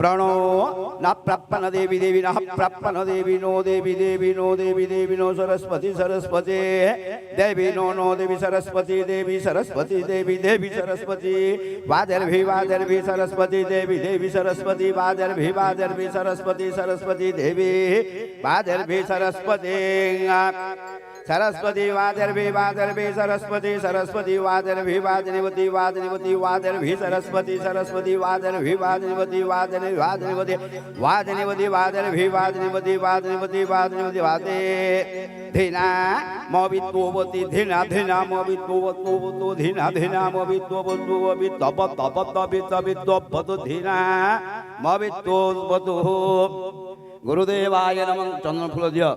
प्रणो न प्रपन्न देवी देवी नः प्रपन्न देवी नो देवी देवी नो देवी देवी नो सरस्वती सरस्वती देवी नो देवी सरस्वती देवी देवी सरस्वती वादर्भी सरस्वती देवी देवी सरस्वती वादर्भी सरस्वती सरस्वती देवी वादर्भी सरस्वती सरस्वती वादर्भी सरस्वती सरस्वती वादर्भी वादनिवती वादर्भी सरस्वती सरस्वती वादर्भी वादनिवती वादर्भी वादे धिना मोवित्ववती धिना मोवित्ववतु धिना मोवित्ववतु तब धिना मोवित्ववतु गुरुदेवाय नमः चंद्रफूल दिया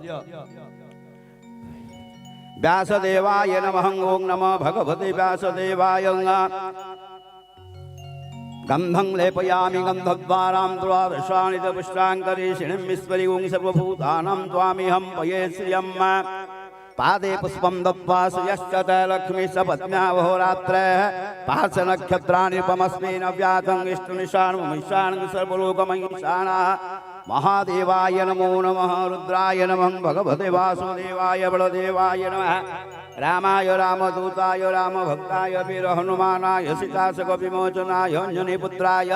व्यासदेवाय नमः ओं नमो भगवते व्यासदेवाय गंधं लेपयामि गंधद्वारां द्वादशानि पुष्टाङ्करीषिणीं विस्मरिगुं सर्वभूतानां त्वामिहं पये श्रियं पादे पुष्पं दत्त्वा श्रियश्च लक्ष्मी सपत्न्यावहोरात्रः पार्श्वनक्षत्राणि पमस्मै नव्यातं विष्णुनिशाणं सर्वलोकमहिषाणः महादेवाय नमो नमः रुद्राय नमः भगवते वासुदेवाय बलदेवाय नमः रामाय रामदूताय रामभक्ताय वीर हनुमानाय सीताशोकविमोचनाय अंजनीपुत्राय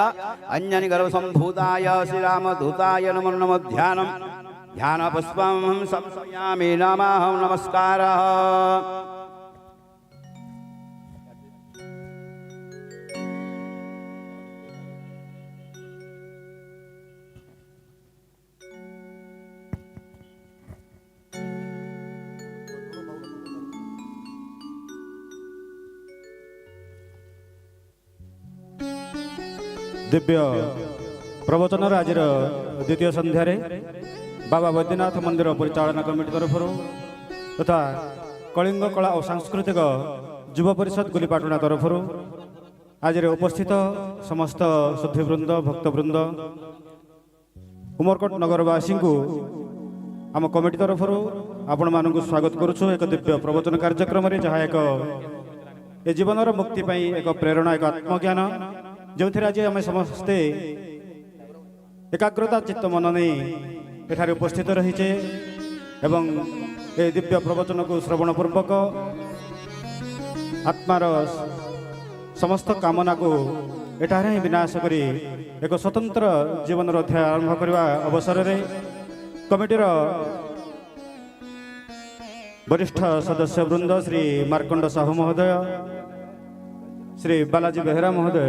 अंजनीगर्भसम्भूताय श्रीरामदूताय नमो नमः ध्यानपुष्पं समर्पयामि नमः नमस्कारः। दिव्य प्रवचन आज द्वितीय संध्यारे बाबा वैद्यनाथ मंदिर परिचालना कमिटी तरफ तथा कलिंग कला और सांस्कृतिक युवा परिषद गुलीपाटना तरफ आज उपस्थित समस्त सभ्यवृंद भक्तवृंद उमरकोट नगरवासी को आम कमिटी तरफ आपण मान स्वागत करुछु एक दिव्य प्रवचन कार्यक्रम जहाँ एक जीवन मुक्ति एक प्रेरणा एक आत्मज्ञान जो थे आज आम समस्ते एकाग्रता चित्त मन नहीं एठारे उपस्थित रहीचे एवं ए दिव्य प्रवचन को श्रवण पूर्वक आत्मार समस्त कामना को एठारे ही विनाश करी एक स्वतंत्र जीवन अध्याय आरंभ करने अवसर में कमिटीर वरिष्ठ सदस्य वृंद श्री मार्कंड साहू महोदय श्री बालाजी बेहरा महोदय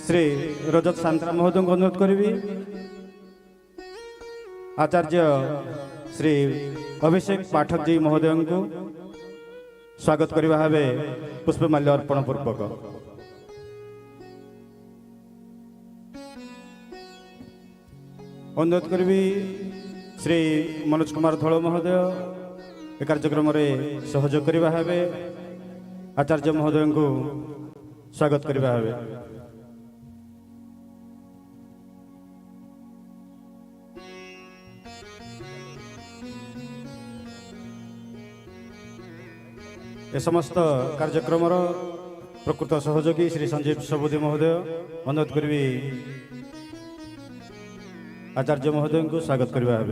श्री रजत सांतरा महोदय को अनुरोध करी आचार्य श्री अभिषेक पाठक जी महोदय को स्वागत करने भाव पुष्पमाल्य अर्पण पूर्वक अनुरोध करी श्री मनोज कुमार धोल महोदय ए कार्यक्रम में सहयोग करने भाव आचार्य महोदय को स्वागत करने भाव ए समस्त कार्यक्रम प्रकृत सहयोगी श्री संजीव सबुदी महोदय अनुरोध करी आचार्य महोदय को स्वागत करने भाव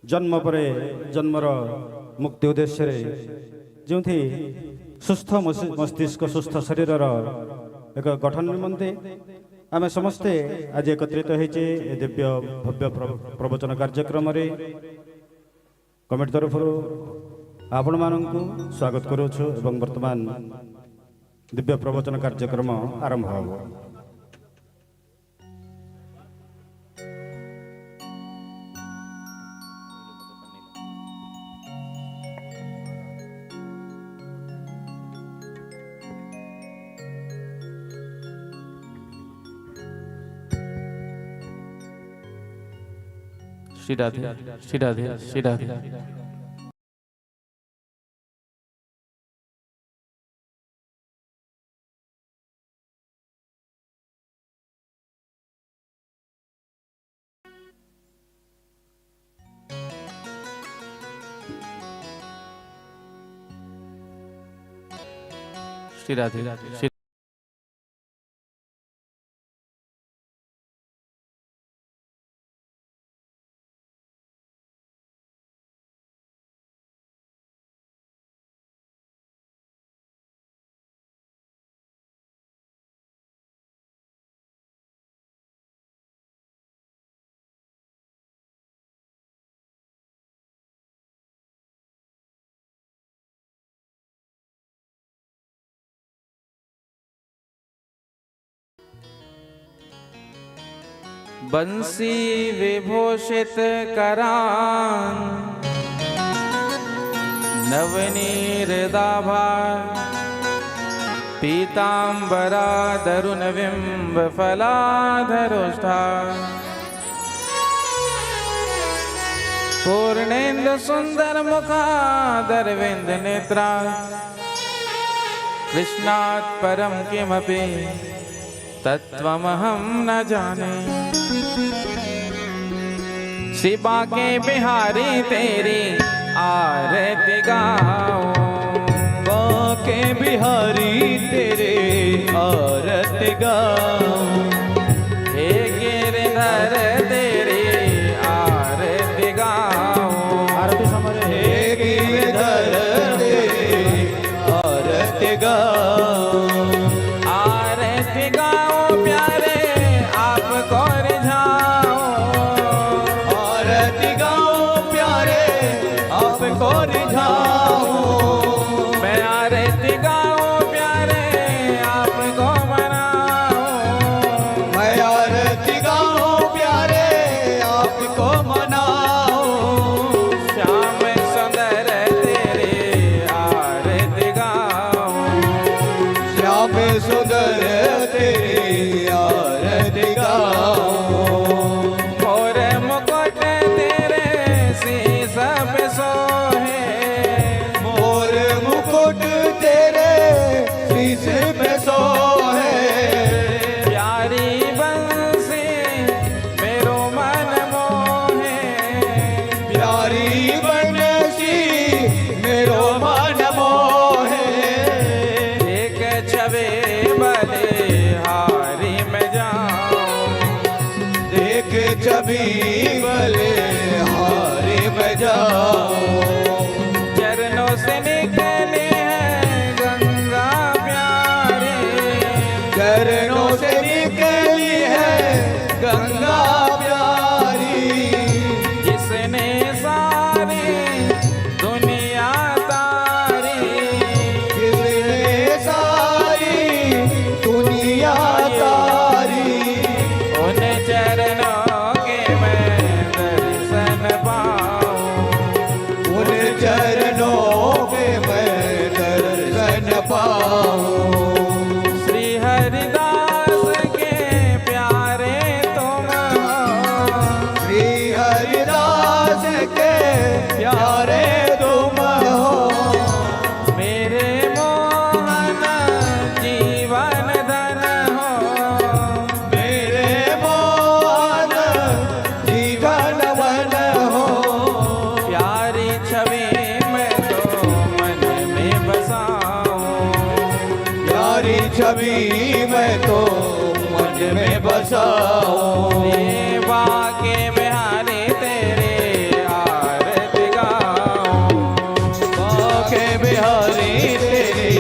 जन्म पर जन्मर मुक्ति उद्देश्य जो थी सुस्थ मस्तिष्क सुस्थ शरीर एक गठन निमंते आम समस्ते आज एकत्रित होइचे दिव्य भव्य प्रवचन कार्यक्रम कमिटी तरफ आपण मानू स्वागत करुछु एवं वर्तमान दिव्य प्रवचन कार्यक्रम आरंभ हो। श्री राधे श्री राधे श्री राधे। श्री राधे श्री बंसी विभूषित करान नवनीरदाभा पीतांबरा दरुण बिंब फलाधरुष्ठा पूर्णेन्द्र सुंदर मुखादरविंद नेत्रा कृष्णात् परम किमपि तत्त्वमहं न जाने। शिवा के बिहारी तेरी आरती गाओ, बाके बिहारी तेरे आरती गाओ, हे गिरधर तेरी आरती गाओ, आरती समरे हे गिरधर तेरे आरती गाओ, आरती गाओ प्यारे आपको रिझाओ, आरती गाओ प्यारे आपको रिझाओ, मैं आरती गाओ प्यारे आपको मनाओ, मैं आरती गाओ प्यारे आपको मनाओ, श्याम सुंदर तेरे आरती गाओ, श्याम सुंदर तेरी आरती गाओ, मोर मुकुट तेरे शीश पे सोहे, मोर मुकुट तेरे शीश पे सोहे, प्यारी बंसी मेरो मन मोहे, प्यारी बंसी मेरो मन मोहे, एक छवि बले हारी में जाऊं, देख छवि भले हारे बजाओ, चरणों से निकली है गंगा प्यारे, चरणों से निकली है गंगा प्यारी, जिसने सारी दुनिया तारी, किसने सारी दुनिया तारी, उन चरणों के मैं दर्शन पाऊं, उन चरणों के मैं दर्शन पाऊं, श्री हरिदास के प्यारे तुम हो, श्री हरिदास के प्यारे तुम हो, मेरे मोहन जीवन धन हो, मेरे मोहन जीवन वन हो, प्यारी छवि मैं तो मन में बसाऊं, प्यारी छवि मैं तो मन में बसाऊं, सेवा के बिहारी तेरे आरती गाऊं, बाके बिहारी तेरी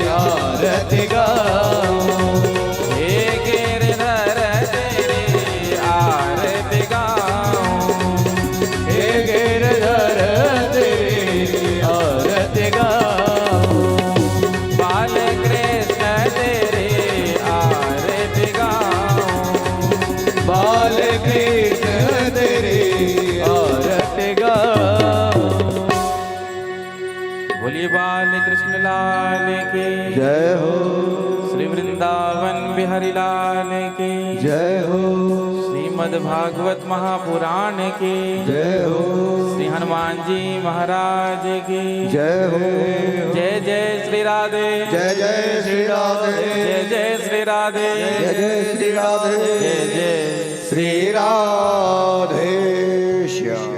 आरती गाऊं, हे गिरधर तेरी आरती गाऊं, हे गिरधर तेरी आरती गाऊं, बाल कृष्ण तेरी आरती गाऊं, बाल कृष्ण तेरी आरती गाऊं। बोलिए बाल कृष्ण लाल की जय हो, श्री वृंदावन बिहारी लाल की जय हो, श्रीमद् भागवत महापुराण की जय हो श्री हनुमान जी महाराज की जय हो जय जय श्री राधे जय जय श्री राधे जय जय श्री राधे जय जय श्री राधे जय जय श्री राधे श्याम।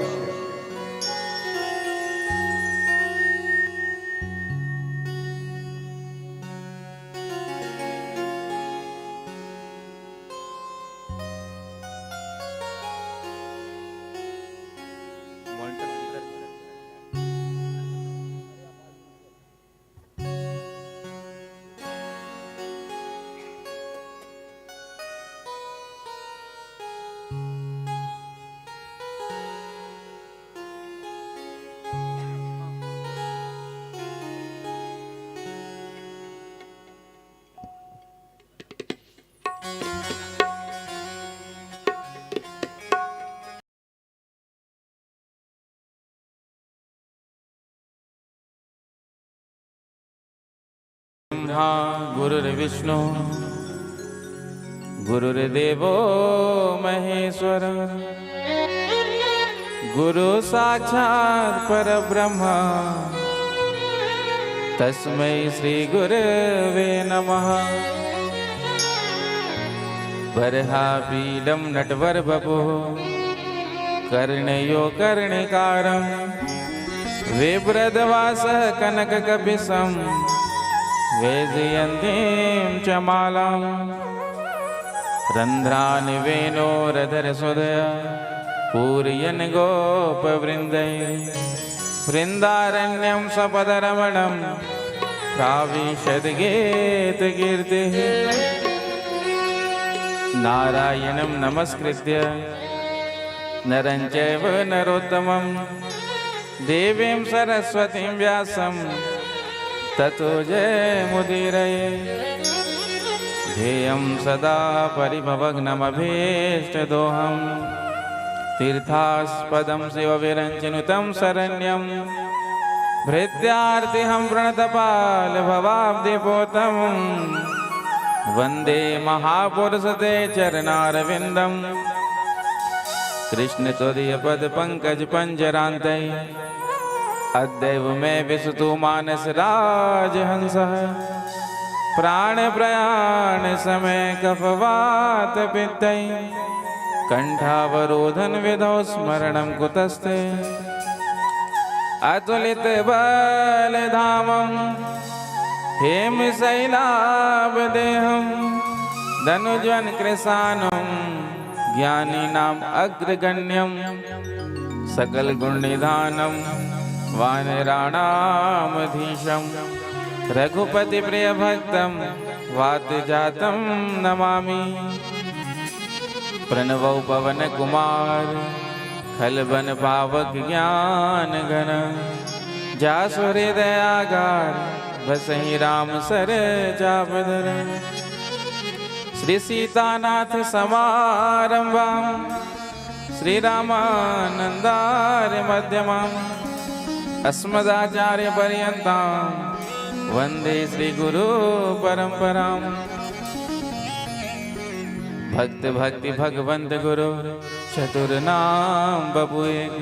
ब्रह्मा गुरुर्विष्णु गुरुर्देवो महेश्वर गुरु साक्षात् परब्रह्म तस्मै श्री गुरवे नमः। बर्हापीडं नटवरवपुः कर्णयो कर्णिकारं विभ्रदवासः कनककपिशं वैजयन्तीं च मालां रन्ध्रानि वेणोरधरसुधया पूरयन् गोपवृन्दैः वृन्दारण्यं सपदरमणं प्राविशद्गीतकीर्तिः। नारायणं नमस्कृत्य नरं चैव नरोत्तमं देवीं सरस्वतीं व्यासं ततो जयमुदीरये। ध्येयं सदा परिभवग्नमभीष्टदोहं तीर्थास्पदं शिवविरञ्जनुतं शरण्यं भृत्यार्तिहं प्रणतपालभवाब्धिपोतं वन्दे महापुरुषते चरणारविन्दं कृष्णतुर्यपदपङ्कजपञ्जरान्ते अद्यैव मे विशतु मानस राजहंसः प्राणप्रयाण समय कफवात पित्तै कंठावरोधन विधौ स्मरणं कुतस्ते अतुलित बलधामं हेमशैलाभदेहं धनुज्वन् कृशानं ज्ञानिनाम् अग्रगण्यं सकलगुणनिधानं वानराणामधीशं रघुपतिप्रियभक्तं वातजातं नमामि। प्रणवौ पवनकुमार खलबन पावक ज्ञानघन जासु हृदयागार बसहि राम सरजापदर। श्री सीतानाथ समारंभां श्रीरामानन्दार्य मध्यमाम् अस्मदाचार्य पर्यन्तां वन्दे श्री गुरु परम्पराम्। भक्त भक्ति भगवंत गुरु चतुर नाम बबु एक,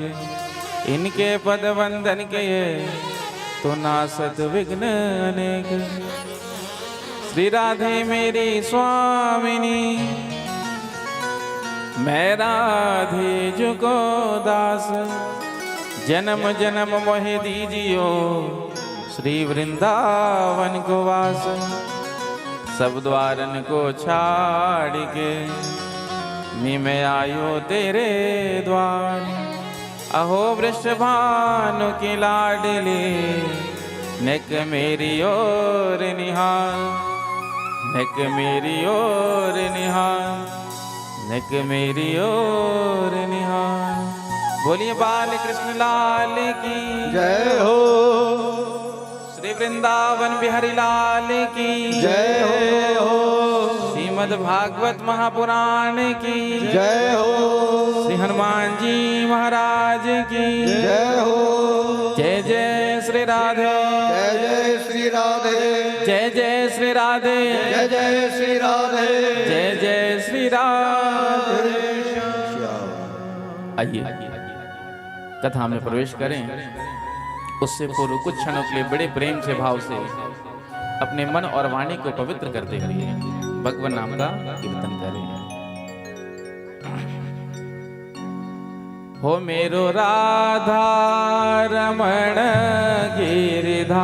इनके पद वंदन के तो नासत विघ्न अनेक। श्री राधे मेरी स्वामिनी मैं राधे जुको दास, जन्म जन्म मोहे दीजियो श्री वृंदावन को वास। सब द्वारन को छाड़ के मैं आयो तेरे द्वार। अहो वृषभानु की लाडली नेक मेरी ओर निहार, नेक मेरी ओर निहार, नेक मेरी ओर निहार। बोलिए बाल कृष्ण लाल की जय हो श्री वृंदावन बिहारी लाल की जय हो श्रीमद् भागवत महापुराण की जय हो श्री हनुमान जी महाराज की जय हो जय जय श्री राधे जय जय श्री राधे जय जय श्री राधे जय जय श्री राधे जय जय श्री राधे। आइए कथा में प्रवेश करें। उससे पूर्व कुछ क्षणों के लिए बड़े प्रेम से भाव से अपने मन और वाणी को पवित्र करते हुए भगवान नाम का कीर्तन करें। हो मेरो राधा रमण गिरधारी,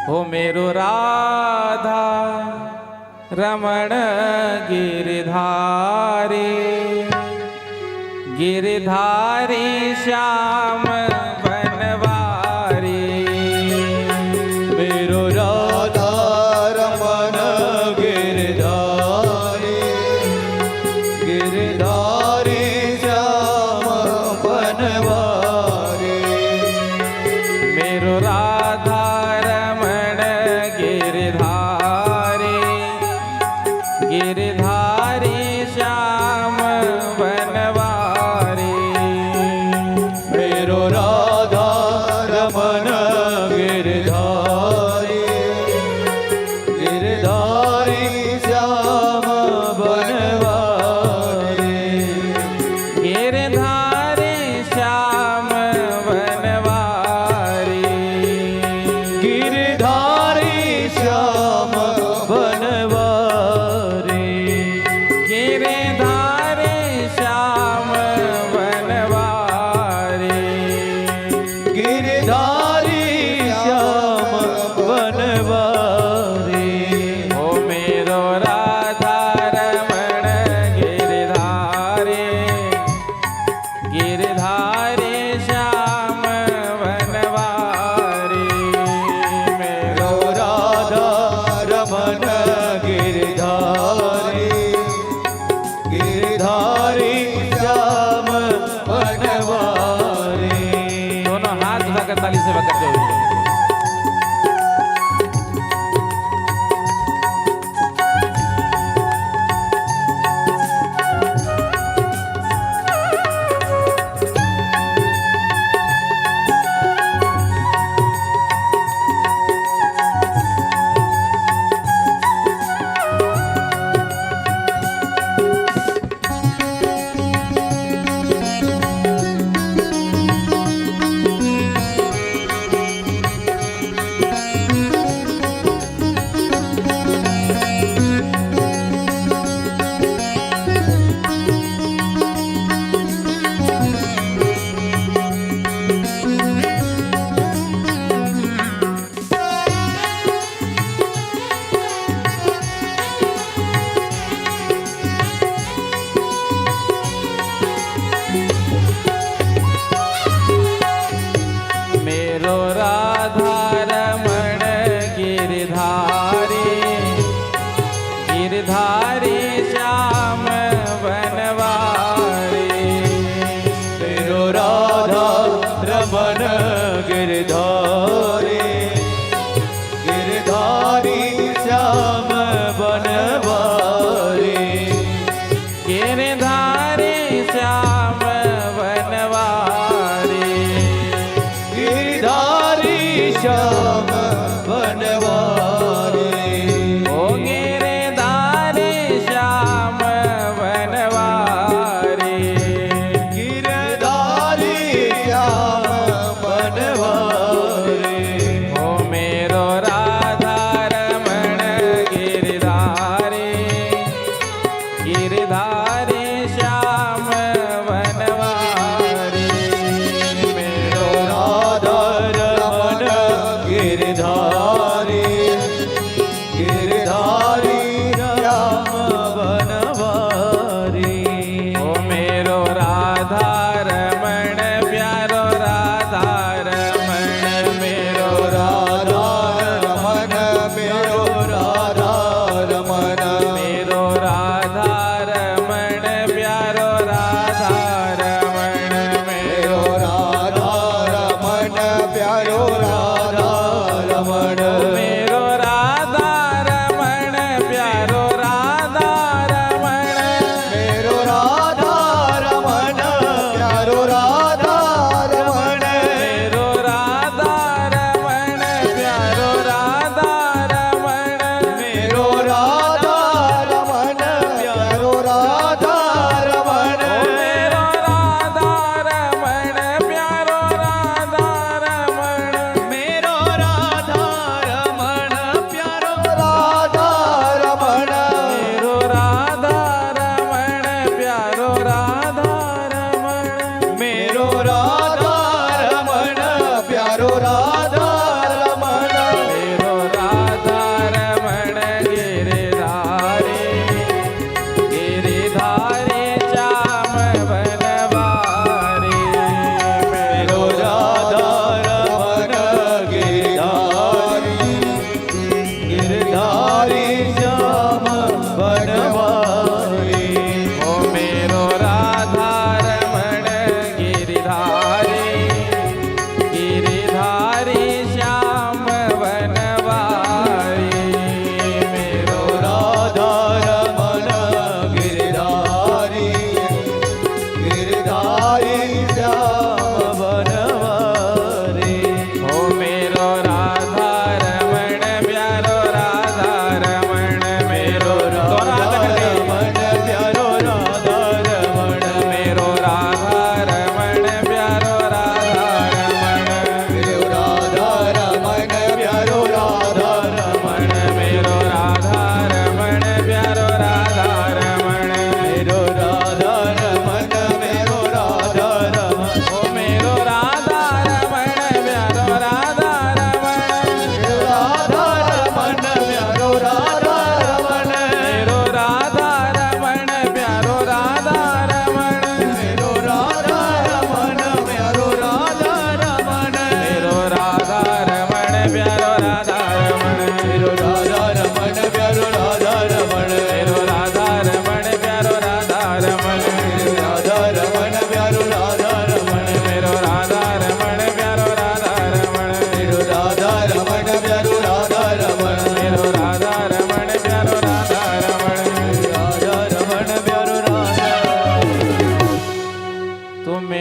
हो मेरो राधा रमण गिरधारी, गिरधारी श्याम बनवारी, मेरो राधा रमण गिरधारी, गिरधारी श्याम बनवारी, मेरो राधा रमण गिरधारी, गिरधारी श्याम बनवारी, मेरो राधा रमण गिरधारी, गिरधारी श्याम बनवारी, गिरधारी श्याम बनवारी, गिरधारी श्याम बनवारी, गिरधारी श्याम बनवारी, गिरधारी श्याम बनवारी, ओ मेरो राधा रमण गिरधारी, गिरधारी श्याम बनवारी, मेरो राधा रमण गिरधारी, गिरधारी श्याम बनवारी। दोनों हाथ उठाकर ताली से बकते हुए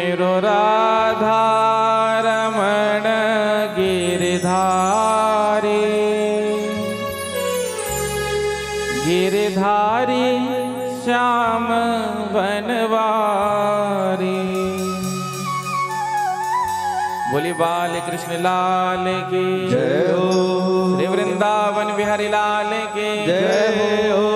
मेरो राधा रमण गिरधारी गिरधारी श्याम बनवारी। बोली बाल कृष्ण लाल की जय हो। श्री वृंदावन बिहारी लाल की जय हो।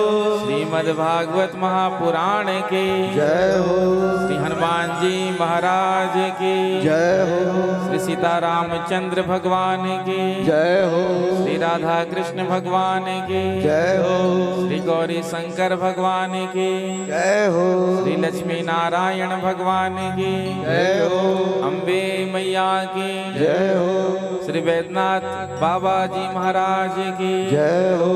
श्रीमद् भागवत महापुराण की जय हो। श्री हनुमान जी महाराज की जय हो। श्री सीतारामचंद्र भगवान की जय हो। श्री राधा कृष्ण भगवान की जय हो। श्री गौरी शंकर भगवान की जय हो। श्री लक्ष्मी नारायण भगवान की जय हो। अम्बे मैया की जय हो। श्री वैद्यनाथ बाबा जी महाराज की जय हो।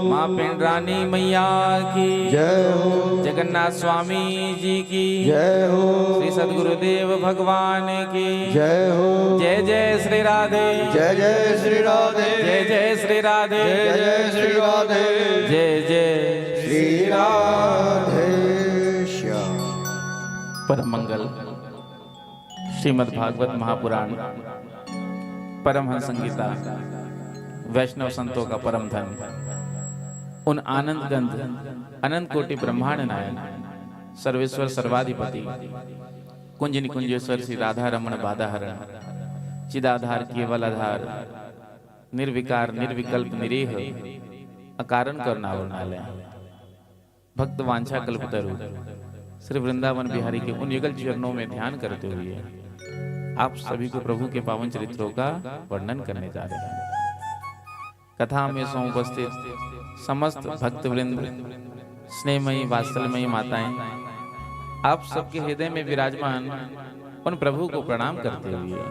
माँ पिंडरानी मैया की जय हो। जगन्नाथ स्वामी जी की जय हो। श्री सद्गुरुदेव भगवान की जय हो। जय जय श्री राधे जय जय श्री राधे। जय जय श्री राधे जय जय श्री राधे। जय जय श्री राधे श्याम। परम मंगल श्रीमद् भागवत महापुराण परमहंस संगीता वैष्णव संतों का परम धन उन आनंद गंध अनंत कोटि ब्रह्मांड नायक सर्वेश्वर सर्वाधिपति कुंज निकुंजेश्वर श्री राधा रमण बाधाहरण चिदाधार केवल आधार निर्विकार निर्विकल्प निरीह अकारण करुणावरणालय भक्त वांछा कल्पतरु श्री वृंदावन बिहारी के उन युगल चरणों में ध्यान करते हुए आप सभी को प्रभु के पावन चरित्रों का वर्णन करने जा रहे हैं। कथा में उपस्थित समस्त भक्त वृंद स्नेहमयी वात्सल्यमयी माताएं आप सबके हृदय में विराजमान उन प्रभु को प्रणाम करते हुए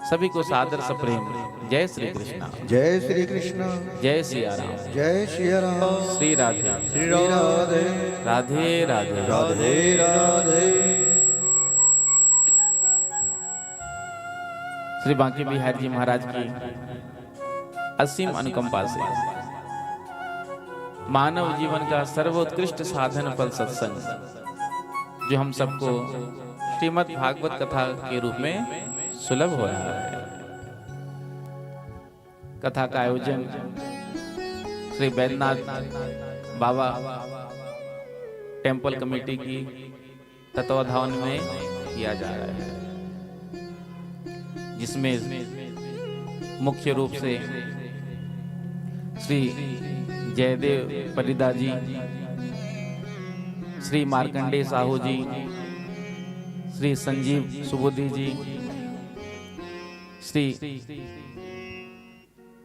सभी को सादर सप्रेम जय श्री कृष्णा। जय श्री कृष्ण। जय सिया राम। जय श्री राम। श्री राधे श्री राधे। राधे राधे राधे राधे। श्री बांके बिहारी जी महाराज की असीम अनुकंपा से मानव जीवन का सर्वोत्कृष्ट साधन फल सत्संग जो हम सबको श्रीमद् भागवत कथा के रूप में सुलभ हो रहा है। कथा का आयोजन श्री वैद्यनाथ बाबा टेम्पल कमेटी की तत्वाधान में किया जा रहा है, जिसमें मुख्य रूप से श्री जयदेव परिदा जी, श्री मार्कंडेय साहू जी, श्री संजीव सुबोधी जी, श्री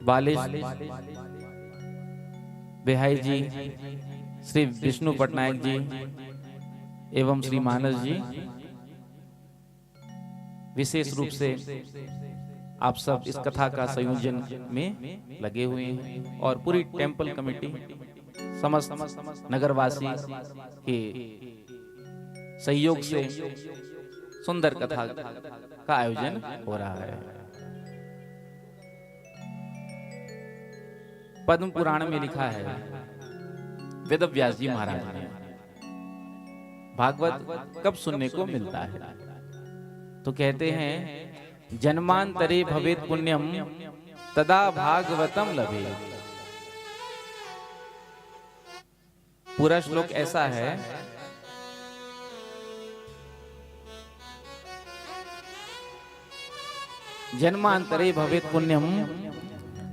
बालेश बेहाई जी, श्री विष्णु पटनायक जी एवं श्री मानस जी विशेष रूप से आप सब इस कथा का संयोजन में लगे हुए हैं और पूरी टेम्पल कमेटी समस्त नगरवासी के सहयोग से सुंदर कथा का आयोजन हो रहा है। पद्म पुराण में लिखा है वेद व्यास जी महाराज ने भागवत कब सुनने को मिलता है, तो कहते हैं जन्मांतरे भवेत पुण्यम तदा भागवतम लभे। पूरा श्लोक ऐसा है, जन्मांतरे भवेत पुण्यम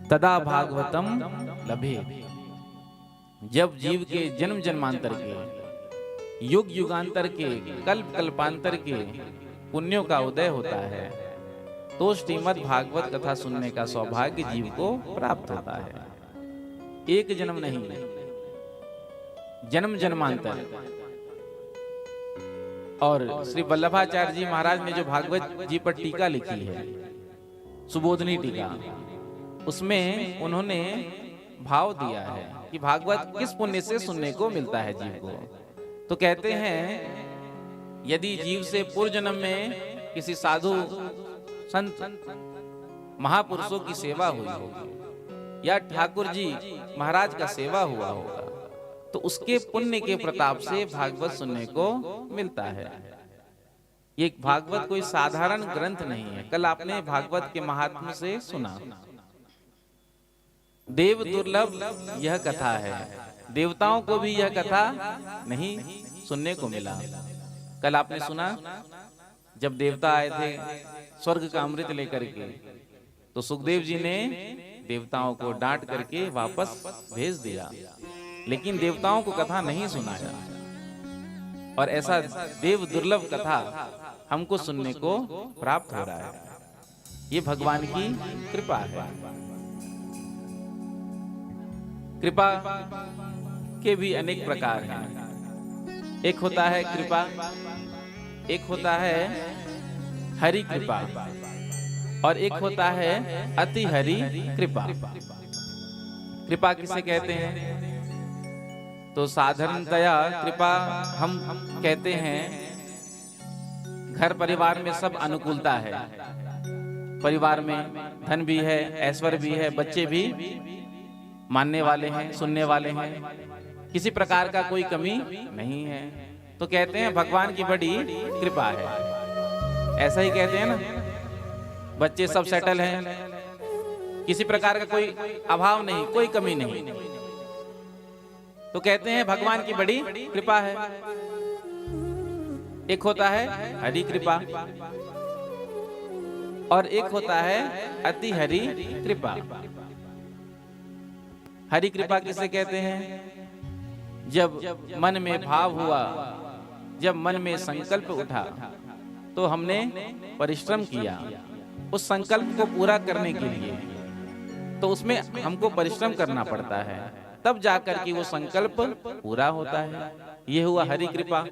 तदा भागवतम लभे। जब जीव के जन्म जन्मांतर के युग युगांतर के कल्प कल्पांतर के पुण्यों का उदय होता है तो श्रीमद् भागवत कथा सुनने का सौभाग्य जीव को प्राप्त होता है। एक जन्म नहीं, जन्म जन्मांतर। और श्री वल्लभाचार्य जी महाराज ने जो भागवत जी पर टीका लिखी है, सुबोधनी टीका, उसमें उन्होंने भाव दिया है कि भागवत किस पुण्य से सुनने को मिलता है जीव को। तो कहते हैं यदि जीव से पूर्व जन्म में किसी साधु संत महापुरुषों की सेवा हुई होगी या ठाकुर जी महाराज का सेवा हुआ होगा तो उसके पुण्य के प्रताप से भागवत सुनने को मिलता है। ये भागवत कोई साधारण ग्रंथ नहीं है। कल आपने भागवत के महात्म्य से सुना, देव दुर्लभ यह कथा है। देवताओं को भी यह कथा नहीं सुनने को मिला। कल आपने सुना जब देवता आए थे स्वर्ग का अमृत लेकर के, तो सुखदेव जी ने देवताओं को डांट करके वापस भेज दिया, लेकिन देवताओं को कथा नहीं सुनाया। और ऐसा देव दुर्लभ कथा हमको सुनने को प्राप्त हो रहा है। ये भगवान की कृपा है। कृपा के भी अनेक प्रकार हैं। एक होता है कृपा, एक होता है हरि कृपा, और एक होता है अति हरि कृपा। कृपा किसे कहते हैं? तो साधारणतया कृपा हम कहते हैं घर परिवार में सब अनुकूलता है, परिवार में धन भी है, ऐश्वर्य भी है, बच्चे भी मानने वाले हैं, सुनने वाले हैं, किसी प्रकार का कोई कमी नहीं है, तो कहते हैं भगवान की बड़ी कृपा है। ऐसा ही कहते हैं ना, बच्चे सब सेटल हैं, किसी प्रकार का कोई अभाव नहीं, कोई कमी नहीं, तो कहते हैं भगवान की बड़ी कृपा है। एक होता है हरि कृपा और एक होता है अति हरि कृपा। हरि कृपा किसे कहते हैं? जब मन में भाव हुआ, जब मन में संकल्प उठा, तो हमने परिश्रम किया उस संकल्प को पूरा करने के लिए, तो उसमें हमको परिश्रम करना पड़ता है, तब जाकर के वो संकल्प पूरा होता है। ये हुआ हरि कृपा।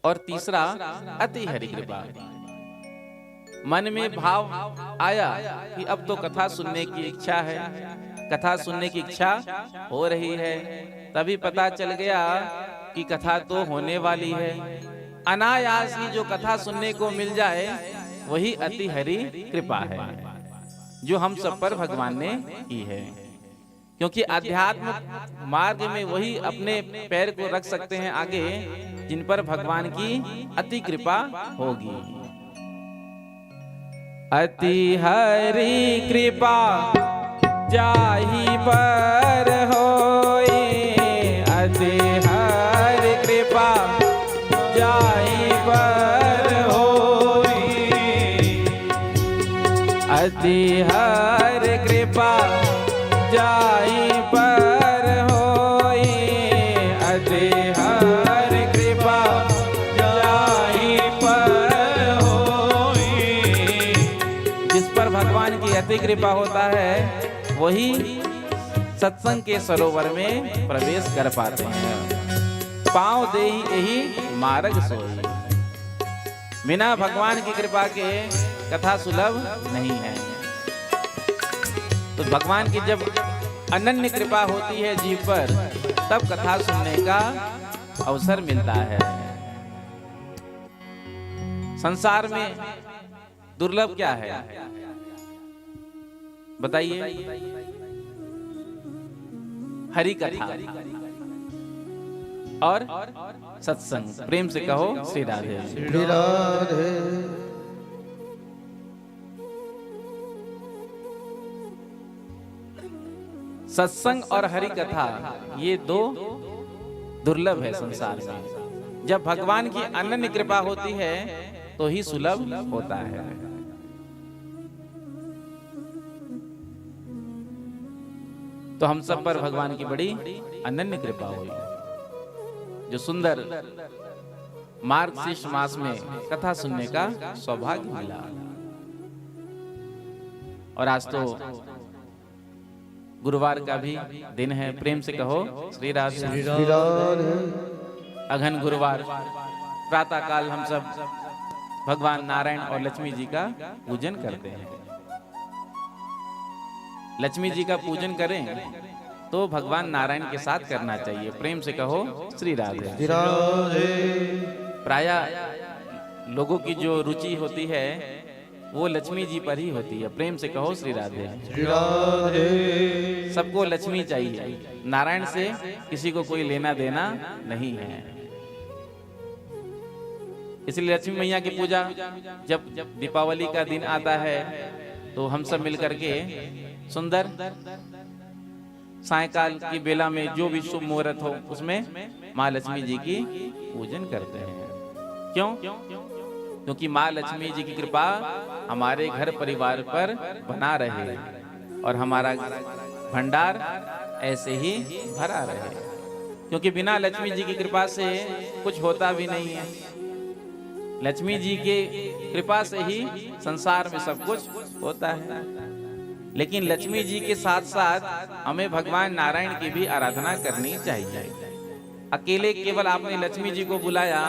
और तीसरा अति हरि कृपा। मन में भाव आया कि अब तो कथा सुनने की इच्छा है, कथा सुनने की इच्छा हो रही है, तभी पता चल गया कि कथा तो होने वाली है। अनायास ही जो कथा सुनने को मिल जाए वही अति हरि कृपा है, जो हम सब पर भगवान ने की है। क्योंकि आध्यात्म मार्ग में वही अपने पैर को रख सकते हैं आगे जिन पर भगवान की अति कृपा होगी। अति हरि कृपा जाहि पर होई, अति हरि कृपा जाहि पर होई, अति हरि कृपा जाहि पर होई, अति हरि कृपा जाहि पर होई। जिस पर भगवान की अति कृपा होता है वही सत्संग के सरोवर में प्रवेश कर पाते हैं। पांव देहि यही मार्ग सोई। बिना भगवान की कृपा के कथा सुलभ नहीं है। तो भगवान की जब अनन्य कृपा होती है जीव पर, तब कथा सुनने का अवसर मिलता है। संसार में दुर्लभ क्या है बताइए? हरि कथा और सत्संग। प्रेम से कहो श्री राधे। श्री राधे। सत्संग और हरि कथा ये दो दुर्लभ है संसार में। जब भगवान की अनन्य कृपा होती है तो ही सुलभ होता है। तो हम सब पर भगवान की बड़ी अनन्य कृपा हुई, जो सुंदर मार्गशीर्ष मास में कथा सुनने का सौभाग्य मिला। और आज तो गुरुवार का भी दिन है। प्रेम से कहो श्री राधे। श्री राधे। अघन गुरुवार प्रातः काल हम सब भगवान नारायण और लक्ष्मी जी का पूजन करते हैं। लक्ष्मी जी का पूजन करें तो भगवान नारायण के साथ करना चाहिए। प्रेम से कहो श्री राधे। श्री राधे। प्रायः लोगों की जो रुचि होती है वो लक्ष्मी जी पर ही होती है। प्रेम से कहो श्री राधे। श्री राधे। सबको लक्ष्मी चाहिए, नारायण से किसी को कोई लेना देना नहीं है। इसलिए लक्ष्मी मैया की पूजा जब दीपावली का दिन आता है तो हम सब मिलकर के सुंदर सायकाल की बेला में जो भी शुभ मुहूर्त हो उसमें माँ लक्ष्मी जी की पूजन करते हैं। क्यों? क्योंकि माँ लक्ष्मी जी की कृपा हमारे घर परिवार पर बना रहे और हमारा भंडार ऐसे ही भरा रहे, क्योंकि बिना लक्ष्मी जी की कृपा से कुछ होता भी नहीं है। लक्ष्मी जी के कृपा से ही संसार में सब कुछ होता है। लेकिन लक्ष्मी जी के साथ साथ हमें भगवान नारायण की भी आराधना करनी चाहिए। अकेले केवल आपने लक्ष्मी जी को बुलाया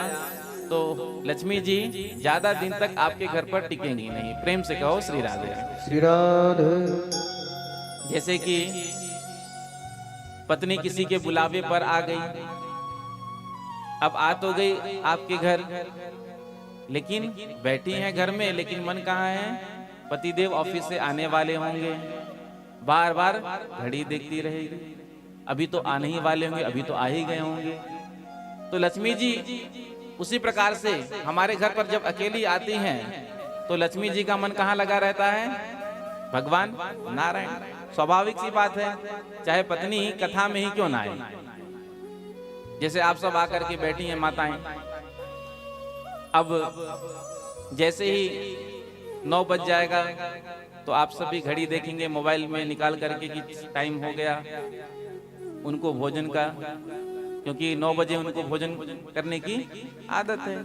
तो लक्ष्मी जी ज्यादा दिन तक आपके घर पर टिकेंगी नहीं। प्रेम से कहो श्री राधे। श्री राधे। जैसे कि पत्नी किसी के बुलावे पर आ गई, अब आ तो गई आपके घर, लेकिन बैठी हैं घर में, लेकिन मन कहाँ है? पतिदेव ऑफिस से आने वाले होंगे, बार बार घड़ी देखती रहेगी, अभी तो आने ही वाले होंगे, अभी तो आ ही गए होंगे। तो लक्ष्मी जी उसी प्रकार से हमारे घर पर जब अकेली आती हैं तो लक्ष्मी जी का मन कहाँ लगा रहता है? भगवान नारायण। स्वाभाविक सी बात है, चाहे पत्नी कथा में ही क्यों ना आए। जैसे आप सब आकर के बैठी हैं माताएं, अब जैसे ही 9 बज जाएगा तो आप सभी घड़ी देखेंगे मोबाइल में निकाल करके कि टाइम हो गया उनको भोजन का, क्योंकि 9 बजे उनको भोजन करने की आदत है।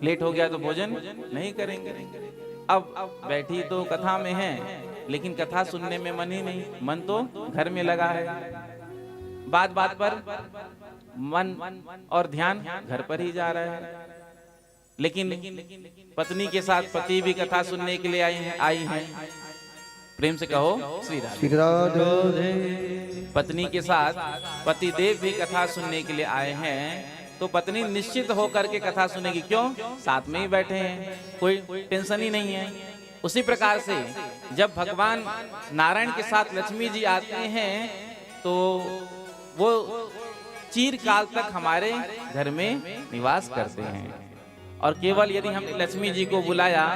लेट हो गया तो भोजन नहीं करेंगे। अब बैठी तो कथा में है, लेकिन कथा सुनने में मन ही नहीं, मन तो घर में लगा है। बात बात पर मन और ध्यान घर पर ही जा रहा है। लेकिन पत्नी के साथ पति भी कथा सुनने के लिए आई हैं। प्रेम से कहो श्री राधे। श्री राधे। पत्नी के साथ पति देव भी कथा सुनने के लिए आए हैं, तो पत्नी निश्चित होकर के कथा सुनेगी। क्यों? साथ में ही बैठे हैं, कोई टेंशन ही नहीं है। उसी प्रकार से जब भगवान नारायण के साथ लक्ष्मी जी आते हैं तो वो चिरकाल तक हमारे घर में निवास करते हैं। और केवल यदि हमने लक्ष्मी जी को बुलाया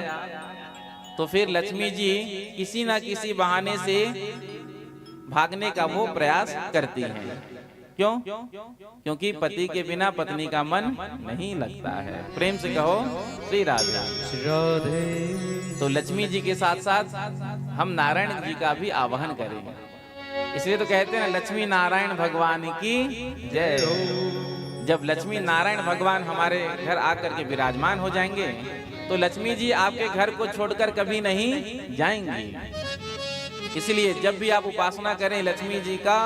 तो फिर लक्ष्मी जी किसी ना किसी बहाने से भागने का वो प्रयास करती हैं। क्यों? क्योंकि पति के बिना पत्नी का मन नहीं लगता है। प्रेम से कहो श्री राधे। श्री राधे। तो लक्ष्मी जी के साथ साथ हम नारायण जी का भी आवाहन करेंगे। इसलिए तो कहते हैं लक्ष्मी नारायण भगवान की जय। जब लक्ष्मी नारायण भगवान हमारे घर आकर के विराजमान हो जाएंगे तो लक्ष्मी जी आपके घर को छोड़कर कभी नहीं जाएंगी। इसलिए जब भी आप उपासना करें लक्ष्मी जी का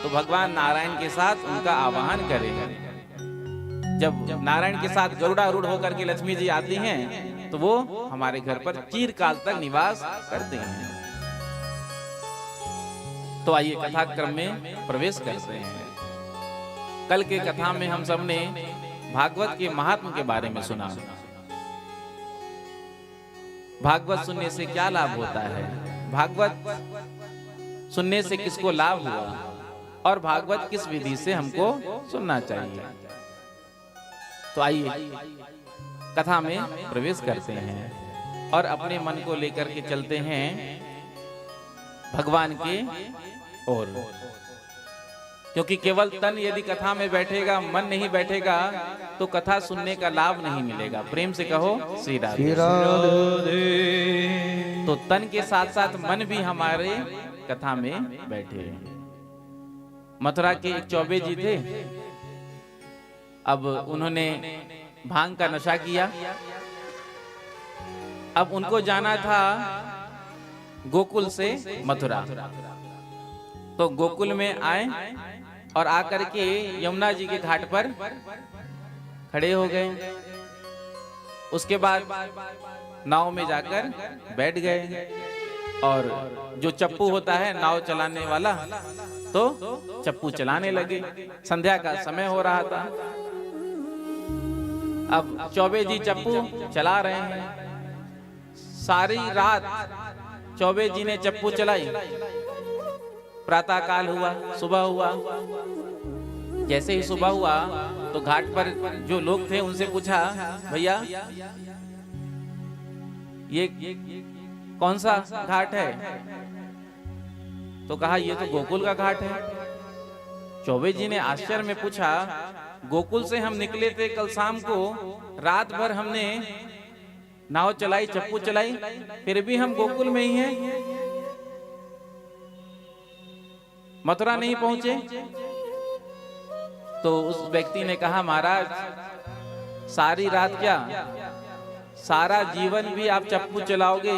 तो भगवान नारायण के साथ उनका आवाहन करें। जब नारायण के साथ गरुड़ारूढ़ होकर के लक्ष्मी जी आती हैं तो वो हमारे घर पर चिरकाल तक निवास करते हैं। तो आइए कथा क्रम में प्रवेश करते हैं। कल के कथा में हम सबने भागवत के महात्म के बारे में सुना। भागवत सुनने से क्या लाभ होता है, भागवत सुनने से किसको लाभ हुआ और भागवत किस विधि से हमको सुनना चाहिए। तो आइए कथा में प्रवेश करते हैं और अपने मन को लेकर के चलते हैं भगवान के ओर। क्योंकि केवल तन यदि कथा में बैठेगा, मन नहीं बैठेगा तो कथा सुनने का लाभ नहीं मिलेगा। प्रेम से कहो श्री राधे। श्री राधे। तो तन के साथ साथ मन भी हमारे कथा में बैठे। मथुरा के एक चौबे जी थे। अब उन्होंने भांग का नशा किया। अब उनको जाना था गोकुल से मथुरा। तो गोकुल में आए और आकर के यमुना जी के घाट पर खड़े हो गए। उसके बाद नाव में जाकर बैठ गए और जो चप्पू होता है नाव चलाने वाला, तो चप्पू चलाने लगे। संध्या का समय हो रहा था। अब चौबे जी चप्पू चला रहे हैं। सारी रात चौबे जी ने चप्पू चलाई। प्रातः काल हुआ, सुबह हुआ। जैसे ही सुबह हुआ तो घाट पर जो लोग थे उनसे पूछा, भैया ये कौन सा घाट है? तो कहा ये तो गोकुल का घाट है। चौबे जी ने आश्चर्य में पूछा, गोकुल से हम निकले थे कल शाम को, रात भर हमने नाव चलाई, चप्पू चलाई, फिर भी हम गोकुल में ही हैं, मथुरा नहीं पहुंचे। तो उस व्यक्ति ने कहा, महाराज सारी रात क्या, सारा जीवन भी आप चप्पू चलाओगे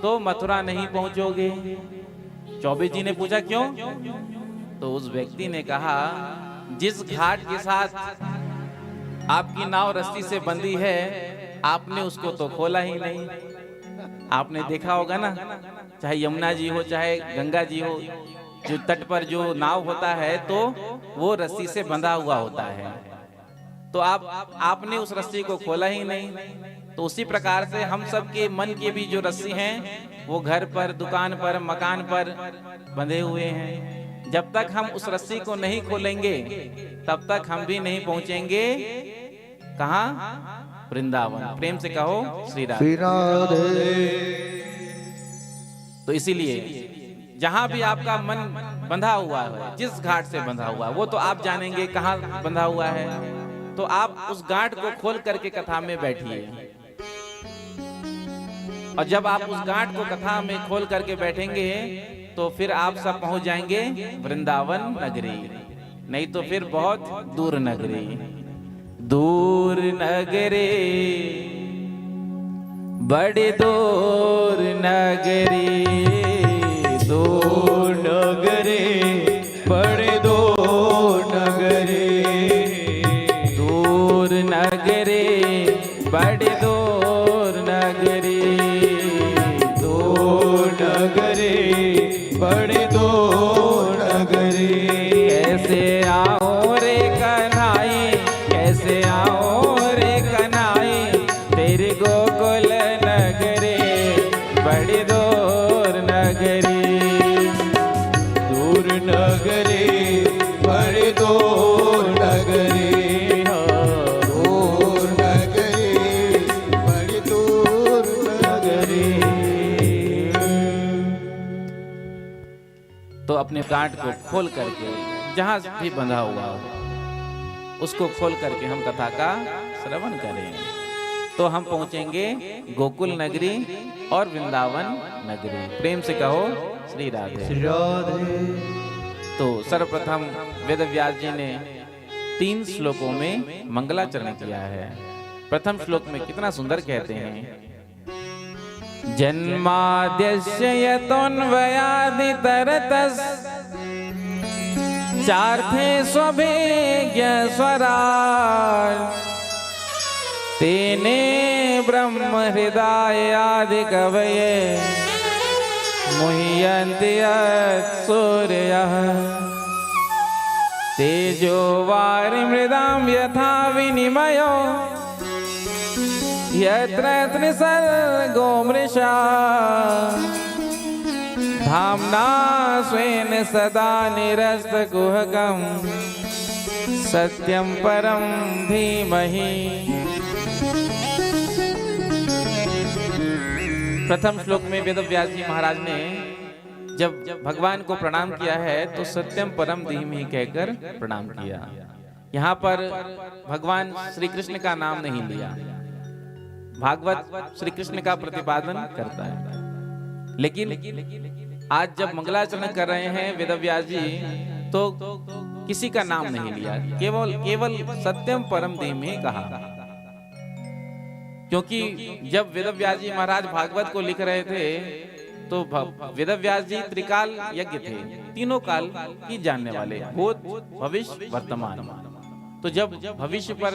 तो मथुरा नहीं पहुंचोगे। चौबे जी ने पूछा क्यों? तो उस व्यक्ति ने कहा, जिस घाट के साथ आपकी नाव रस्सी से बंधी है, आपने उसको तो खोला ही नहीं। आपने देखा होगा ना, चाहे यमुना जी हो चाहे गंगा जी हो, जो तट पर जो नाव होता है तो वो रस्सी से बंधा हुआ होता है, तो आपने उस रस्सी को खोला ही नहीं। तो उसी प्रकार से हम सब के मन के भी जो रस्सी हैं वो घर पर, दुकान पर, मकान पर बंधे हुए हैं। जब तक हम उस रस्सी को नहीं खोलेंगे तब तक हम भी नहीं पहुंचेंगे कहाँ? वृंदावन। प्रेम से कहो श्री राधे। तो इसीलिए जहां भी आपका मन बंधा हुआ है, जिस घाट से बंधा हुआ है, वो तो आप जानेंगे कहाँ बंधा हुआ है। तो आप उस घाट को खोल करके कथा में बैठिए, और जब आप उस घाट को कथा में खोल करके बैठेंगे तो फिर आप सब पहुंच जाएंगे वृंदावन नगरी, नहीं तो फिर बहुत दूर नगरी। दूर नगरी, बड़ी दूर नगरी, दूर नगरी, बड़ी दूर नगरी, दूर नगरी, बड़ी दूर नगरी, दूर नगरी, बड़ी दूर नगरी। कैसे आओ रे कन्हाई, कैसे आओ रे कन्हाई, तेरी गोकुल नगरी, बड़ी दूर नगरी, दूर नगरी, बड़ी दूर नगरी, दूर नगरी, बड़ी दूर नगरी। तो अपने गांठ को खोल करके, जहां भी बंधा हुआ हो उसको खोल करके हम कथा का श्रवण करें तो हम पहुंचेंगे गोकुल नगरी और वृंदावन नगरी। प्रेम से कहो श्री राधे। तो सर्वप्रथम वेद व्यास जी ने 3 श्लोकों में मंगलाचरण किया है। प्रथम श्लोक में कितना सुंदर कहते हैं, जन्माद्यस्य यतोऽन्वयादितरतस् चार्थे स्वभिज्ञ स्वराट् तेने ब्रह्म हृदय आदि कवये मुह्यन्ति सूर्यः तेजो वारिमृदां यथा विनिमयो यत्र त्रिसर्गो मृषा धाम्ना स्वेन सदा निरस्तकुहकं सत्यं परं धीमहि। प्रथम श्लोक में वेद व्यास जी महाराज ने जब भगवान को प्रणाम किया है तो सत्यम परम धीमहि कहकर प्रणाम किया। यहाँ पर भगवान श्री कृष्ण का नाम नहीं लिया, भागवत श्री कृष्ण का प्रतिपादन करता है, लेकिन आज जब मंगलाचरण कर रहे हैं वेद व्यास जी तो किसी का नाम नहीं लिया, केवल सत्यम परम धीमहि कहा। क्योंकि जब वेद व्यास जी महाराज भागवत को लिख रहे थे तो वेद व्यास जी त्रिकाल यज्ञ थे, तीनों काल की जानने वाले, भूत भविष्य वर्तमान। तो जब भविष्य पर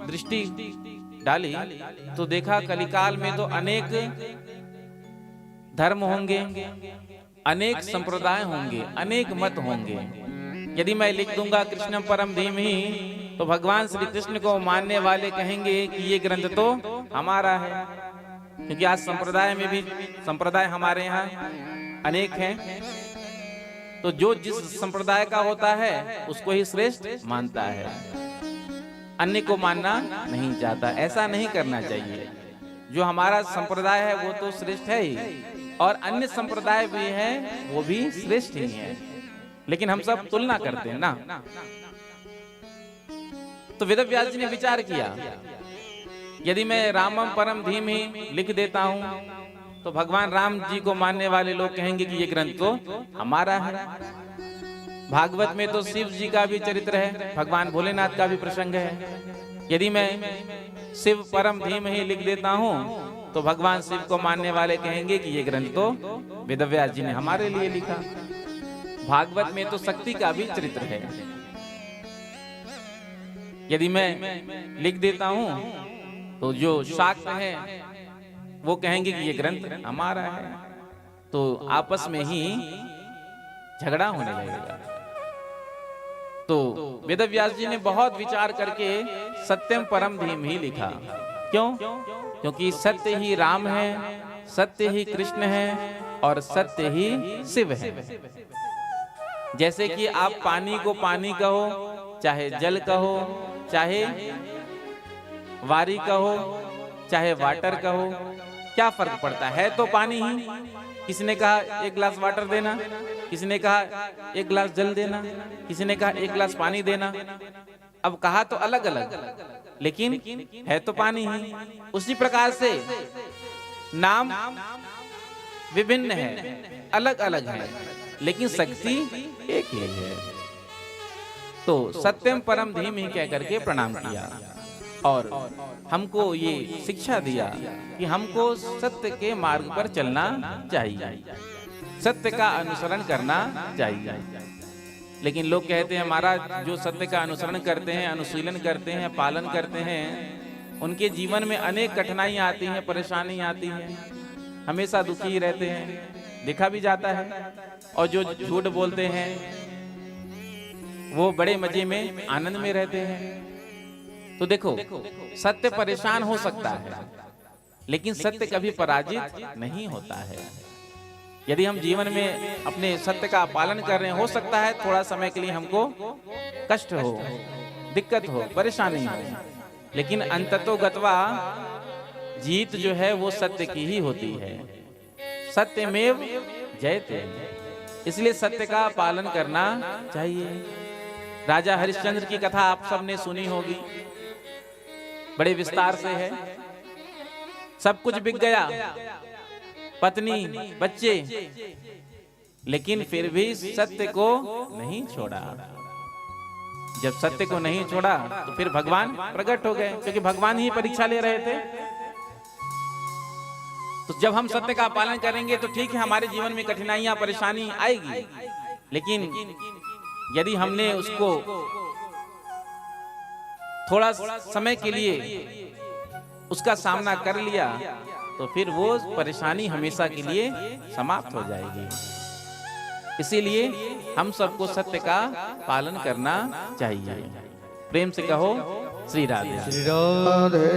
दृष्टि डाली तो देखा कलिकाल में तो अनेक धर्म होंगे, अनेक संप्रदाय होंगे, अनेक मत होंगे। यदि मैं लिख दूंगा कृष्णम परम धीमहि तो भगवान श्री कृष्ण को मानने वाले कहेंगे कि ये ग्रंथ तो हमारा है, क्योंकि आज संप्रदाय में भी संप्रदाय हमारे यहाँ अनेक हैं। तो जो जिस संप्रदाय का होता है उसको ही श्रेष्ठ मानता है। अन्य को मानना नहीं चाहता। ऐसा नहीं करना चाहिए। जो हमारा संप्रदाय है वो तो श्रेष्ठ है ही, और अन्य संप्रदाय भी है वो भी श्रेष्ठ ही है, लेकिन हम सब तुलना करते हैं ना। तो वेदव्यास जी ने विचार किया, यदि मैं रामम परम धीमहि लिख देता हूं तो भगवान राम जी को मानने वाले लोग कहेंगे कि ये ग्रंथ तो हमारा है। भागवत में तो शिव जी का भी चरित्र है, भगवान भोलेनाथ का भी प्रसंग है। यदि मैं शिव परम धीमहि लिख देता हूं तो भगवान शिव को मानने वाले कहेंगे कि ये ग्रंथ तो वेदव्यास जी ने हमारे लिए लिखा। भागवत में तो शक्ति का भी चरित्र है। यदि मैं लिख देता हूं तो जो शाक्त है वो कहेंगे कि ये ग्रंथ हमारा है, तो आपस में ही झगड़ा होने लगेगा। तो वेदव्यास जी ने बहुत विचार करके सत्यम परम धीमहि लिखा। क्यों? क्योंकि सत्य ही राम है, सत्य ही कृष्ण है और सत्य ही शिव है। जैसे कि आप पानी को पानी कहो, चाहे जल कहो, चाहे वारी कहो, चाहे वाटर कहो, क्या फर्क पड़ता है तो पानी ही। किसी ने कहा एक गिलास वाटर देना, किसी ने कहा एक गिलास जल देना, किसी ने कहा एक गिलास पानी देना। अब कहा तो अलग अलग, लेकिन है तो पानी ही। उसी प्रकार से नाम विभिन्न है, अलग अलग है, लेकिन शक्ति एक ही है। तो सत्यम परम धीमहि कह करके प्रणाम किया और हमको ये शिक्षा दिया कि हमको सत्य के मार्ग पर चलना चाहिए, सत्य का अनुसरण करना चाहिए। लेकिन लोग कहते हैं महाराज जो सत्य का अनुसरण करते हैं, अनुशीलन करते हैं, पालन करते हैं, उनके जीवन में अनेक कठिनाइयां आती हैं, परेशानी आती हैं, हमेशा दुखी ही रहते हैं, देखा भी जाता है। और जो झूठ बोलते हैं वो बड़े मजे में आनंद में रहते हैं। तो देखो सत्य परेशान हो सकता है, लेकिन सत्य कभी पराजित नहीं होता है। यदि हम जीवन में अपने सत्य का पालन कर रहे हैं, हो सकता है थोड़ा समय के लिए हमको कष्ट हो, दिक्कत हो, परेशानी हो, लेकिन अंततो गत्वा जीत जो है वो सत्य की ही होती है। सत्यमेव जयते। इसलिए सत्य का पालन करना चाहिए। राजा हरिश्चंद्र की कथा आप सबने सुनी होगी, बड़े विस्तार से है। सब कुछ बिक गया, पत्नी, बच्चे, लेकिन फिर भी सत्य को नहीं छोड़ा। जब सत्य को नहीं छोड़ा तो फिर भगवान प्रकट हो गए, क्योंकि भगवान ही परीक्षा ले रहे थे। तो जब हम सत्य का पालन करेंगे तो ठीक है, हमारे जीवन में कठिनाइयां परेशानी आएगी, लेकिन यदि हमने उसको थोड़ा समय के लिए उसका सामना कर लिया तो फिर वो परेशानी हमेशा के लिए समाप्त हो जाएगी। इसीलिए हम सबको सत्य का पालन करना चाहिए। प्रेम से कहो श्री राधे। श्री राधे।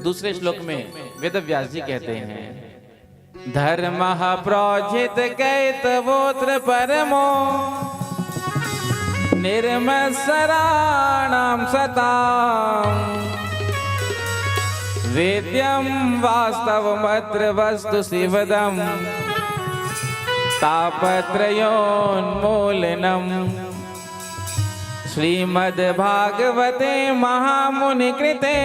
दूसरे श्लोक में वेदव्यास जी कहते हैं, धर्म प्रोजित कैतवोत्र परमो निर्मत्सराणां सतां वेद्यं वास्तवमत्र वस्तु शिवदं तापत्रयोन्मूलनम्। श्रीमद्भागवते महामुनि कृते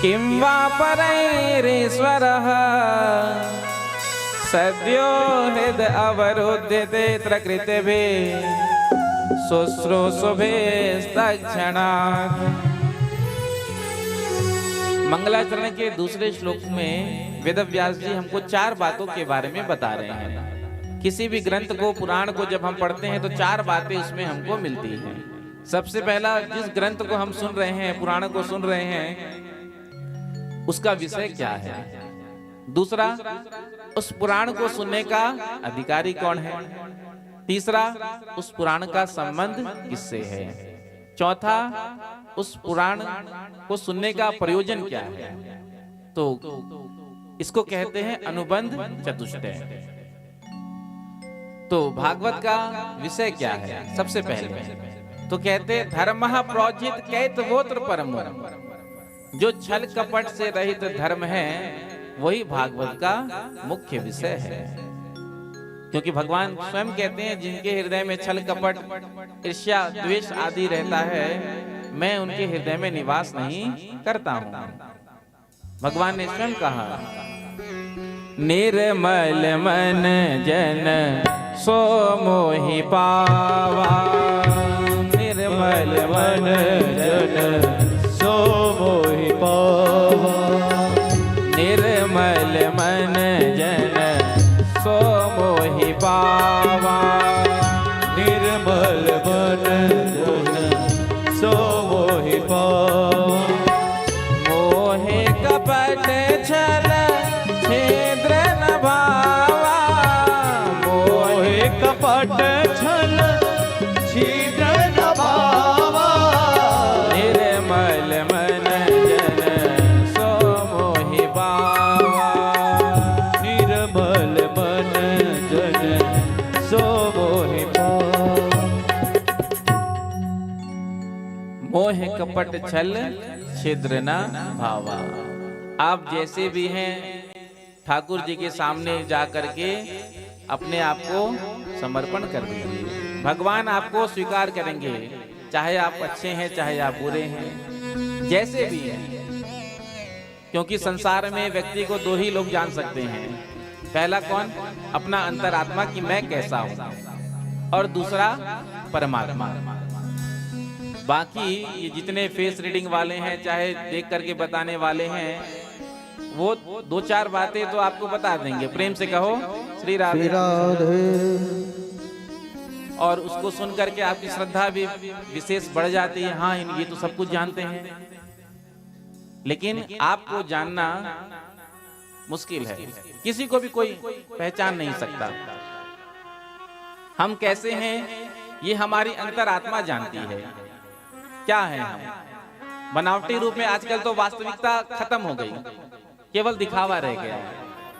किं वा परैरीश्वरः सद्यो हृद अवरुध्यते प्रकृतिभिः शुश्रूषुभिस्तक्षणात्। मंगलाचरण के दूसरे श्लोक में वेदव्यास जी हमको 4 बातों के बारे में बता रहे हैं। किसी भी ग्रंथ को, पुराण को जब हम पढ़ते हैं तो 4 बातें उसमें हमको मिलती हैं। सबसे पहला, जिस ग्रंथ को हम सुन रहे हैं, पुराण को सुन रहे हैं, उसका विषय क्या है। दूसरा, उस पुराण को सुनने का अधिकारी कौन है। तीसरा, उस पुराण का संबंध किससे है। चौथा, उस पुराण को सुनने का प्रयोजन क्या है। तो इसको कहते हैं अनुबंध चतुष्टय। तो भागवत का विषय क्या है। सबसे पहले तो कहते धर्मः प्रोजित कैतवोत्र परमो, जो छल कपट से रहित धर्म है वही भागवत का मुख्य विषय है। क्योंकि भगवान स्वयं कहते हैं जिनके हृदय में छल कपट ईर्ष्या द्वेष आदि रहता है मैं उनके हृदय में निवास नहीं करता हूं। भगवान ने स्वयं कहा निर्मल मन जन सो मोहि पावा, निर्मल मन जन सो मोहि पावा, निर्मल मन जन सो मोहि पावा, निर्मल मन जन सो मोहि पावा, मोहे कपट छल छिद्र न भावा, मोहे कपट छल छिद्र न भावा, निर्मल मन जन सो मोहि पावा, निर्मल मन जन सो मोहि पावा, मोह कपट छल छिद्र न भावा। आप जैसे भी हैं ठाकुर जी के सामने जा करके अपने आप को समर्पण कर दीजिए, भगवान आपको स्वीकार करेंगे, चाहे आप अच्छे हैं चाहे आप बुरे हैं, जैसे भी हैं। क्योंकि संसार में व्यक्ति को दो ही लोग जान सकते हैं, पहला कौन? अपना अंतरात्मा कि मैं कैसा हूं, और दूसरा परमात्मा। बाकी ये जितने फेस रीडिंग वाले हैं चाहे देख करके बताने वाले हैं वो दो चार बातें तो आपको बता देंगे, प्रेम से कहो श्री राधे, और उसको सुन करके आपकी श्रद्धा भी विशेष बढ़ जाती है। हाँ ये तो सब कुछ जानते हैं, लेकिन आपको जानना मुश्किल है, किसी को भी कोई पहचान नहीं सकता। हम कैसे हैं ये हमारी अंतरात्मा जानती है। क्या है हम? बनावटी रूप में आजकल तो वास्तविकता खत्म हो गई, केवल दिखावा रह गया है।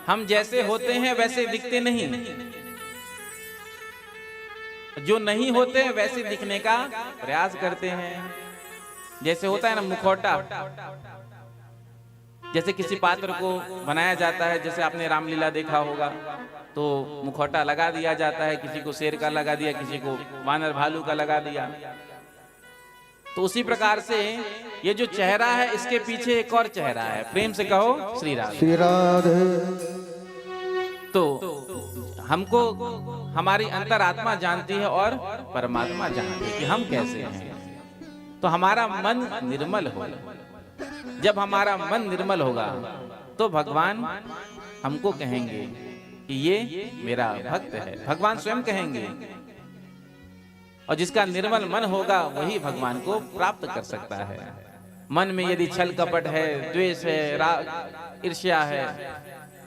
हम जैसे होते हैं वैसे दिखते नहीं, जो नहीं होते हैं वैसे दिखने का प्रयास करते हैं। जैसे होता है ना मुखौटा, जैसे किसी पात्र को बनाया जाता है, जैसे आपने रामलीला देखा होगा तो मुखौटा लगा दिया जाता है, किसी को शेर का लगा दिया, किसी को वानर भालू का लगा दिया। तो उसी प्रकार से ये जो चेहरा है इसके पीछे एक और चेहरा है, प्रेम से कहो श्री राधे। श्री राधे। तो हमको हमारी अंतरात्मा जानती है और परमात्मा जानती है कि हम कैसे हैं। तो हमारा मन निर्मल हो, जब हमारा मन निर्मल होगा तो भगवान हमको कहेंगे कि ये मेरा भक्त है, भगवान स्वयं कहेंगे। और जिसका निर्मल मन होगा वही भगवान को प्राप्त कर सकता है। मन में यदि छल कपट है, द्वेष है, राग ईर्ष्या है,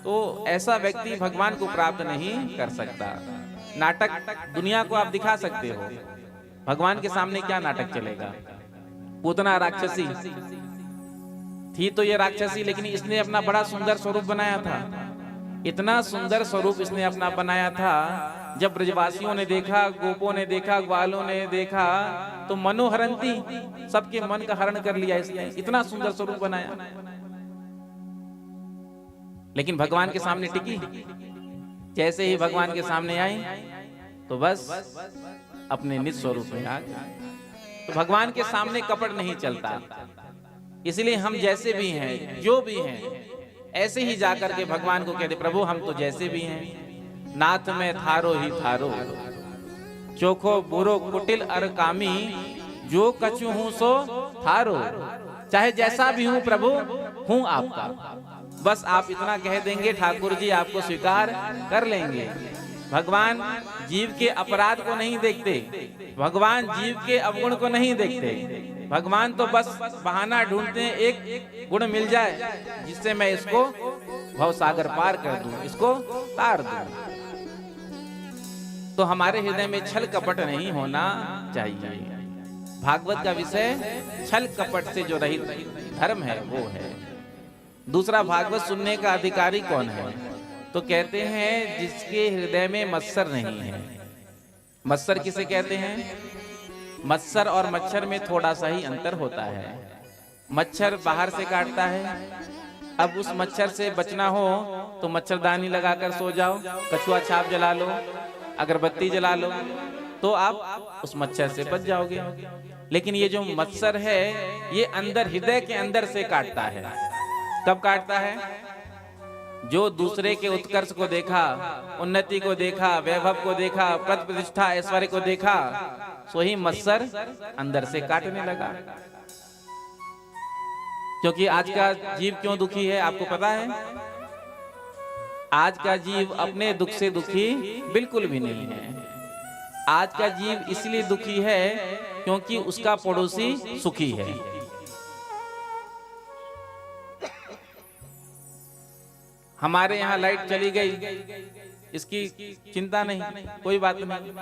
तो ऐसा व्यक्ति भगवान को प्राप्त नहीं कर सकता। नाटक दुनिया को आप दिखा सकते हो, भगवान के सामने क्या नाटक चलेगा? पूतना राक्षसी थी तो ये राक्षसी, लेकिन इसने अपना बड़ा सुंदर स्वरूप बनाया था। इतना सुंदर स्वरूप इसने अपना बनाया था, जब ब्रजवासियों ने देखा, गोपों ने देखा, ग्वालों ने देखा तो मनोहरंती सबके मन का हरण कर लिया इसने, इतना सुंदर स्वरूप बनाया। लेकिन भगवान के सामने टिकी, जैसे ही भगवान के सामने आई तो बस अपने निज स्वरूप में आ गई। तो भगवान के सामने कपट नहीं चलता। इसलिए हम जैसे भी हैं, जो भी हैं, ऐसे ही जाकर के भगवान को कहते, प्रभु हम तो जैसे भी हैं, नाथ में थारो ही थारो, चोखो बुरो कुटिल अर कामी, जो कछु हूं सो थारो। चाहे जैसा भी हूं प्रभु, हूं आपका। बस आप इतना कह देंगे, ठाकुर जी आपको स्वीकार कर लेंगे। भगवान जीव के अपराध को नहीं देखते, भगवान जीव के अवगुण को नहीं देखते। भगवान तो बस बहाना ढूंढते हैं, एक गुण मिल जाए जिससे मैं इसको भवसागर पार कर दूं, इसको तार दूं। तो हमारे हृदय में छल कपट नहीं होना चाहिए। भागवत का विषय छल कपट से जो रहित धर्म है वो है। दूसरा, भागवत सुनने का अधिकारी कौन है? तो कहते हैं जिसके हृदय में मत्सर नहीं है। मत्सर किसे कहते हैं? मत्सर और मच्छर में थोड़ा सा ही अंतर होता है। मच्छर बाहर से काटता है, अब उस मच्छर से बचना हो तो मच्छरदानी लगाकर सो जाओ, कछुआ छाप जला लो, अगरबत्ती जला लो, तो आप उस मच्छर से बच जाओगे। लेकिन ये जो मत्सर है ये अंदर, हृदय के अंदर से काटता है। कब काटता है? जो दूसरे के उत्कर्ष को देखा, उन्नति को देखा, वैभव को देखा, पद प्रतिष्ठा ऐश्वर्य को देखा, सो ही मत्सर अंदर से काटने लगा। क्योंकि आज का जीव क्यों दुखी है आपको पता है? आज का जीव अपने दुख से दुखी बिल्कुल भी नहीं है। आज का जीव इसलिए दुखी है क्योंकि उसका पड़ोसी सुखी है। हमारे यहाँ लाइट चली गई, इसकी चिंता नहीं, कोई बात नहीं,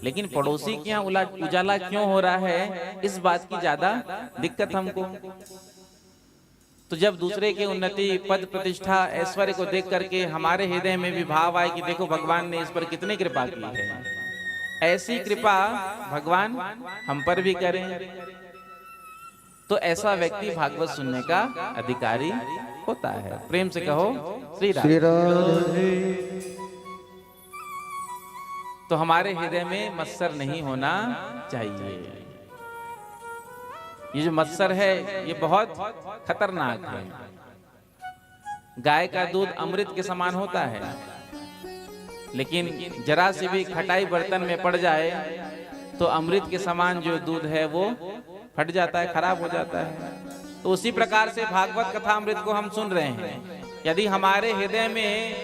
लेकिन पड़ोसी के यहाँ उजाला क्यों हो रहा है, इस बात की ज्यादा दिक्कत हमको। तो जब दूसरे के उन्नति, पद प्रतिष्ठा, ऐश्वर्य को देख करके हमारे हृदय में भी भाव आए कि देखो भगवान ने इस पर कितनी कृपा की है, ऐसी कृपा भगवान हम पर भी करें, तो ऐसा व्यक्ति भागवत सुनने का अधिकारी होता है। प्रेम से कहो श्री राधे। तो हमारे हृदय में मत्सर नहीं होना चाहिए। ये जो मत्सर है ये बहुत खतरनाक है। गाय का दूध अमृत के समान होता है, लेकिन जरा सी भी खटाई बर्तन में पड़ जाए तो अमृत के समान जो दूध है वो फट जाता है, खराब हो जाता है। तो उसी प्रकार से भागवत कथा अमृत को हम सुन रहे हैं। यदि हमारे हृदय में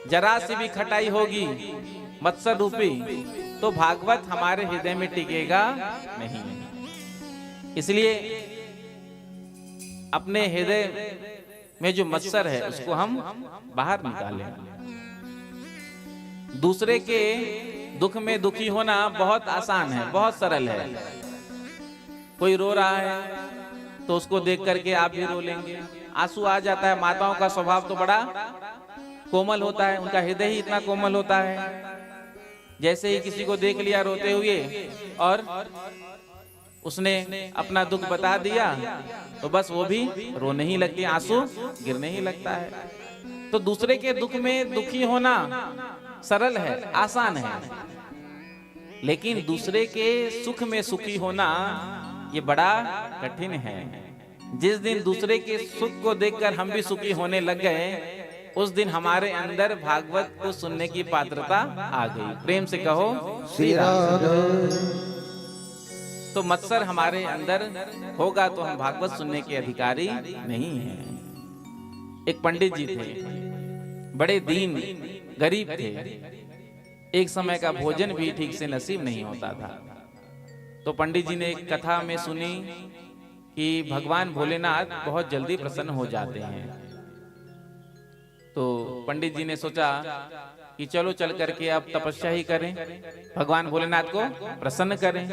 जरा सी भी खटाई होगी मत्सर रूपी, तो भागवत हमारे हृदय में टिकेगा नहीं। इसलिए अपने हृदय में जो मत्सर है उसको हम बाहर निकालें। दूसरे के दुख में दुखी होना बहुत आसान है, बहुत सरल है। कोई रो रहा है तो उसको देख करके आप भी रो लेंगे, आंसू आ जाता है। माताओं का स्वभाव तो बड़ा कोमल होता है, उनका हृदय ही इतना कोमल होता है। जैसे ही किसी को देख लिया रोते हुए और उसने अपना दुख बता दिया तो बस वो भी रोने ही लगती, आंसू गिरने ही लगता है। तो दूसरे के दुख में दुखी होना सरल है, आसान है, लेकिन दूसरे के सुख में सुखी होना ये बड़ा कठिन है। जिस दिन दूसरे के सुख को देखकर हम भी सुखी होने लग गए, उस दिन हमारे अंदर भागवत को सुनने की पात्रता आ गई। प्रेम से कहो श्री राधे। तो मत्सर हमारे अंदर होगा तो हम भागवत सुनने के अधिकारी नहीं हैं। एक पंडित जी थे, बड़े दीन गरीब थे, एक समय का भोजन भी ठीक से नसीब नहीं होता था। तो पंडित जी ने एक कथा में सुनी कि भगवान भोलेनाथ बहुत जल्दी प्रसन्न हो जाते हैं। तो पंडित जी ने सोचा कि चलो चल करके अब तपस्या ही करें, भगवान भोलेनाथ को प्रसन्न करें।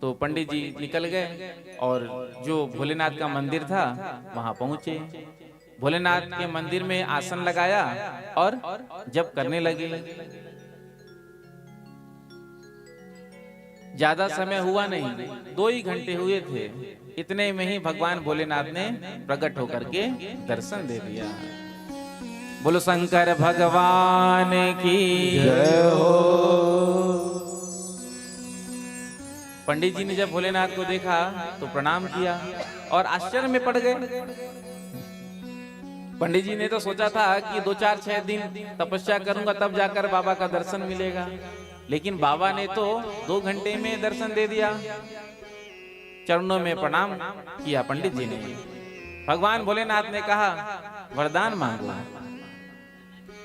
तो पंडित जी निकल गए और जो भोलेनाथ का मंदिर था वहां पहुंचे। भोलेनाथ के मंदिर में आसन लगाया और जप करने लगे। ज्यादा समय हुआ नहीं, 2 ही घंटे हुए थे। इतने में ही भगवान भोलेनाथ ने प्रकट होकर के दर्शन दे दिया। बोलो शंकर भगवान की जय हो। पंडित जी ने जब भोलेनाथ को देखा तो प्रणाम किया और आश्चर्य में पड़ गए। पंडित जी ने तो सोचा था कि 2-4-6 दिन तपस्या करूंगा तब जाकर बाबा का दर्शन मिलेगा, लेकिन बाबा ने तो 2 घंटे में दर्शन दे दिया। चरणों में प्रणाम किया पंडित जी ने। भगवान भोलेनाथ ने कहा वरदान मांगो।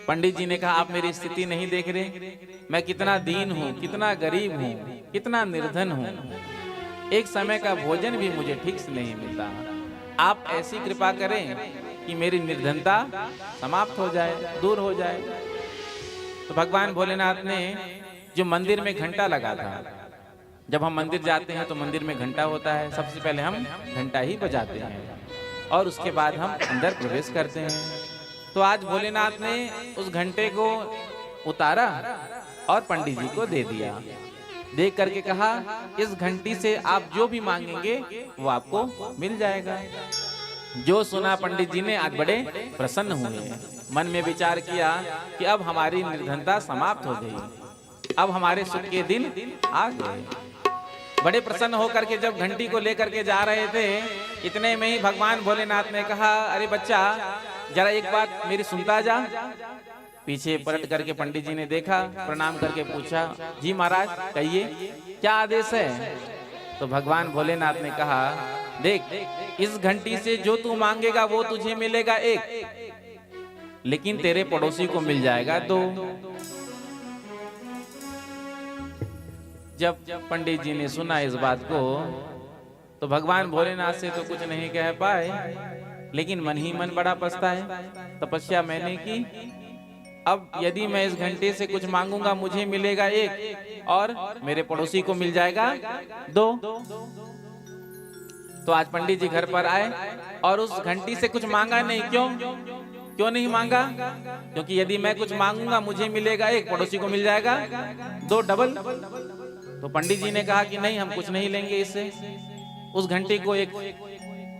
पंडित जी ने कहा आप मेरी स्थिति नहीं देख रहे, मैं कितना दीन हूँ, कितना गरीब हूँ, कितना निर्धन हूँ, एक समय का भोजन भी मुझे ठीक से नहीं मिलता। आप ऐसी कृपा करें कि मेरी निर्धनता समाप्त हो जाए, दूर हो जाए। तो भगवान भोलेनाथ ने जो मंदिर में घंटा लगा था, जब हम मंदिर जाते हैं तो मंदिर में घंटा होता है, सबसे पहले हम घंटा ही बजाते हैं और उसके बाद हम अंदर प्रवेश करते हैं। तो आज भोलेनाथ ने उस घंटे को उतारा और पंडित जी को दे दिया। देख करके कहा, इस घंटी से आप जो भी मांगेंगे वो आपको मिल जाएगा। जो सुना पंडित जी ने आज बड़े प्रसन्न हुए। मन में विचार किया कि अब हमारी निर्धनता समाप्त हो गई, अब हमारे सुख के दिन आ गए। बड़े प्रसन्न होकर के जब घंटी को लेकर के जा रहे थे, इतने में ही भगवान भोलेनाथ ने कहा, अरे बच्चा जरा एक बात मेरी सुनता जा। पीछे पलट करके पंडित जी ने देखा, प्रणाम करके पूछा, जी महाराज कहिए क्या आदेश है। तो भगवान भोलेनाथ ने कहा, देख इस घंटी से जो तू मांगेगा वो तुझे मिलेगा एक, लेकिन तेरे पड़ोसी को मिल जाएगा दो। जब पंडित जी ने सुना इस बात को तो भगवान भोलेनाथ से तो कुछ नहीं कह पाए, लेकिन मन ही मन बड़ा पछताए। तपस्या मैंने की, अब यदि मैं इस घंटे से कुछ मांगूंगा मुझे मिलेगा एक और मेरे पड़ोसी को मिल जाएगा दो। तो आज पंडित जी घर पर आए और उस घंटी से कुछ मांगा नहीं। क्यों नहीं मांगा? क्योंकि यदि मैं कुछ मांगूंगा मुझे मिलेगा एक, पड़ोसी को मिल जाएगा दो, डबल। तो पंडित जी ने कहा कि नहीं, हम कुछ नहीं लेंगे इससे। उस घंटी को एक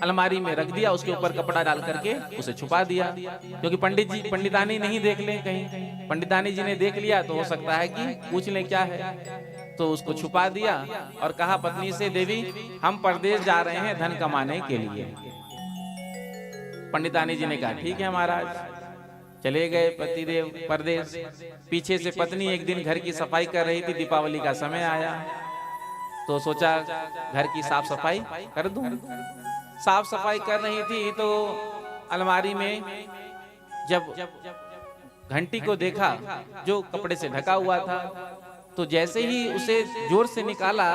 अलमारी में रख दिया, उसके ऊपर कपड़ा डाल करके उसे छुपा दिया, क्योंकि पंडितानी नहीं देख ले कहीं। पंडितानी जी ने देख लिया तो हो सकता है कि पूछ ले क्या है। तो उसको छुपा दिया और कहा पत्नी से, देवी हम परदेश जा रहे हैं धन कमाने के लिए। पंडितानी जी ने कहा ठीक है महाराज। चले गए पतिदेव परदेश। पीछे से पत्नी एक दिन घर की सफाई कर रही थी, दीपावली का समय आया तो सोचा घर की साफ सफाई कर दूं। साफ सफाई कर रही थी तो अलमारी में जब घंटी को देखा जो कपड़े से ढका हुआ था, तो जैसे ही उसे जोर से निकाला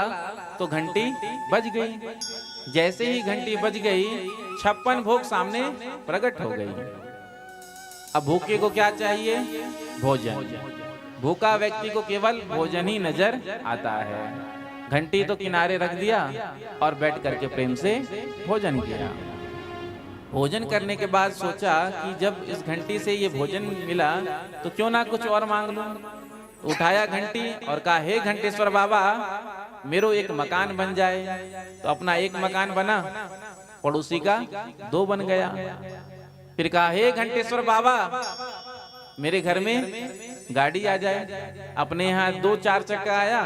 तो घंटी बज गई। जैसे ही घंटी बज गई 56 भोग सामने प्रकट हो गई। अब भूखे को क्या चाहिए? भोजन। भूखा व्यक्ति को केवल भोजन ही नजर आता है। घंटी तो किनारे रख दिया और बैठ करके प्रेम से भोजन किया। भोजन करने के बाद सोचा कि जब इस घंटी से ये भोजन मिला तो क्यों ना कुछ और मांग लूं। उठाया घंटी और कहा, हे घंटेश्वर बाबा मेरो एक मकान बन जाए। तो अपना एक मकान बना, पड़ोसी का दो बन गया। फिर कहा, हे घंटेश्वर बाबा मेरे घर में गाड़ी आ जाए। अपने यहाँ 2 4 चक्का आया,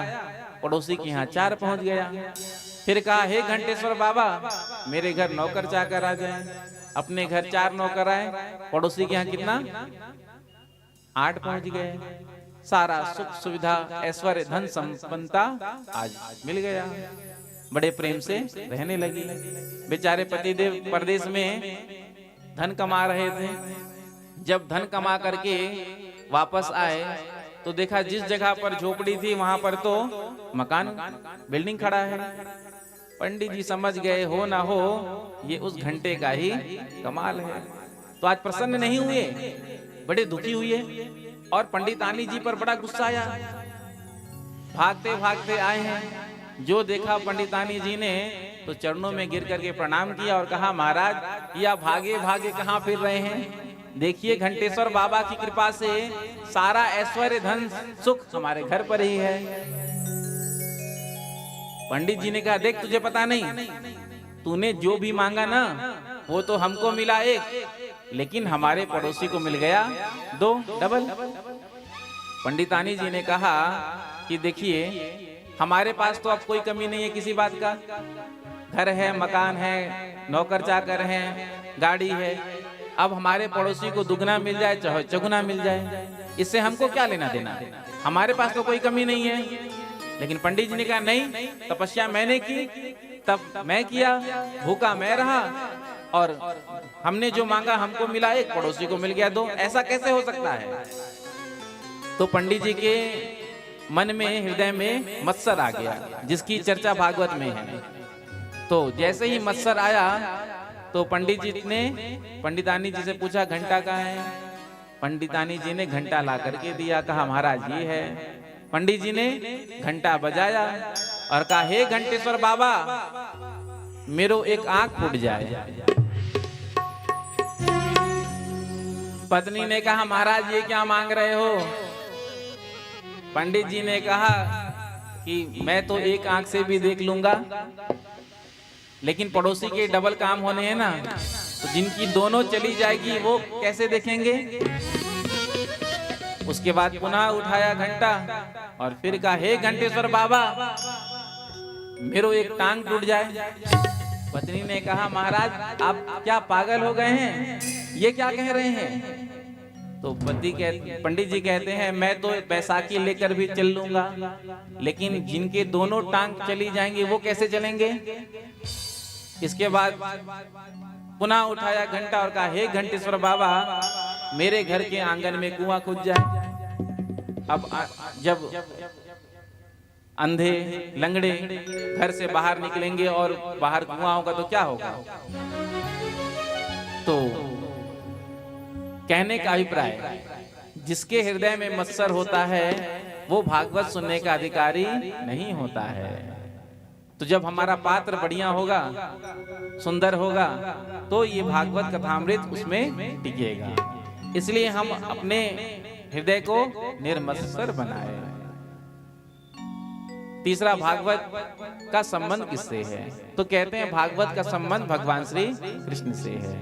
पड़ोसी के यहाँ 4 पहुंच गया। फिर कहा, हे घंटेश्वर बाबा मेरे घर नौकर चाकर आ जाए। अपने घर 4 नौकर आए, पड़ोसी के यहाँ कितना? 8 पहुंच गए। सारा सुख सुविधा ऐश्वर्य धन संपन्नता आज मिल गया। बड़े प्रेम से रहने लगी। बेचारे पतिदेव परदेश में धन कमा रहे थे। जब धन कमा करके वापस आए तो देखा जिस जगह पर झोपड़ी थी वहां पर तो मकान बिल्डिंग खड़ा है। पंडित जी समझ गए हो ना हो ये उस घंटे का ही कमाल है। तो आज प्रसन्न नहीं हुए, बड़े दुखी हुए और पंडितानी जी पर बड़ा गुस्सा आया। भागते भागते आए हैं, जो देखा पंडितानी जी ने तो चरणों में गिर करके प्रणाम किया और कहा, महाराज या भागे भागे कहाँ फिर रहे हैं? देखिए घंटेश्वर बाबा की कृपा से सारा ऐश्वर्य धन सुख हमारे घर पर ही है। पंडित जी ने कहा, देख तुझे पता नहीं, तूने जो भी मांगा ना वो तो हमको मिला एक, लेकिन हमारे पड़ोसी को मिल गया 2 डबल। पंडितानी जी ने कहा कि देखिए हमारे पास तो अब कोई कमी नहीं है किसी बात का। घर है, मकान है, नौकर चाकर हैं, गाड़ी है। अब हमारे पड़ोसी को दुगना मिल जाए चाहे चौगुना मिल जाए, इससे हमको क्या लेना देना? हमारे पास तो कोई कमी नहीं है। लेकिन पंडित जी ने कहा, नहीं, तपस्या मैंने की, तब मैं किया, भूखा मैं रहा और हमने जो मांगा हमको मिला एक, पड़ोसी को मिल गया 2। ऐसा कैसे हो सकता है? तो पंडित जी के मन में, हृदय में मत्सर आ गया, जिसकी चर्चा भागवत में है। तो जैसे ही मत्सर आया तो पंडित जी ने पंडितानी जी से पूछा, घंटा कहाँ है? पंडितानी जी ने घंटा ला करके दिया। कहा, महाराज ये है। पंडित जी ने घंटा बजाया और कहा, हे घंटेश्वर बाबा मेरो एक आंख फूट जाए। पत्नी ने कहा, महाराज ये क्या मांग रहे हो? पंडित जी ने कहा, कि मैं तो एक आंख से भी देख लूंगा, लेकिन पड़ोसी के डबल काम होने हैं ना, तो जिनकी दोनों चली जाएगी वो कैसे देखेंगे। उसके बाद पुनः उठाया घंटा और फिर कहा, हे घंटेश्वर बाबा मेरो एक टांग टूट जाए। पत्नी ने कहा, महाराज आप क्या पागल हो गए हैं, ये क्या कह रहे हैं। तो पंडित जी कहते हैं, मैं तो बैसाखी लेकर भी चल लूंगा, लेकिन जिनके दोनों टांग चली जाएंगी वो कैसे चलेंगे। इसके बाद पुनः उठाया घंटा और कहा, हे घंटेश्वर बाबा मेरे घर के आंगन में कुआं खुद जाए। अब जब अंधे लंगड़े घर से बाहर निकलेंगे और बाहर कुआं होगा तो क्या होगा। तो कहने का अभिप्राय, जिसके हृदय में मत्सर होता है वो भागवत सुनने का अधिकारी नहीं होता है। तो जब हमारा पात्र बढ़िया होगा, सुंदर होगा, तो ये भागवत कथामृत उसमें टिकेगा। इसलिए हम अपने हृदय को निर्मत्सर बनाए। तीसरा, भागवत का संबंध किससे है, तो कहते हैं भागवत का संबंध भगवान श्री कृष्ण से है।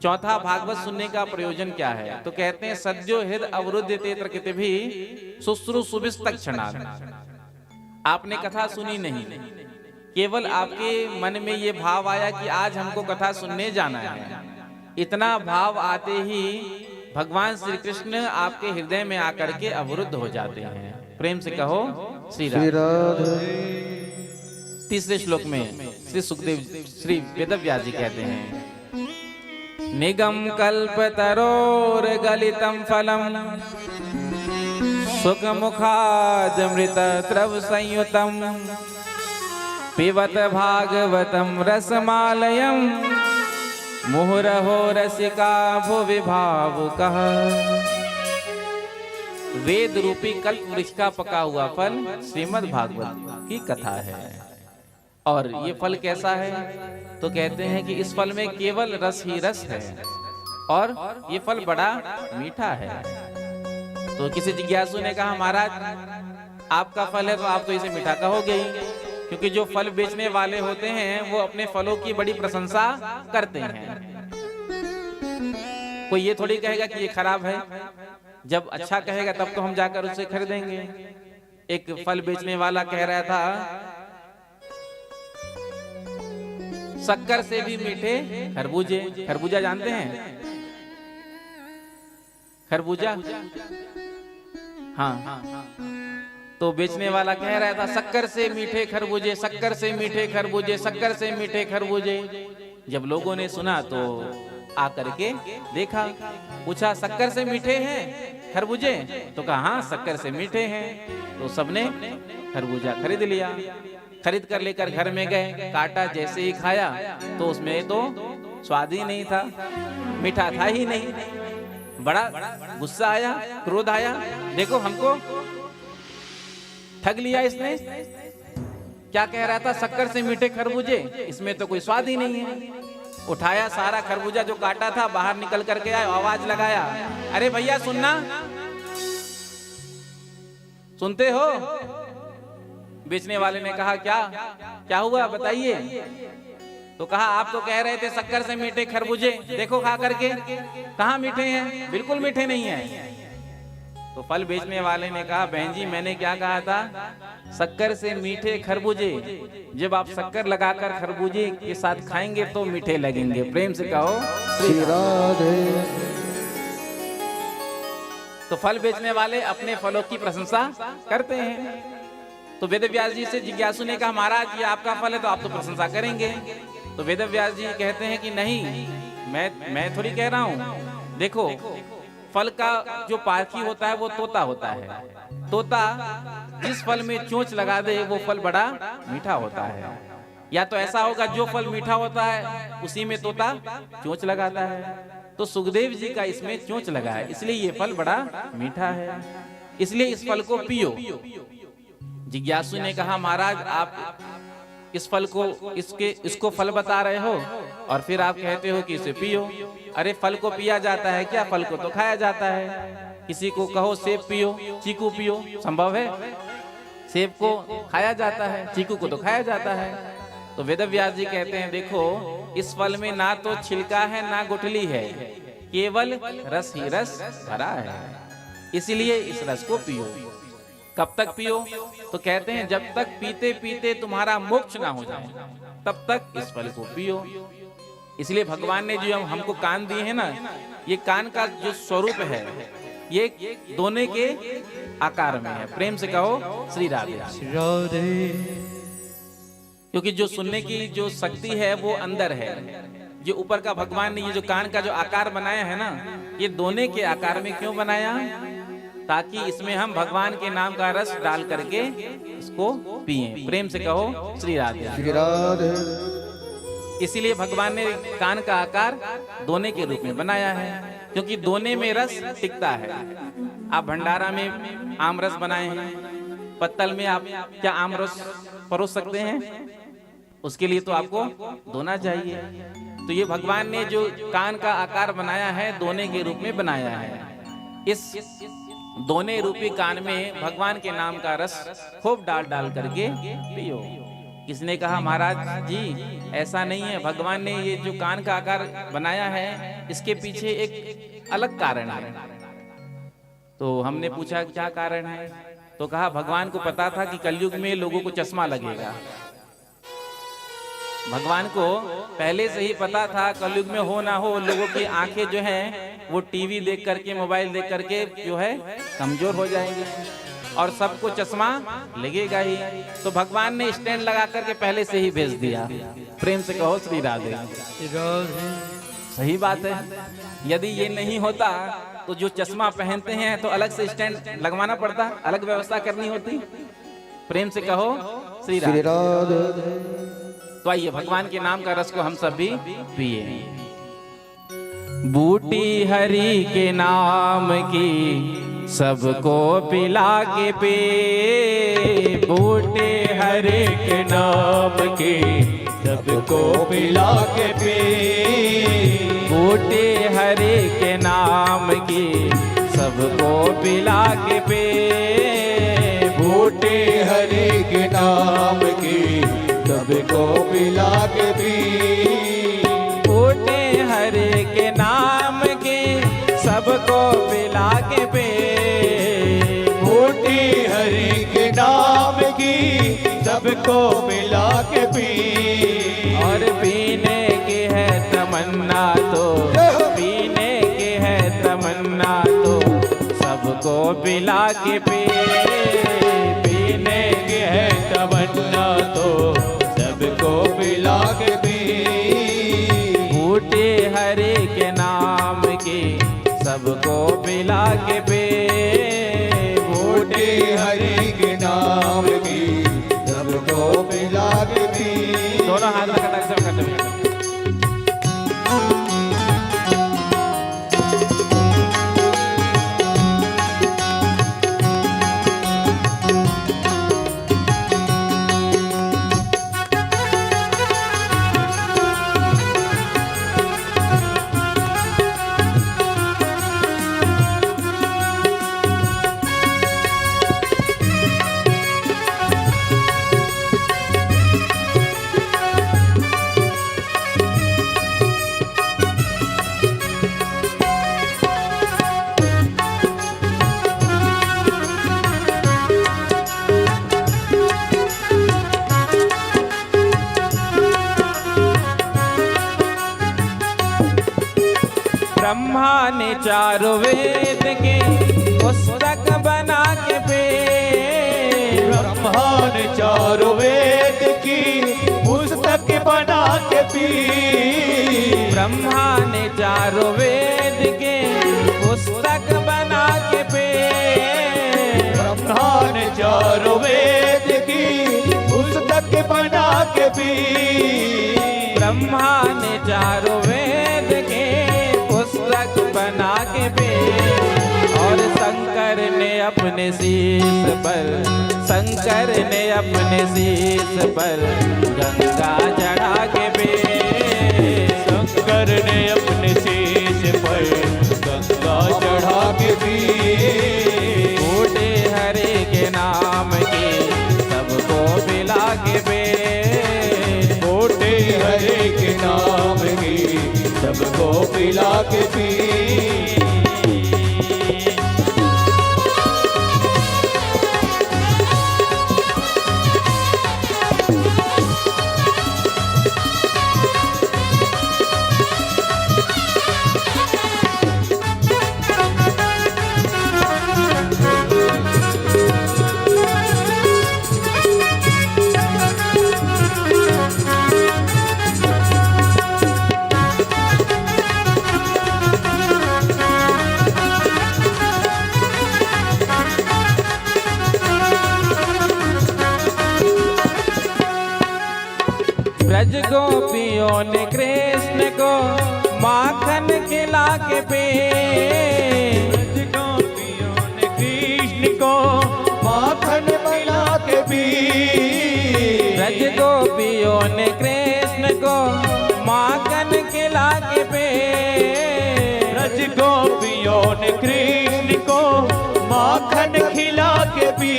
चौथा, भागवत सुनने का प्रयोजन क्या है, तो कहते हैं सद्यो हृदय अवरुद्ध तेत्र कित भी शुश्रूषुभिस्तक क्षणात्। आपने कथा सुनी नहीं, केवल आपके मन में ये भाव आया कि आज हमको कथा सुनने जाना है। इतना भाव आते ही भगवान श्री कृष्ण आपके हृदय में आकर के अवरुद्ध हो जाते हैं। प्रेम से कहो श्री राधे। तीसरे श्लोक में श्री सुखदेव श्री वेदव्यास जी कहते हैं, निगम कल्पतरोर गलितम फलम सुख मुखादमृत त्रव संयुतम पिबत भागवतम रसमालयम मुहुरहो रसिका भुवि भावुकः। वेद रूपी कल्प वृक्ष का पका हुआ फल श्रीमद् भागवत की कथा है। और ये फल कैसा है, तो कहते हैं कि इस फल में केवल रस ही रस है और ये फल बड़ा मीठा है। तो किसी जिज्ञासु ने कहा, महाराज आपका फल है तो आप तो इसे मीठा कहोगे ही, क्योंकि जो फल बेचने वाले होते हैं वो अपने फलों की बड़ी प्रशंसा करते हैं। कोई ये थोड़ी कहेगा कि ये खराब है, जब अच्छा कहेगा तब तो हम जाकर उसे खरीदेंगे। एक फल बेचने वाला कह रहा था, शक्कर से भी मीठे खरबूजे। खरबूजा जानते हैं, खरबूजा, हाँ। तो बेचने वाला कह रहा था, शक्कर से मीठे खरबूजे, शक्कर से मीठे खरबूजे, शक्कर से मीठे खरबूजे। जब लोगों ने सुना तो आकर के देखा, पूछा शक्कर से मीठे हैं खरबूजे, तो कहा हाँ शक्कर से मीठे हैं। तो सबने खरबूजा खरीद लिया। खरीद कर लेकर घर में गए, काटा, जैसे ही खाया तो उसमें तो स्वाद ही नहीं था, मीठा था ही नहीं। बड़ा गुस्सा आया, क्रोध आया, देखो हमको ठग लिया इसने। क्या कह रहा था, शक्कर से मीठे खरबूजे, इसमें तो कोई स्वाद ही नहीं है। उठाया सारा खरबूजा जो काटा था, बाहर निकल करके आया, आवाज लगाया, अरे भैया सुनना, सुनते हो। बेचने वाले ने कहा, क्या हुआ बताइए। तो कहा, आप तो कह रहे थे शक्कर से मीठे खरबूजे, देखो खा करके कहाँ मीठे हैं, बिल्कुल मीठे नहीं है। तो फल बेचने वाले ने कहा, बहन जी मैंने क्या कहा था, शक्कर से मीठे खरबूजे, जब आप शक्कर लगाकर खरबूजे के साथ खाएंगे तो मीठे लगेंगे। प्रेम से कहो श्री राधे। तो फल बेचने वाले अपने फलों की प्रशंसा करते हैं। तो वेदव्यास जी से जिज्ञासु ने कहा, महाराज ये आपका फल है तो आप तो प्रशंसा करेंगे। तो वेदव्यास जी कहते हैं कि नहीं, मैं थोड़ी कह रहा हूँ। देखो फल का जो पारखी होता है वो तोता होता है। तोता जिस फल में चोंच लगा दे वो फल बड़ा मीठा होता है। या तो ऐसा होगा जो फल मीठा होता है उसी में तोता चोंच लगाता है। तो सुखदेव जी का इसमें चोंच लगा है, इसलिए ये फल बड़ा मीठा है, इसलिए इस फल को पियो। जिज्ञासु ने कहा, महाराज आप इस फल को इसको फल बता रहे हो और फिर आप कहते हो कि इसे पियो। अरे फल को पिया जाता है क्या, फल को तो खाया जाता है। किसी को कहो सेब पियो, चीकू पियो, संभव है? सेब को खाया जाता है, चीकू को तो खाया जाता है। तो वेदव्यास जी कहते हैं देखो इस फल में ना तो छिलका है ना गुठली है, केवल रस ही रस भरा है, इसलिए इस रस को पियो। कब तक पियो? तो कहते हैं जब तक पीते पीते तुम्हारा मोक्ष ना हो जाए तब तक इस फल को पियो। इसलिए भगवान ने जो हमको कान दिए हैं ना, ये कान का जो स्वरूप है ये दोने के आकार में है। प्रेम से कहो श्री राधे राधे। क्योंकि जो सुनने की जो शक्ति है वो अंदर है। जो ऊपर का भगवान ने ये जो कान का जो आकार बनाया है ना, ये दोने के आकार में क्यों बनाया? ताकि इसमें हम भगवान के नाम का रस डाल करके इसको पिए। प्रेम से कहो श्री राधे श्री राधे। इसीलिए भगवान ने कान का आकार दोने के रूप में बनाया है, क्योंकि दोने में रस टिकता है। आप भंडारा में आम रस बनाए हैं, पत्तल में आप क्या आम रस परोस सकते हैं? उसके लिए तो आपको दोना चाहिए। तो ये भगवान ने जो कान का आकार बनाया है दोने के रूप में बनाया है। इस दोने रूपी कान में भगवान के नाम का रस खूब डाल डाल करके पियो। किसने कहा महाराज जी ऐसा नहीं है, भगवान ने ये जो कान का आकार बनाया है इसके पीछे एक अलग कारण है। तो हमने पूछा क्या कारण है? तो कहा भगवान को पता था कि कलयुग में लोगों को चश्मा लगेगा। भगवान को पहले से ही पता था कलयुग में हो ना हो लोगों की आंखें जो हैं वो टीवी देख करके मोबाइल देख करके जो है कमजोर हो जाएंगे और सबको चश्मा लगेगा ही। तो भगवान ने स्टैंड लगा करके पहले से ही भेज दिया। प्रेम से कहो श्री राधे। सही बात है। यदि ये नहीं होता तो जो चश्मा पहनते हैं तो अलग से स्टैंड लगवाना पड़ता, अलग व्यवस्था करनी होती। प्रेम से कहो श्री राधे। तो आइए भगवान के नाम का रस को हम सब भी पिए। बूटी हरि के नाम की सबको पिला के पे, बूटे हरे के नाम के सबको पिला के पे, बूटे हरे के नाम की सबको पिला के पे, बूटे हरे के नाम के सबको पिला के पी, बूटे हरे के नाम के सबको पिला के पे, बूटे हरे के नाम की सबको पिला के पी, और पीने की है तमन्ना तो, पीने की है तमन्ना तो सबको पिला के पे, पीने की है तमन्ना तो सबको पिला के पी, बूटे हरे के नाम के सबको पिला के पे, बूटे हरे के नाम की सबको पिला के पी। दोनों हाथ लगा सब करते हुए ब्रह्मा ने चारों वेद के पुस्तक बना के पे, ब्रह्मा ने चारों वेद की पुस्तक बना के पी, ब्रह्मा ने चारों वेद के पुस्तक बना के पे, ब्रह्मा ने चारों वेद की पुस्तक बना के पी, ब्रह्मा ने चारों वेद के पुस्तक बना के पे, और शंकर ने अपने शीश पर, शंकर ने अपने शीश पर गंगा चढ़ा के पे, शंकर ने अपने शीश पर गंगा चढ़ा के पी, बूटे हरे के नाम के पिला के पी। ब्रज गोपियों ने कृष्ण को माखन खिला के पे। ब्रज गोपियों ने कृष्ण को माखन खिला के पी। ब्रज गोपियों ने कृष्ण को माखन खिला के पे। ब्रज गोपियों ने कृष्ण को माखन खिला के पी।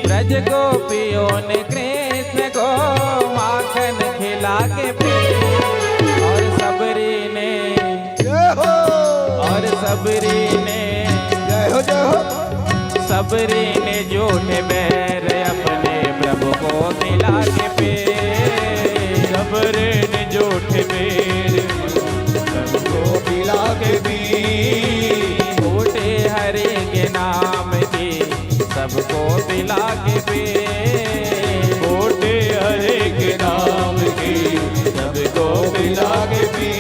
ब्रज गोपियों ने कृष्ण को माखन खिला के पी। और सबरी ने जय हो, और सबरी ने जय हो, जय हो। सबरी ने झूठे बैर अपने प्रभु को खिला के पे। सबरे ने झूठे बैर सबको खिला के पी। झूठे हरे के नाम की सबको पिला के पे। छोटे हरे के नाम की सबको पिला के पी।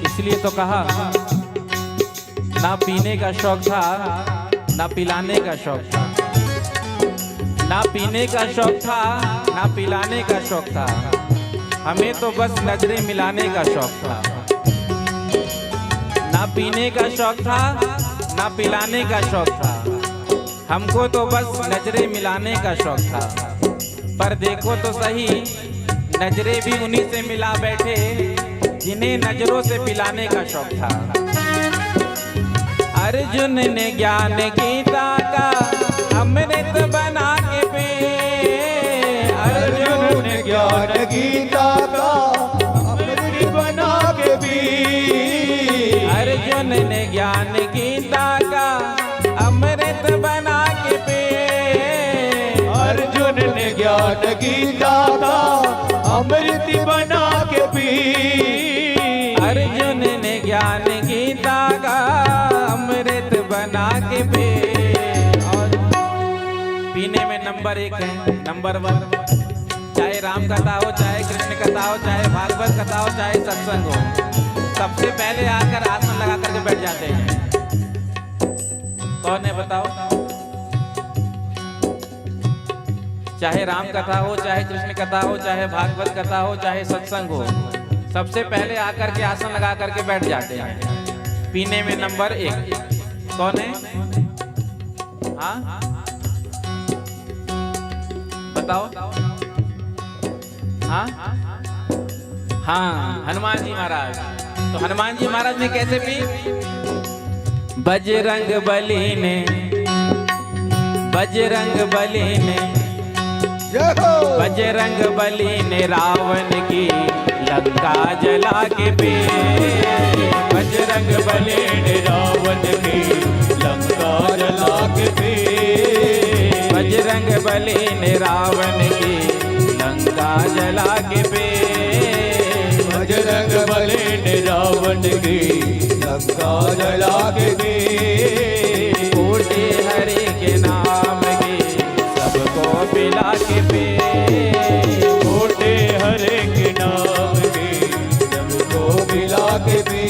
इसलिए तो कहा ना पीने का शौक था ना पिलाने का शौक था। ना पीने का शौक था ना पिलाने का शौक था। हमें तो बस नजरें मिलाने का शौक था। ना पीने का शौक था ना पिलाने का शौक था। हमको तो बस नजरें मिलाने का शौक था। पर देखो तो सही नजरें भी उन्हीं से मिला बैठे जिन्हें नजरों से पिलाने का शौक था। अर्जुन ने ज्ञान गीता का अमृत बना के पे। अर्जुन ने ज्ञान गीता का अमृत बना के पी। अर्जुन ने ज्ञान गीता का अमृत बना के पे। अर्जुन ने ज्ञान गीता का अमृत बना के पी। अर्जुन ने ज्ञान गीता का अमृत बना के पे। और पीने में नंबर 1 है, नंबर 1। चाहे राम कथा हो, चाहे कृष्ण कथा हो, चाहे भागवत कथा हो, चाहे सत्संग हो, सबसे पहले आकर आसन लगा करके बैठ जाते हैं। कौन है बताओ? चाहे राम कथा हो, चाहे कृष्ण कथा हो, चाहे भागवत कथा हो, चाहे सत्संग हो, सबसे पहले आकर के आसन लगा करके बैठ जाते हैं। पीने में नंबर 1 कौन है? हाँ बताओ। हाँ हाँ, हनुमान जी महाराज। तो हनुमान जी महाराज ने कैसे पी? बजरंग बली ने, बजरंग बली ने, जय हो। बजरंग बली ने रावण की लंका जला के पे। बजरंग बली ने रावण की लंका जला के पी। बजरंग बली ने रावण की लंका जला के पे। बजरंग बली ने रावण की लंका जला के पी। छोटे हरे के नाम की सबको पिला के पे। छोटे हरे के नाम की सबको पिला के पी।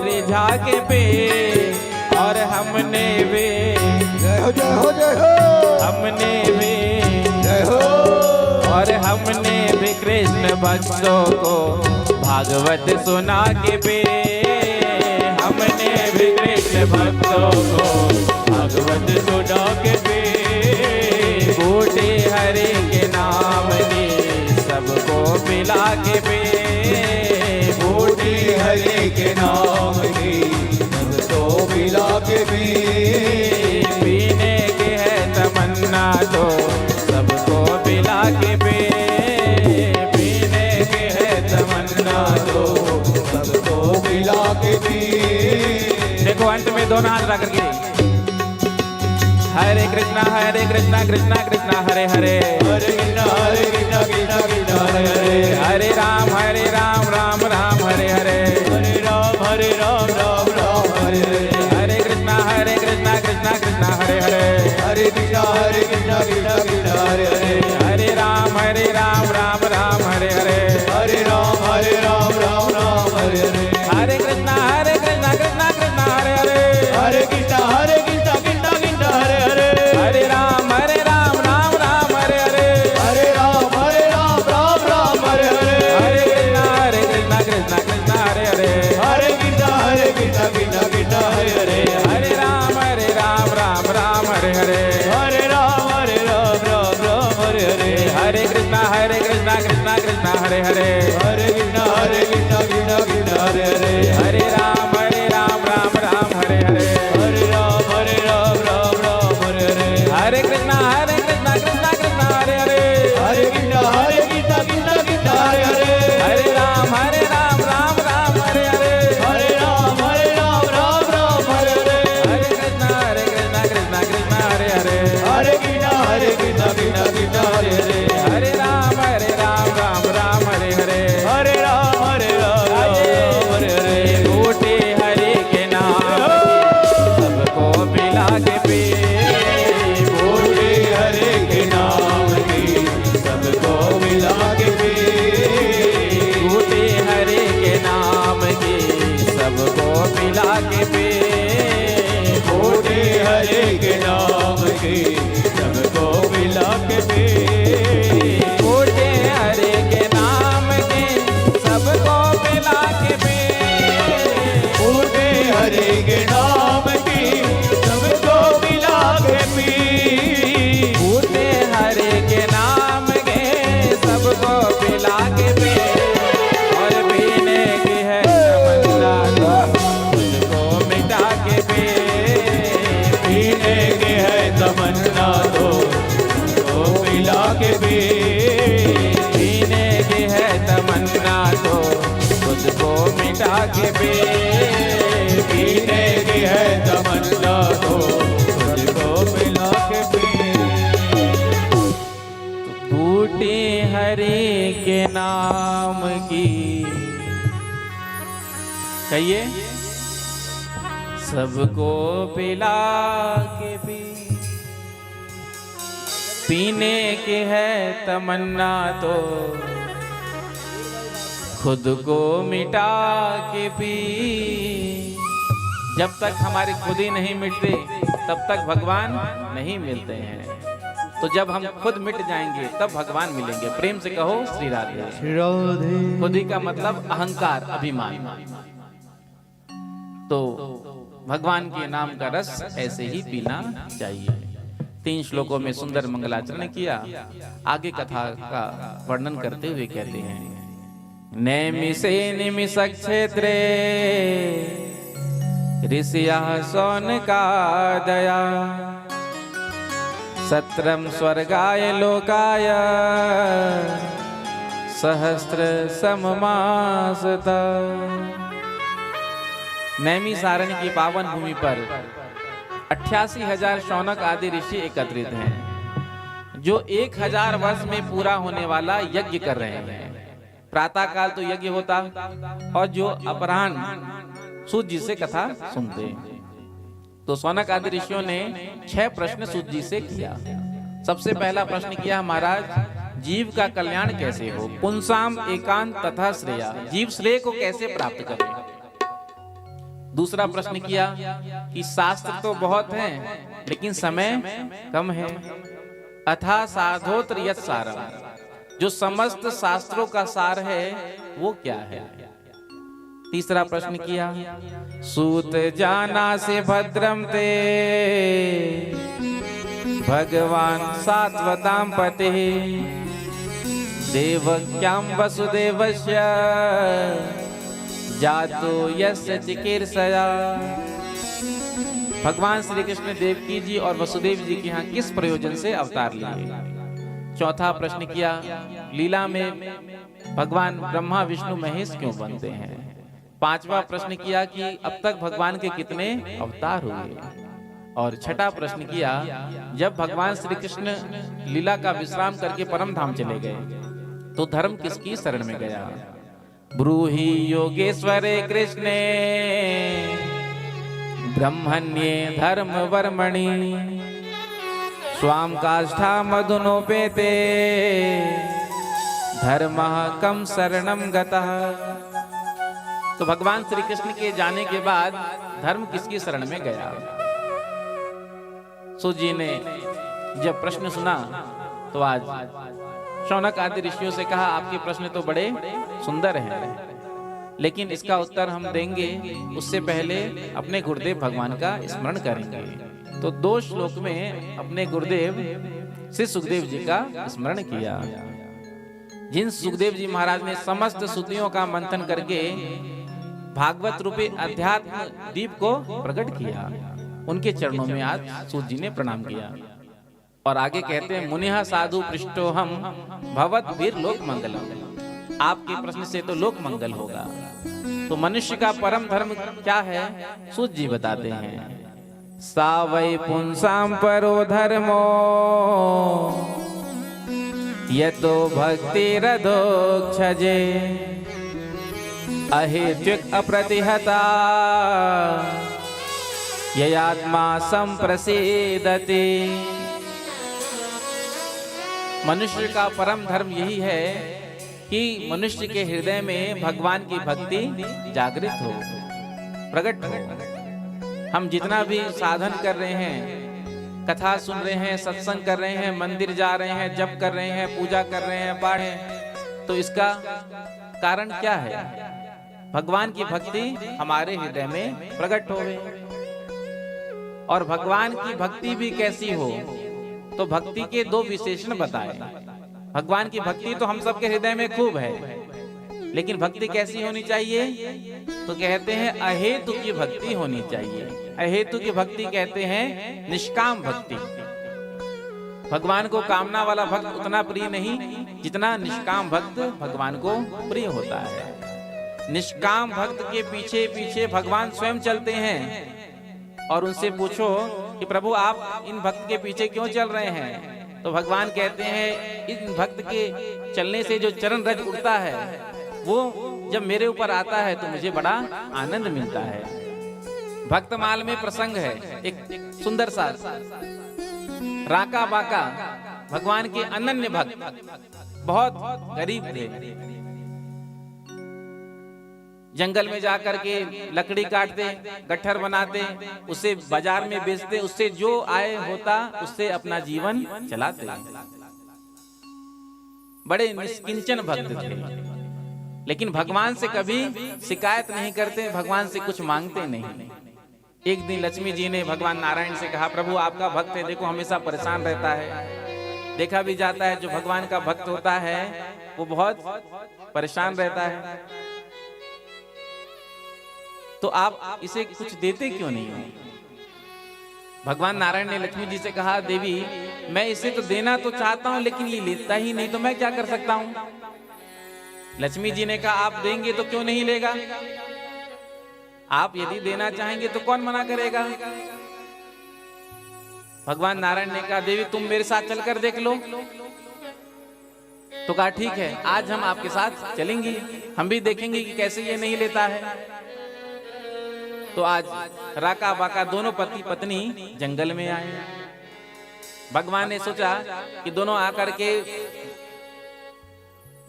रिझा के पे और हमने भी जय हो जय हो जय हो हमने भी जय हो और हमने भी कृष्ण भक्तों को भागवत सुना के पे हमने भी कृष्ण भक्तों को भागवत सुना के पे बूढ़े हरे के नाम ने सबको मिला के पे बूढ़ी हरे के नाम की सबको मिला के भी पीने के है तमन्ना तो सबको मिला के पे पीने के है तमन्ना तो सबको मिला के भी देखो अंत में दोनों हाथ रख करके हरे कृष्णा कृष्णा कृष्णा हरे हरे हरे कृष्णा कृष्णा कृष्णा हरे हरे हरे राम राम राम हरे हरे हरे राम राम राम हरे हरे हरे कृष्णा कृष्णा कृष्णा हरे हरे हरे कृष्णा कृष्णा कृष्णा हरे हरे हरे राम राम हरे हरे हरे राम राम हरे हरे हरे कृष्णा कृष्णा कृष्णा हरे हरे हरे कृष्णा कृष्णा हरे हरे हरे राम राम हरे हरे हरे राम राम हरे हरे हरे कृष्णा कृष्णा हरे हरे हरे कृष्णा कृष्णा हरे हरे हरे राम राम हरे हरे हरे राम राम हरे हरे हरे कृष्णा कृष्णा हरे हरे हरे कृष्णा कृष्णा हरे हरे हरे राम राम हरे हरे हरे राम राम हरे हरे हरे कृष्णा कृष्णा हरे हरे हरे कृष्णा कृष्णा हरे हरे हरे राम राम हरे हरे हरे राम राम हरे हरे हरे कृष्णा कृष्णा हरे हरे हरे कृष्णा कृष्णा हरे हरे हरे राम राम हरे हरे हरे राम हरे हरे बूढ़े हरे के नाम सबको मिला के पे बूढ़े हरे के नाम की सबको मिला के भी बूढ़े हरे के नाम की सबको मिला के पे बूढ़े हरे के नाम की सबको मिला के भी बूढ़े हरे के नाम के सबको मिला के पे बूढ़े हरे के नाम की सबको मिला के भी बूढ़े हरे के नाम के सबको मिला के पे और पीने की है तमन्ना तो मुझको मिटा के पे पीने के है तमन्ना तो सबको मिला के भी पीने की है तमन्ना तो मुझको मिटा के पे पीने की है तमन्ना तो सबको मिला के भी बूढ़े हरे के नाम की कहिए सबको पिला के पी पीने के है तमन्ना तो खुद को मिटा के पी जब तक हमारे खुद ही नहीं मिटते तब तक भगवान नहीं मिलते हैं तो जब हम खुद मिट जाएंगे तब भगवान मिलेंगे प्रेम से कहो श्री राधे खुद ही का मतलब अहंकार अभिमान तो भगवान के नाम का रस ऐसे ही पीना चाहिए 3 श्लोकों में सुंदर मंगलाचरण किया आगे कथा का वर्णन करते हुए कहते हैं नैमिषे निमिषक क्षेत्रे ऋषिया सौनका दया सत्रम स्वर्गाय लोकाय सहस्त्र सममासता नैमिषारण्य की पावन भूमि पर 88,000 शौनक आदि ऋषि एकत्रित हैं जो 1000 वर्ष में पूरा होने वाला यज्ञ कर रहे हैं। प्रातः काल तो यज्ञ होता और जो अपराह्न सूत जी से कथा सुनते हैं। तो शौनक आदि ऋषियों ने 6 प्रश्न सूत जी से किया। सबसे पहला प्रश्न किया महाराज जीव का कल्याण कैसे हो, पुंसाम एकांत तथा श्रेया, जीव श्रेय को कैसे प्राप्त करें। दूसरा प्रश्न किया कि शास्त्र तो बहुत हैं लेकिन समय कम है। अथा साधोत्र यत् सारम, जो समस्त शास्त्रों का सार है वो क्या है। तीसरा प्रश्न किया, सूत जाना से भद्रम ते भगवान सात्वताम पते देवक्याम वसुदेवस्य जातो यस्य चिकीर्षया। भगवान श्री कृष्ण देवकी जी और वसुदेव जी के यहाँ किस प्रयोजन से अवतार लिए। चौथा प्रश्न किया, लीला में भगवान ब्रह्मा विष्णु महेश क्यों बनते हैं। पांचवा प्रश्न किया कि अब तक भगवान के कितने अवतार हुए। और छठा प्रश्न किया, जब भगवान श्री कृष्ण लीला का विश्राम करके परम धाम चले गए तो धर्म किसकी शरण में गया। ब्रूहि योगेश्वरे कृष्णे ब्रह्मण्ये धर्म वर्मणि स्वाम काष्ठा मधुनोपेते धर्मः कम शरणम गतः। तो भगवान श्री कृष्ण के जाने के बाद धर्म किसकी शरण में गया। सूत जी ने जब प्रश्न सुना तो आज शौनक आदि ऋषियों से कहा, आपके प्रश्न तो बड़े सुंदर हैं लेकिन इसका उत्तर हम देंगे उससे पहले अपने गुरुदेव भगवान का स्मरण करेंगे। तो 2 श्लोक में अपने गुरुदेव श्री सुखदेव जी का स्मरण किया, जिन सुखदेव जी महाराज ने समस्त श्रुतियों का मंथन करके भागवत रूपी अध्यात्म दीप को प्रकट किया। उनके चरणों में आज सूत जी ने प्रणाम किया। और आगे कहते हैं, मुनिहा साधु पृष्ठो हम भवत वीर लोक मंगलम। आपके प्रश्न से तो लोक मंगल होगा। तो मनुष्य का परम धर्म क्या है, सूत जी बताते हैं। सा वै पुंसाम परो धर्मो यतो भक्तिरधोक्षजे अहेत्युक् अप्रतिहता ययात्मा संप्रसीदति। मनुष्य का परम धर्म यही है कि मनुष्य के हृदय में भगवान की भक्ति जागृत हो, प्रकट हो। हम जितना भी साधन कर रहे हैं, कथा सुन रहे हैं, सत्संग कर रहे हैं, मंदिर जा रहे हैं, जप कर रहे हैं, पूजा कर रहे हैं, पाठ है, तो इसका कारण क्या है। भगवान की भक्ति हमारे हृदय में प्रकट हो। और भगवान की भक्ति भी कैसी हो, तो भक्ति के 2 विशेषण बताए। भगवान की भक्ति तो हम सबके हृदय में खूब है, लेकिन भक्ति कैसी होनी चाहिए, तो कहते हैं अहेतु की भक्ति होनी चाहिए। अहेतु की भक्ति कहते हैं निष्काम भक्ति। भगवान को कामना वाला भक्त उतना प्रिय नहीं जितना निष्काम भक्त भगवान को प्रिय होता है। निष्काम भक्त के पीछे पीछे भगवान स्वयं चलते हैं। और उनसे पूछो कि प्रभु आप इन भक्त के पीछे क्यों चल रहे हैं, तो भगवान कहते हैं इन भक्त के चलने से जो चरण रज उठता है वो जब मेरे ऊपर आता है तो मुझे बड़ा आनंद मिलता है। भक्तमाल में प्रसंग है एक सुंदर सा, राका बाका भगवान के अनन्य भक्त बहुत गरीब थे। जंगल में जाकर के लकड़ी काटते, गट्ठर बनाते, उसे बाजार में बेचते, उससे जो आय होता उससे अपना जीवन चलाते। बड़े निष्किंचन भक्त थे, लेकिन भगवान से कभी शिकायत नहीं करते, भगवान से कुछ मांगते नहीं। एक दिन लक्ष्मी जी ने भगवान नारायण से कहा, प्रभु आपका भक्त है, देखो हमेशा परेशान रहता है। देखा भी जाता है जो भगवान का भक्त होता है वो बहुत परेशान रहता है, तो आप इसे कुछ देते क्यों नहीं हो। भगवान नारायण ने लक्ष्मी जी से कहा, देवी मैं इसे तो देना तो चाहता हूं लेकिन ये लेता ही नहीं, तो मैं क्या कर सकता हूं। लक्ष्मी जी ने कहा, आप देंगे तो क्यों नहीं लेगा, आप यदि देना चाहेंगे तो कौन मना करेगा। भगवान नारायण ने कहा, देवी तुम मेरे साथ चलकर देख लो। तो कहा ठीक है, आज हम आपके साथ चलेंगे, हम भी देखेंगे कि कैसे ये नहीं लेता है। तो आज राका बाका दोनों पति पत्नी जंगल में आए। भगवान ने सोचा कि दोनों आकर के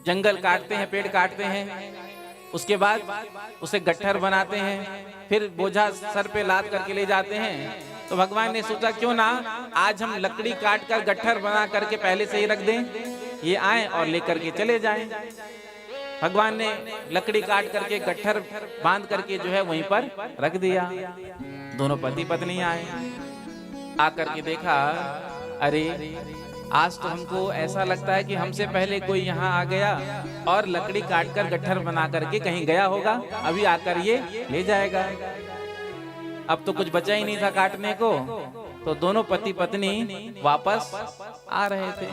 जंगल काटते हैं, पेड़ काटते हैं, उसके बाद उसे गट्ठर बनाते हैं, फिर बोझा सर पे लाद करके ले जाते हैं। तो भगवान ने सोचा क्यों ना आज हम लकड़ी काट कर गट्ठर बना करके पहले से ही रख दें, ये आए और लेकर के चले जाएं। भगवान ने लकड़ी काट करके गट्ठर बांध करके जो है वहीं पर रख दिया। दोनों पति पत्नी आए, आकर के देखा, अरे आज तो हमको ऐसा लगता है कि हमसे पहले कोई यहाँ आ गया और लकड़ी काट कर गट्ठर बना करके कहीं गया होगा, अभी आकर ये ले जाएगा। अब तो कुछ बचा ही नहीं था काटने को। तो दोनों पति पत्नी वापस आ रहे थे।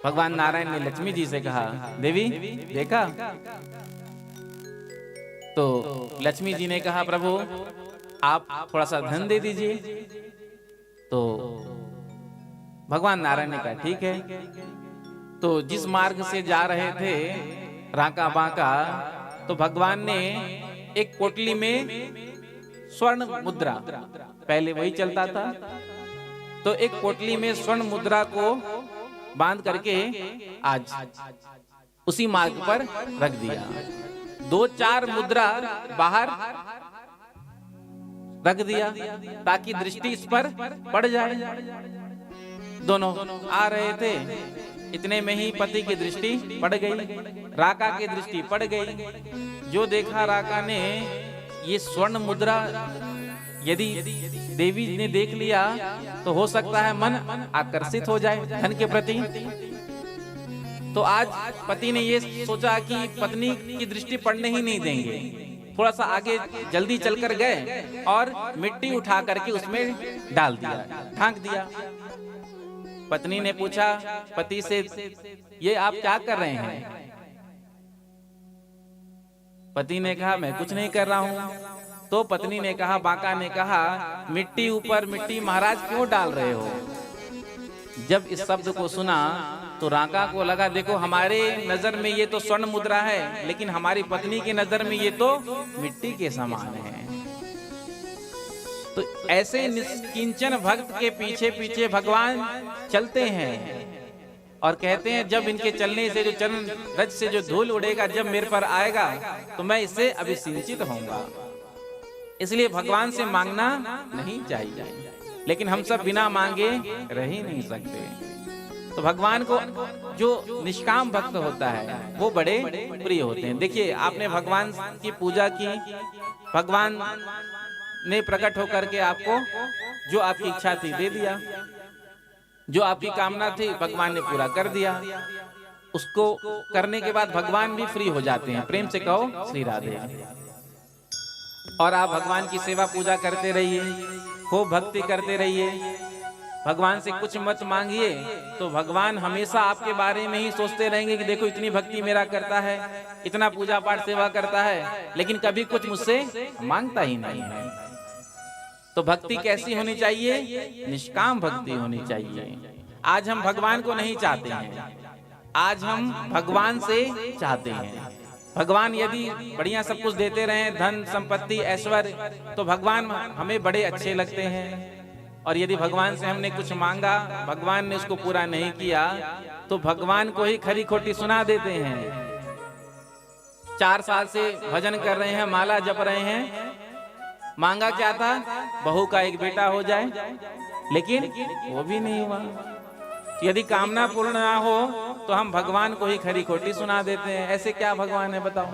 भगवान नारायण ने लक्ष्मी जी से कहा, देवी देखा? तो लक्ष्मी जी ने कहा, प्रभु आप थोड़ा सा धन दे दीजिए। तो भगवान नारायण ने कहा ठीक है। तो जिस मार्ग से जा रहे थे राका बांका, तो भगवान ने एक पोटली में स्वर्ण मुद्रा, पहले वही चलता था, तो एक पोटली में स्वर्ण मुद्रा को बांध करके आज उसी मार्ग पर रख दिया। 2-4 मुद्रा बाहर रख दिया ताकि दृष्टि इस पर पड़ जाए। दोनों आ रहे थे, इतने में ही पति की दृष्टि पड़ गई, राका की दृष्टि पड़ गई। जो देखा राका ने, ये स्वर्ण मुद्रा यदि देवी ने देख लिया तो हो सकता है मन आकर्षित हो जाए धन के प्रति। तो आज पति ने ये सोचा कि पत्नी की दृष्टि पड़ने ही नहीं देंगे, थोड़ा सा आगे जल्दी चलकर गए और मिट्टी उठा करके उसमें डाल दिया, ढांक दिया। पत्नी ने पूछा पति से, ये आप क्या कर रहे हैं? पति ने कहा मैं कुछ नहीं कर रहा हूं। तो पत्नी ने कहा, बांका ने कहा, मिट्टी ऊपर मिट्टी महाराज क्यों डाल रहे हो? जब इस शब्द को सुना तो राका को लगा, देखो हमारे नजर में ये तो स्वर्ण मुद्रा है, लेकिन हमारी पत्नी की नजर में ये तो मिट्टी के समान है। तो ऐसे निष्किंचन भक्त के पीछे पीछे भगवान चलते हैं और कहते हैं जब इनके चलने से जो चरण रज से जो धूल उड़ेगा, जब मेरे पर आएगा तो मैं इससे अभिसिंचित होऊंगा। इसलिए भगवान से मांगना नहीं चाहिए, लेकिन हम सब बिना मांगे रह ही नहीं सकते। तो भगवान को जो निष्काम भक्त होता है वो बड़े प्रिय होते हैं। देखिए आपने भगवान की पूजा की, भगवान ने प्रकट होकर के आपको जो आपकी इच्छा थी दे दिया, जो आपकी कामना थी भगवान ने पूरा कर दिया। उसको करने के बाद भगवान भी फ्री हो जाते हैं। प्रेम से कहो श्री राधे। और आप भगवान की सेवा पूजा करते रहिए, खूब भक्ति करते रहिए, भगवान से कुछ मत मांगिए तो भगवान हमेशा आपके बारे में ही सोचते रहेंगे कि देखो इतनी भक्ति मेरा करता है, इतना पूजा पाठ सेवा करता है, लेकिन कभी कुछ मुझसे मांगता ही नहीं है। तो भक्ति कैसी होनी चाहिए? निष्काम भक्ति होनी चाहिए। आज हम भगवान को नहीं चाहते हैं, आज हम भगवान से चाहते हैं। भगवान यदि बढ़िया सब कुछ देते रहे, धन संपत्ति ऐश्वर्य, तो भगवान हमें बड़े अच्छे लगते हैं। और यदि भगवान से हमने कुछ मांगा, भगवान ने उसको पूरा नहीं किया, तो भगवान को ही खरी खोटी सुना देते हैं। 4 साल से भजन कर रहे हैं, माला जप रहे हैं, मांगा क्या था? बहू का एक बेटा हो जाए, लेकिन वो भी नहीं हुआ। यदि कामना पूर्ण ना हो तो हम भगवान को ही खरी खोटी सुना देते हैं। ऐसे क्या भगवान है बताओ?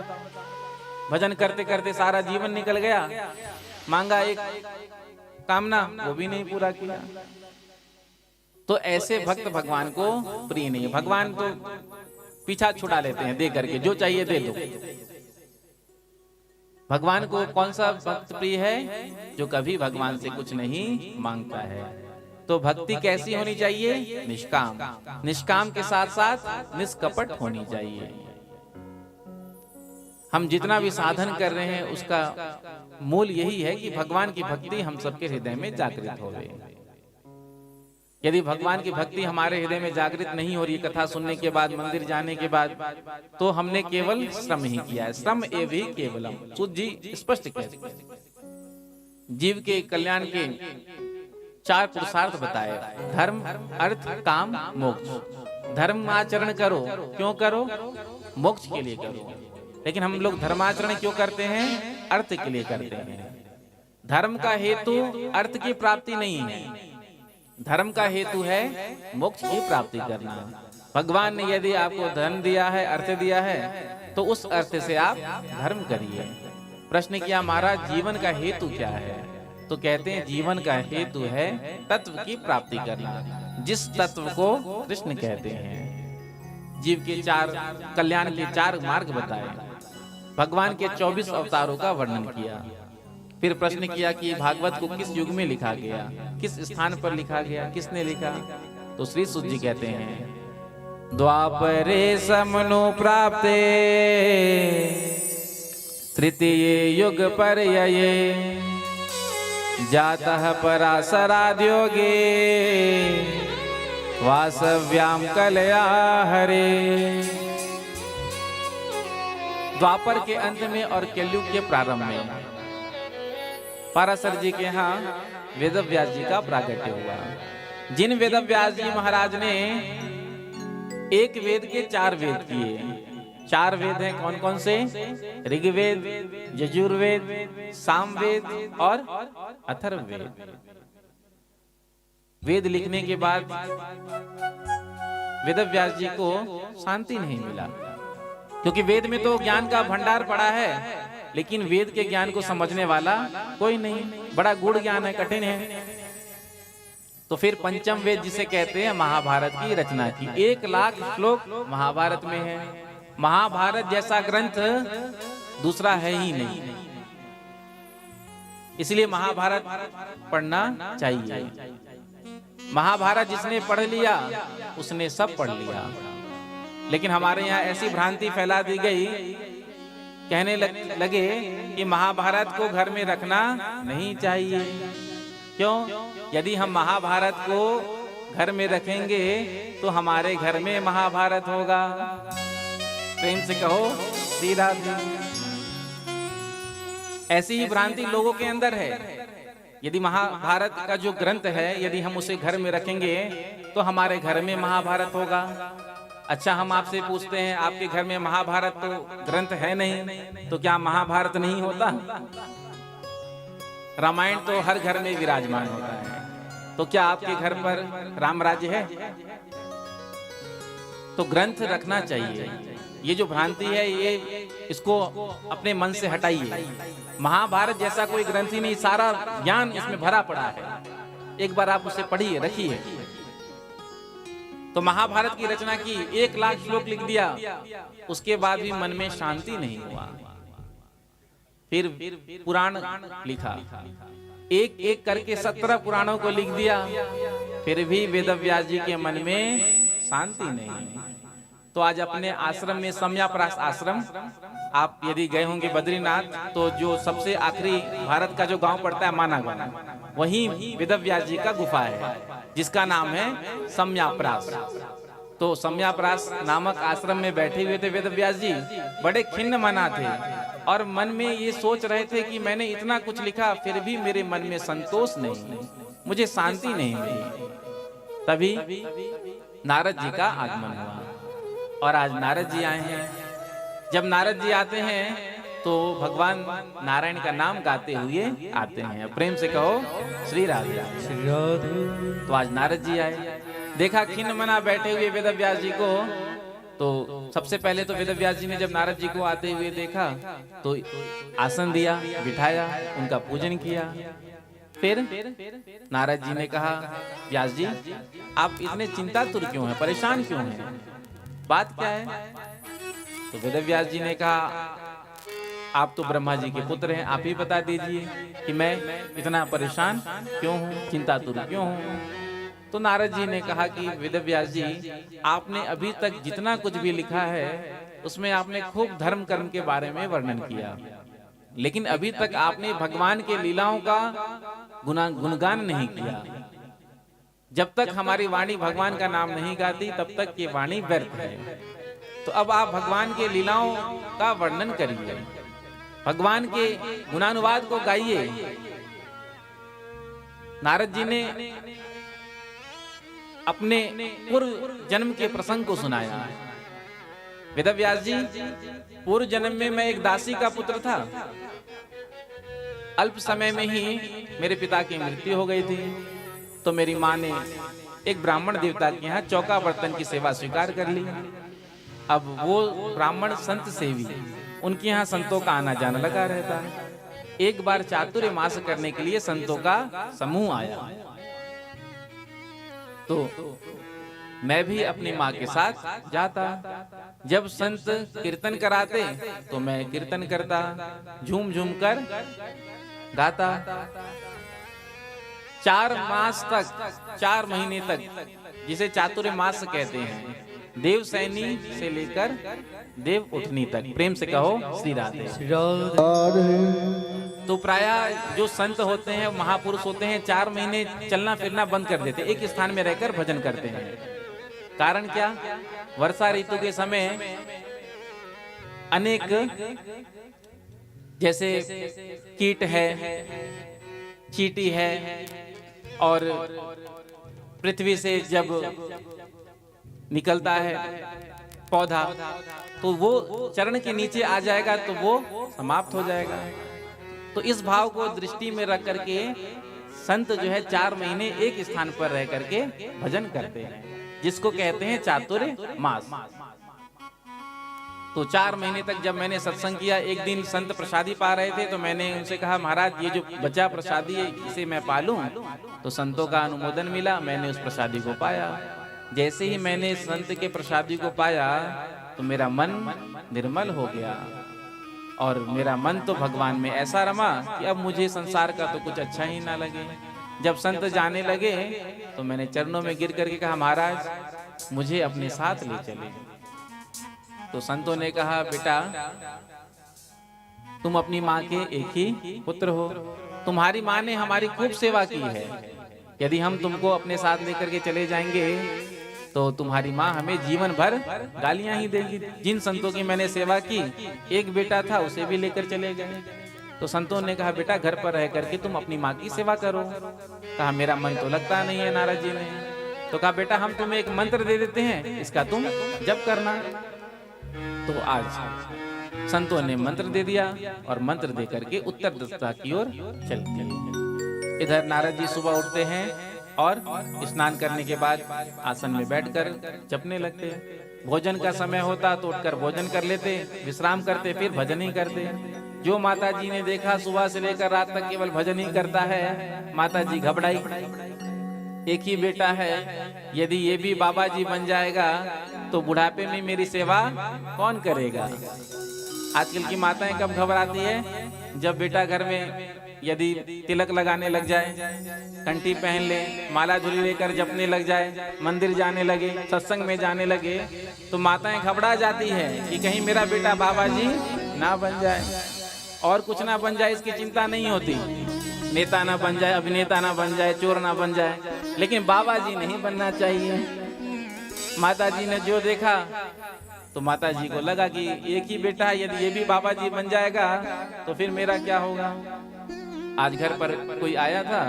भजन करते करते सारा जीवन निकल गया, मांगा एक कामना, वो भी नहीं पूरा किया। तो ऐसे भक्त भगवान को प्रिय नहीं है। भगवान तो पीछा छुड़ा लेते हैं दे करके, जो चाहिए दे दो। भगवान को कौन सा भक्त प्रिय है? जो कभी भगवान से कुछ नहीं मांगता है। तो भक्ति कैसी होनी चाहिए? निष्काम। निष्काम के साथ साथ निष्कपट होनी चाहिए। हम जितना भी साधन कर रहे हैं उसका मूल यही है कि भगवान की भक्ति हम सबके हृदय में जागृत होवे। यदि भगवान की भक्ति हमारे हृदय में जागृत नहीं हो रही, कथा सुनने के बाद, मंदिर जाने के बाद, तो हमने केवल श्रम ही किया है। श्रम एव ही केवलम, सूत जी स्पष्ट कहते। जीव के कल्याण के 4 पुरुषार्थ बताए, धर्म, अर्थ, काम, मोक्ष। धर्म आचरण करो, क्यों करो? मोक्ष के लिए करो। लेकिन हम लोग धर्माचरण क्यों करते हैं? अर्थ के लिए करते हैं। धर्म का हेतु अर्थ की प्राप्ति नहीं है, धर्म का हेतु है मोक्ष की प्राप्ति करना। भगवान ने यदि आपको धन दिया है, अर्थ दिया है, तो उस अर्थ से आप धर्म करिए। प्रश्न किया महाराज जीवन का हेतु क्या है? तो कहते हैं जीवन का हेतु है तत्व की प्राप्ति करना, जिस तत्व को कृष्ण कहते हैं। जीव के चार कल्याण के चार मार्ग बताए, भगवान के 24 अवतारों का वर्णन किया। फिर प्रश्न किया कि भागवत को किस युग में लिखा गया, किस स्थान पर लिखा गया, किसने लिखा? तो श्री सुत जी कहते हैं द्वापरे समनु प्राप्ते तृतीये युग पर्यये जातः पराशराद्योगे वासव्याम कलया हरे। द्वापर के अंत में और कलयुग के प्रारंभ में पराशर जी के यहाँ वेदव्यास जी का प्राकट्य हुआ। जिन वेदव्यास जी महाराज ने एक वेद के 4 वेद किए। 4 वेद हैं कौन कौन से? ऋग्वेद, यजुर्वेद, सामवेद और अथर्ववेद। वेद लिखने के बाद वेदव्यास जी को शांति नहीं मिला, क्योंकि वेद में तो ज्ञान का भंडार पड़ा है, लेकिन वेद के ज्ञान को समझने वाला कोई नहीं। बड़ा गूढ़ ज्ञान है, कठिन है। तो फिर पंचम वेद जिसे कहते हैं महाभारत की रचना की। 1 लाख श्लोक महाभारत में है। महाभारत जैसा ग्रंथ दूसरा है ही नहीं, इसलिए महाभारत पढ़ना चाहिए। महाभारत जिसने पढ़ लिया उसने सब पढ़ लिया। लेकिन हमारे यहाँ ऐसी भ्रांति फैला दी गई, कहने लगे कि महाभारत को घर में रखना नहीं चाहिए। क्यों? यदि हम महाभारत को घर में रखेंगे तो हमारे घर में महाभारत होगा। प्रेम से कहो श्री राधे। ऐसी ही भ्रांति लोगों के अंदर है। यदि महाभारत का जो ग्रंथ है, यदि हम उसे घर में रखेंगे तो हमारे घर में महाभारत होगा। अच्छा, हम आपसे पूछते हैं, आपके घर में महाभारत तो ग्रंथ है नहीं, तो क्या महाभारत नहीं होता? रामायण तो हर घर में विराजमान होता है, तो क्या आपके घर पर राम राज्य है? तो ग्रंथ रखना चाहिए। ये जो भ्रांति है, ये इसको अपने मन से हटाइए। महाभारत जैसा कोई ग्रंथ ही नहीं, सारा ज्ञान इसमें भरा पड़ा है। एक बार आप उसे पढ़िए, रखिए। तो महाभारत की रचना की, 1 लाख श्लोक लिख दिया, उसके बाद भी मन में शांति नहीं हुआ। फिर पुराण लिखा, एक एक करके 17 पुराणों को लिख दिया, फिर भी वेदव्यास जी के मन में शांति नहीं। तो आज अपने आश्रम में, सम्यापरास आश्रम, आप यदि गए होंगे बद्रीनाथ, तो जो सबसे आखिरी भारत का जो गांव पड़ता है माना गांव, वहीं वेदव्यास जी का गुफा है, जिसका नाम है सम्यापरास। तो सम्यापरास नामक आश्रम में बैठे हुए थे वेदव्यास जी। बड़े खिन्न मना थे और मन में ये सोच रहे थे कि मैंने इतना कुछ लिखा, फिर भी मेरे मन में संतोष नहीं, मुझे शांति नहीं मिली। तभी नारद जी का आगमन हुआ और आज नारद जी आए हैं। जब नारद जी आते हैं तो भगवान नारायण का नाम गाते हुए आते हैं। प्रेम से कहो श्री राधे। श्री राधे। तो आज नारद जी आए, देखा खिन्न मना बैठे हुए वेदव्यास जी को। तो सबसे पहले तो वेदव्यास जी ने जब नारद जी को आते हुए देखा तो आसन दिया, बिठाया, उनका पूजन किया। फिर नारद जी ने कहा, व्यास जी आप इतने चिंतातुर क्यों हैं, परेशान क्यों हैं, बात क्या है? तो वेदव्यास जी ने कहा, आप तो ब्रह्मा जी के पुत्र हैं, आप ही बता दीजिए कि मैं इतना परेशान क्यों हूँ, चिंतातुर क्यों हूँ। तो नारद जी ने कहा कि वेदव्यास जी, आपने अभी तक जितना कुछ भी लिखा है उसमें आपने खूब धर्म कर्म के बारे में वर्णन किया, लेकिन अभी तक आपने भगवान के लीलाओं का गुणगान नहीं किया। जब तक हमारी वाणी भगवान का नाम नहीं गाती तब तक ये वाणी व्यर्थ है। तो अब आप भगवान के लीलाओं का वर्णन करिए, भगवान के गुणानुवाद को गाइए। नारद जी ने अपने पूर्व जन्म के प्रसंग को सुनाया। वेदव्यास जी, पूर्व जन्म में मैं एक दासी का पुत्र था। अल्प समय में ही मेरे पिता की मृत्यु हो गई थी, तो मेरी माँ ने एक ब्राह्मण देवता के यहाँ चौका बर्तन की सेवा स्वीकार कर ली। अब वो ब्राह्मण संत सेवी, उनके यहाँ संतों का आना जाना लगा रहता है। एक बार चातुर्य मास करने के लिए संतों का समूह आया, तो मैं भी अपनी माँ के साथ जाता। जब संत कीर्तन कराते तो मैं कीर्तन करता, झूम झूम कर गाता। 4 मास तक, 4 महीने तक, जिसे चातुर्य मास कहते हैं, देवसैनी से लेकर देव उठनी तक, प्रेम से कहो श्री राधे। तो प्रायः जो संत होते हैं, महापुरुष होते हैं, 4 महीने चलना फिरना बंद कर देते, एक स्थान में रहकर भजन करते हैं। कारण क्या? वर्षा ऋतु के समय अनेक जैसे कीट है, चींटी है, और पृथ्वी से जब निकलता है पौधा, तो वो चरण के नीचे आ जाएगा तो वो समाप्त हो जाएगा। तो इस भाव को दृष्टि में रख करके संत जो है 4 महीने एक स्थान पर रह करके भजन करते हैं, जिसको कहते हैं चातुर्य मास। तो 4 महीने तक जब मैंने सत्संग किया, एक दिन संत प्रसादी पा रहे थे, तो मैंने उनसे कहा, महाराज ये जो बचा प्रसादी है इसे मैं पालूं? तो संतों का अनुमोदन मिला, मैंने उस प्रसादी को पाया। जैसे ही मैंने संत के प्रसादी को पाया तो मेरा मन निर्मल हो गया, और मेरा मन तो भगवान में ऐसा रमा कि अब मुझे संसार का तो कुछ अच्छा ही ना लगे। जब संत जाने लगे तो मैंने चरणों में गिर करके कहा, महाराज मुझे अपने साथ ले चले। तो संतों ने कहा, बेटा तुम अपनी माँ के एक ही पुत्र हो, तुम्हारी माँ ने हमारी खूब सेवा की है, यदि हम तुमको अपने साथ लेकर के चले जाएंगे तो तुम्हारी माँ हमें जीवन भर गालियां ही देगी। जिन संतों की मैंने सेवा की, एक बेटा था उसे भी लेकर चले गए। तो संतों ने कहा, बेटा घर पर रह करके तुम अपनी माँ की सेवा करो। कहा, मेरा मन तो लगता नहीं है नारद जी ने। तो कहा, बेटा हम तुम्हें एक मंत्र दे देते हैं, इसका तुम जप करना। तो आज संतों ने मंत्र दे दिया, और मंत्र दे करके उत्तर दिशा की ओर चल दिए। इधर नारद जी सुबह उठते हैं और स्नान करने के बाद आसन में बैठकर जपने लगते। भोजन का समय होता तो उठकर भोजन कर लेते, विश्राम करते, फिर भजन ही करते। जो माता जी ने देखा सुबह से लेकर रात तक केवल भजन ही करता है, माता जी घबराई। एक ही बेटा है, यदि ये भी बाबा जी बन जाएगा तो बुढ़ापे में मेरी सेवा कौन करेगा। आजकल की माताएं कब घबराती है? जब बेटा घर में यदि तिलक लगाने लग जाए, कंठी पहन ले, माला झोली लेकर जपने लग जाए, मंदिर जाने लगे, सत्संग में जाने लगे, तो माताएं घबरा जाती है कि कहीं मेरा बेटा बाबा जी ना बन जाए। और कुछ ना बन जाए इसकी चिंता नहीं होती, नेता ना बन जाए, अभिनेता ना बन जाए, चोर ना बन जाए, लेकिन बाबा जी नहीं बनना चाहिए। माता जी ने जो देखा तो माता जी को लगा कि एक ही बेटा है, यदि ये भी बाबा जी बन जाएगा तो फिर मेरा क्या होगा। आज घर पर कोई आया था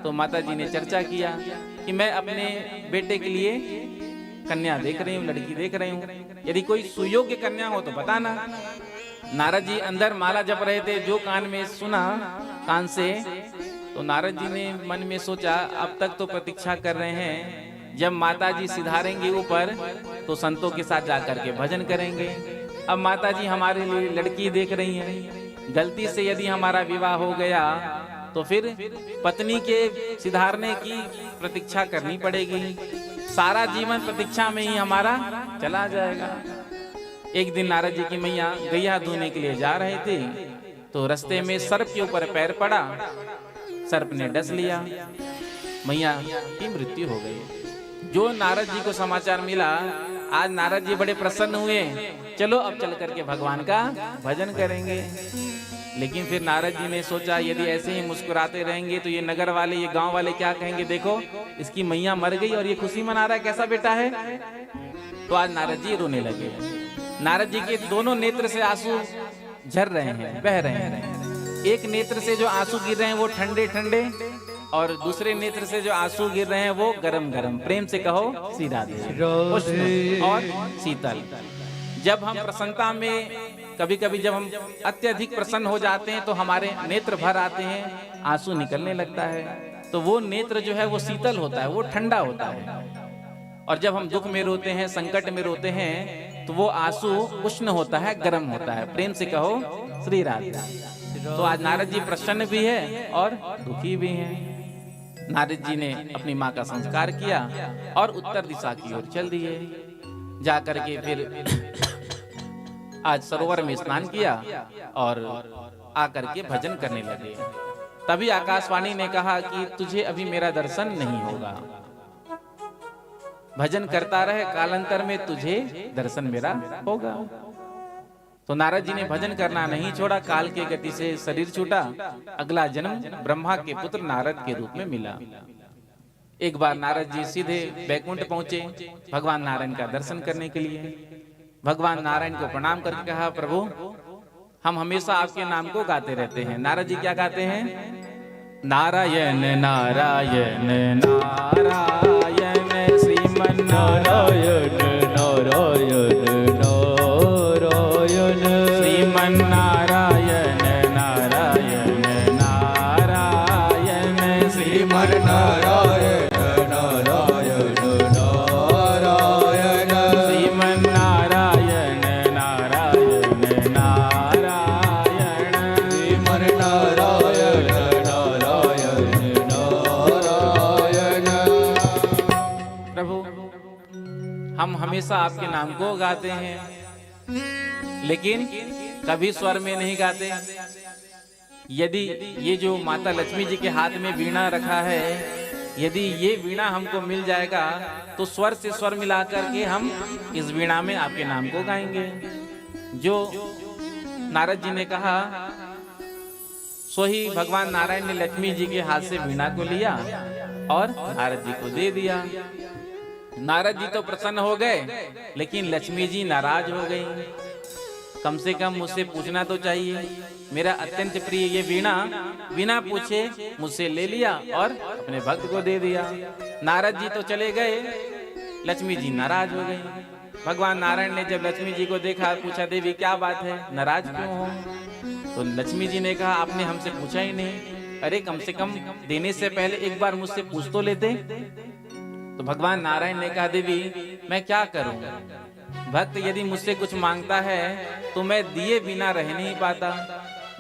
तो माता जी ने चर्चा किया कि मैं अपने बेटे के लिए कन्या देख रही हूँ, लड़की देख रही हूँ, यदि कोई सुयोग्य कन्या हो तो बताना। नारद जी अंदर माला जप रहे थे, जो कान में सुना कान से, तो नारद जी ने मन में सोचा, अब तक तो प्रतीक्षा कर रहे हैं, जब माता जी सिधारेंगी ऊपर तो संतों के साथ जाकर के भजन करेंगे। अब माता जी हमारे लिए लड़की देख रही हैं, गलती से यदि हमारा विवाह हो गया तो फिर पत्नी के सिधारने की प्रतीक्षा करनी पड़ेगी, सारा जीवन प्रतीक्षा में ही हमारा चला जाएगा। एक दिन नारद जी की मैया गैया धोने के लिए जा रहे थे, तो रास्ते में सर्प के ऊपर पैर पड़ा, सर्प ने डस लिया, मैया की मृत्यु हो गई। जो नारद जी को समाचार मिला, आज नारद जी बड़े प्रसन्न हुए, चलो अब चल करके भगवान का भजन करेंगे। लेकिन फिर नारद जी ने सोचा, यदि ऐसे ही मुस्कुराते रहेंगे तो ये नगर वाले, ये गांव वाले क्या कहेंगे, देखो इसकी मैया मर गई और ये खुशी मना रहा है, कैसा बेटा है। तो आज नारद जी रोने लगे। नारद जी के दोनों नेत्र से आंसू झर रहे हैं, बह रहे हैं। एक नेत्र से जो आंसू गिर रहे हैं वो ठंडे ठंडे, और दूसरे नेत्र से जो आंसू गिर रहे हैं वो गरम गरम। प्रेम से कहो श्री राधे। उष्ण और शीतल। जब हम प्रसन्नता में, कभी कभी जब हम अत्यधिक प्रसन्न हो जाते हैं तो हमारे नेत्र भर आते हैं, आंसू निकलने लगता है, तो वो नेत्र जो है वो शीतल होता है, वो ठंडा होता है। और जब हम दुख में रोते हैं, संकट में रोते हैं, तो वो आंसू उष्ण होता है, गर्म होता है। प्रेम से कहो श्री राधे। तो आज नारद जी प्रसन्न भी है और दुखी भी हैं। नारद जी ने अपनी माँ का संस्कार किया और उत्तर दिशा की ओर चल दिए। जाकर के फिर आज सरोवर में स्नान किया और आकर के भजन करने लगे। तभी आकाशवाणी ने कहा कि तुझे अभी मेरा दर्शन नहीं होगा, भजन करता रहे, कालांतर में तुझे दर्शन मेरा होगा। तो नारद जी ने भजन करना नहीं छोड़ा, काल के गति से शरीर छूटा, अगला जन्म ब्रह्मा के पुत्र नारद के रूप में मिला। एक बार नारद जी सीधे बैकुंठ पहुंचे भगवान नारायण का दर्शन करने के लिए। भगवान नारायण को प्रणाम करके कहा, प्रभु हम हमेशा आपके नाम को गाते रहते हैं। नारद जी क्या गाते हैं? नारायण नारायण नारायण श्रीमन नारायण नारायण नारायण श्रीमन नारायण नारायण नारायण श्रीमन नारायण नारायण नारायण श्रीमन नारायण नारायण नारायण श्रीमन नारायण नारायण नारायण। प्रभु हम हमेशा आपके नाम को गाते हैं, लेकिन कभी स्वर में नहीं गाते। यदि ये जो माता लक्ष्मी जी के हाथ में वीणा रखा है, यदि ये वीणा हमको मिल जाएगा तो स्वर से स्वर मिलाकर के हम इस वीणा में आपके नाम को गाएंगे। जो नारद जी ने कहा सो ही भगवान नारायण ने लक्ष्मी जी के हाथ से वीणा को लिया और नारद जी को दे दिया। नारद जी तो प्रसन्न हो गए, लेकिन लक्ष्मी जी नाराज हो गई। कम से कम मुझसे पूछना तो चाहिए, मेरा अत्यंत प्रिय ये वीणा बिना पूछे मुझसे ले लिया और अपने भक्त को दे दिया। नारद जी तो चले गए, लक्ष्मी जी नाराज हो गई। भगवान नारायण ने जब लक्ष्मी जी को देखा, पूछा देवी क्या बात है, नाराज क्यों हो? तो लक्ष्मी जी ने कहा आपने हमसे पूछा ही नहीं। अरे कम से कम देने से पहले एक बार मुझसे पूछ तो लेते। तो भगवान नारायण ने कहा देवी मैं क्या करूं, भक्त यदि मुझसे कुछ मांगता है तो मैं दिए बिना रह नहीं पाता।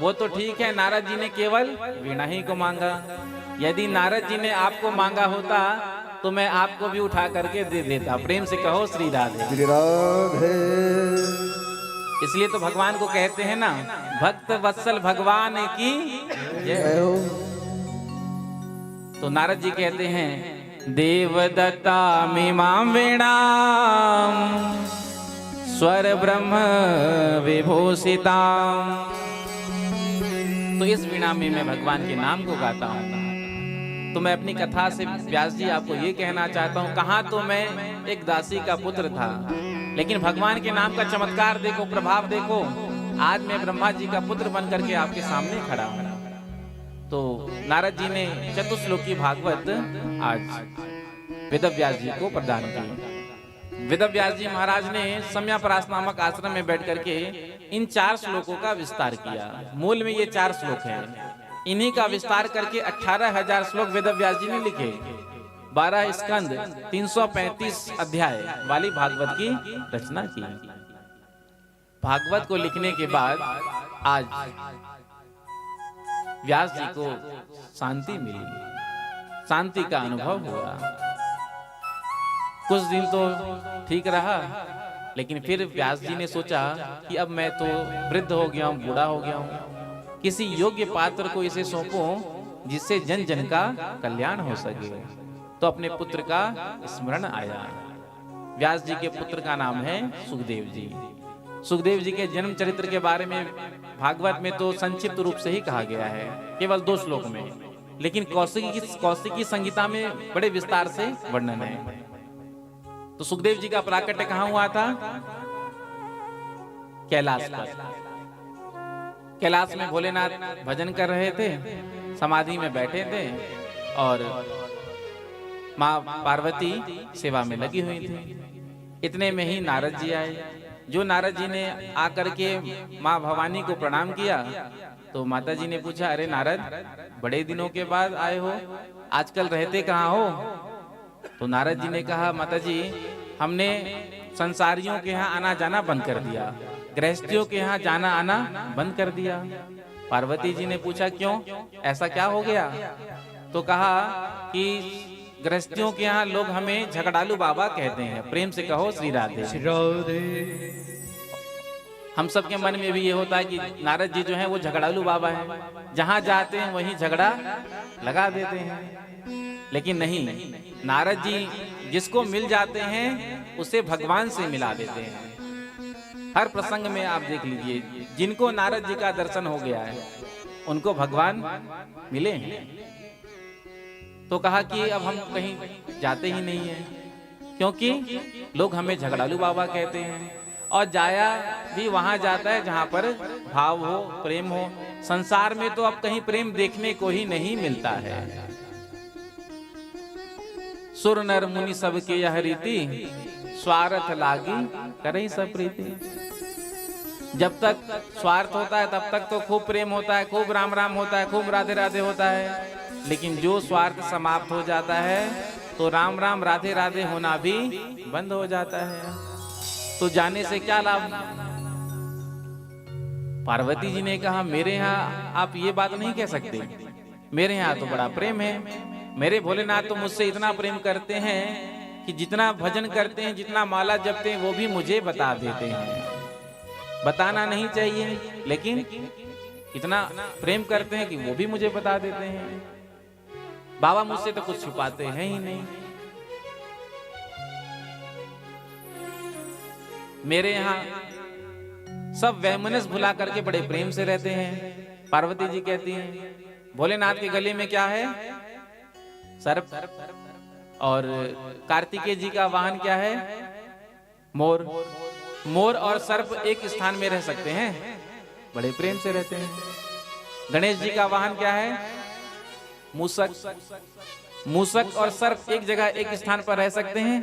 वो तो ठीक है, नारद जी ने केवल वीणा ही को मांगा। यदि नारद जी ने आपको मांगा होता तो मैं आपको भी उठा करके दे देता। प्रेम से कहो श्री राधे। श्री राधे। इसलिए तो भगवान को कहते हैं ना, भक्त वत्सल भगवान की जय हो। तो नारद जी कहते हैं देवदत्ता मीमां वीणां स्वर ब्रह्म विभूषितां। तो इस वीणा में मैं भगवान के नाम को गाता हूँ। तो मैं अपनी कथा से व्यास जी आपको ये कहना चाहता हूँ, कहाँ तो मैं एक दासी का पुत्र था, लेकिन भगवान के नाम का चमत्कार देखो, प्रभाव देखो, आज मैं ब्रह्मा जी का पुत्र बन करके आपके सामने खड़ा हूँ। तो नारद जी ने चतुश्लोकी भागवत आज वेदव्यास जी को प्रदान की। वेदव्यास जी महाराज ने सम्यापरास नामक आश्रम में बैठ करके इन 4 श्लोकों का विस्तार किया। मूल में ये 4 श्लोक हैं, इन्हीं का विस्तार करके 18,000 श्लोक वेदव्यास जी ने लिखे। 12 स्कंद 335 अध्याय वाली भागवत की रचना की। भागवत को लिखने के बाद आज व्यास जी को शांति मिली, शांति का अनुभव हुआ। कुछ दिन तो ठीक रहा, लेकिन फिर व्यास जी ने सोचा कि अब मैं तो वृद्ध हो गया हूँ, बूढ़ा हो गया हूँ, किसी योग्य पात्र को इसे सौंपूं जिससे जन जन का कल्याण हो सके। तो अपने पुत्र का स्मरण आया। व्यास जी के पुत्र का नाम है सुखदेव जी। सुखदेव जी के जन्म चरित्र के बारे में भागवत में तो संक्षिप्त रूप से ही कहा गया है, केवल 2 श्लोक में, लेकिन कौशिकी संहिता में बड़े विस्तार से वर्णन है। तो सुखदेव जी का प्राकट्य कहाँ हुआ था? कैलाश पर। कैलाश में भोलेनाथ भजन कर रहे थे, समाधि में बैठे थे और माँ पार्वती सेवा में लगी हुई थी। इतने में ही नारद जी आए। जो नारद जी ने आकर के माँ भवानी को प्रणाम किया तो माता जी ने पूछा, अरे नारद, बड़े दिनों के बाद आए हो, आजकल रहते कहाँ हो? तो नारद जी ने कहा, माता जी हमने संसारियों के यहाँ आना जाना बंद कर दिया, गृहस्थियों के यहाँ जाना आना बंद कर दिया। पार्वती जी ने पूछा, क्यों, ऐसा क्या हो गया? तो कहा कि गृहस्थियों के यहाँ लोग हमें झगड़ालू बाबा कहते हैं, प्रेम से कहो श्री राधे। हम सब के मन में भी ये होता है कि नारद जी जो हैं वो झगड़ालू बाबा हैं, जहां जाते हैं वहीं झगड़ा लगा देते हैं। लेकिन नहीं, नारद जी जिसको मिल जाते हैं उसे भगवान से मिला देते हैं। हर प्रसंग में आप देख लीजिए, जिनको नारद जी का दर्शन हो गया है उनको भगवान मिले हैं। तो कहा कि अब हम कहीं जाते ही नहीं हैं, क्योंकि लोग हमें झगड़ालू बाबा कहते हैं, और जाया भी वहां जाता है जहां पर भाव हो, प्रेम हो। संसार में तो अब कहीं प्रेम देखने को ही नहीं मिलता है। सुर नर मुनि सबके यह रीति, स्वार्थ लागी करे सब प्रीति। जब तक स्वार्थ होता है तब तक तो खूब प्रेम होता है, खूब राम राम होता है, खूब राधे राधे होता है। लेकिन जो स्वार्थ समाप्त हो जाता है तो राम राम राधे राधे होना भी बंद हो जाता है। तो जाने से क्या लाभ? पार्वती जी ने कहा, मेरे यहाँ आप ये बात नहीं कह सकते, मेरे यहाँ तो बड़ा प्रेम है। मेरे भोलेनाथ तो मुझसे इतना प्रेम करते हैं कि जितना भजन करते हैं, जितना माला जपते हैं, वो भी मुझे बता देते हैं। बताना नहीं चाहिए, लेकिन इतना प्रेम करते हैं कि वो भी मुझे बता देते हैं। बाबा मुझसे तो कुछ छुपाते हैं ही नहीं। मेरे यहाँ सब वैमनस भुला करके बड़े प्रेम से रहते हैं। पार्वती जी कहती हैं, भोलेनाथ के गले में क्या है? सर्प। और कार्तिकेय जी का वाहन क्या है? मोर। मोर और सर्प एक स्थान में रह सकते हैं, बड़े प्रेम से रहते हैं। गणेश जी का वाहन क्या है? मूसक। मूसक और सर्प एक जगह एक स्थान पर रह सकते हैं,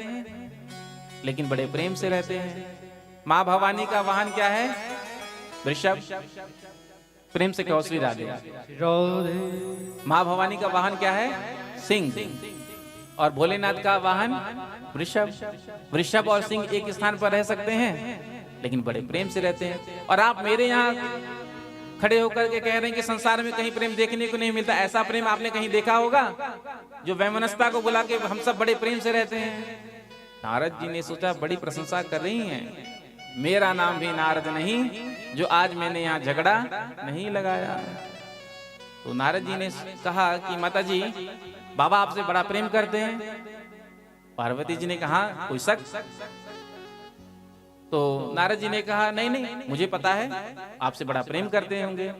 लेकिन बड़े प्रेम से रहते हैं। माँ भवानी का वाहन क्या है? वृषभ। प्रेम से कहो श्री राधे। माँ भवानी का वाहन क्या है? सिंह। और भोलेनाथ का वाहन वृषभ। वृषभ और सिंह एक स्थान पर रह सकते हैं, लेकिन बड़े प्रेम से रहते हैं। और आप मेरे यहाँ खड़े होकर के कह रहे हैं कि संसार में कहीं प्रेम देखने को नहीं मिलता। ऐसा प्रेम आपने कहीं देखा होगा जो वैमनस्यता को बुला के हम सब बड़े प्रेम से रहते हैं? नारद जी ने सोचा, बड़ी प्रशंसा कर रही हैं, मेरा नाम भी नारद नहीं जो आज मैंने यहाँ झगड़ा नहीं लगाया। तो नारद जी ने कहा कि माता जी, बाबा आपसे बड़ा प्रेम करते हैं। पार्वती जी ने कहा, कोई शक? तो नारद जी ने कहा, नहीं नहीं, मुझे पता है आपसे बड़ा प्रेम करते होंगे।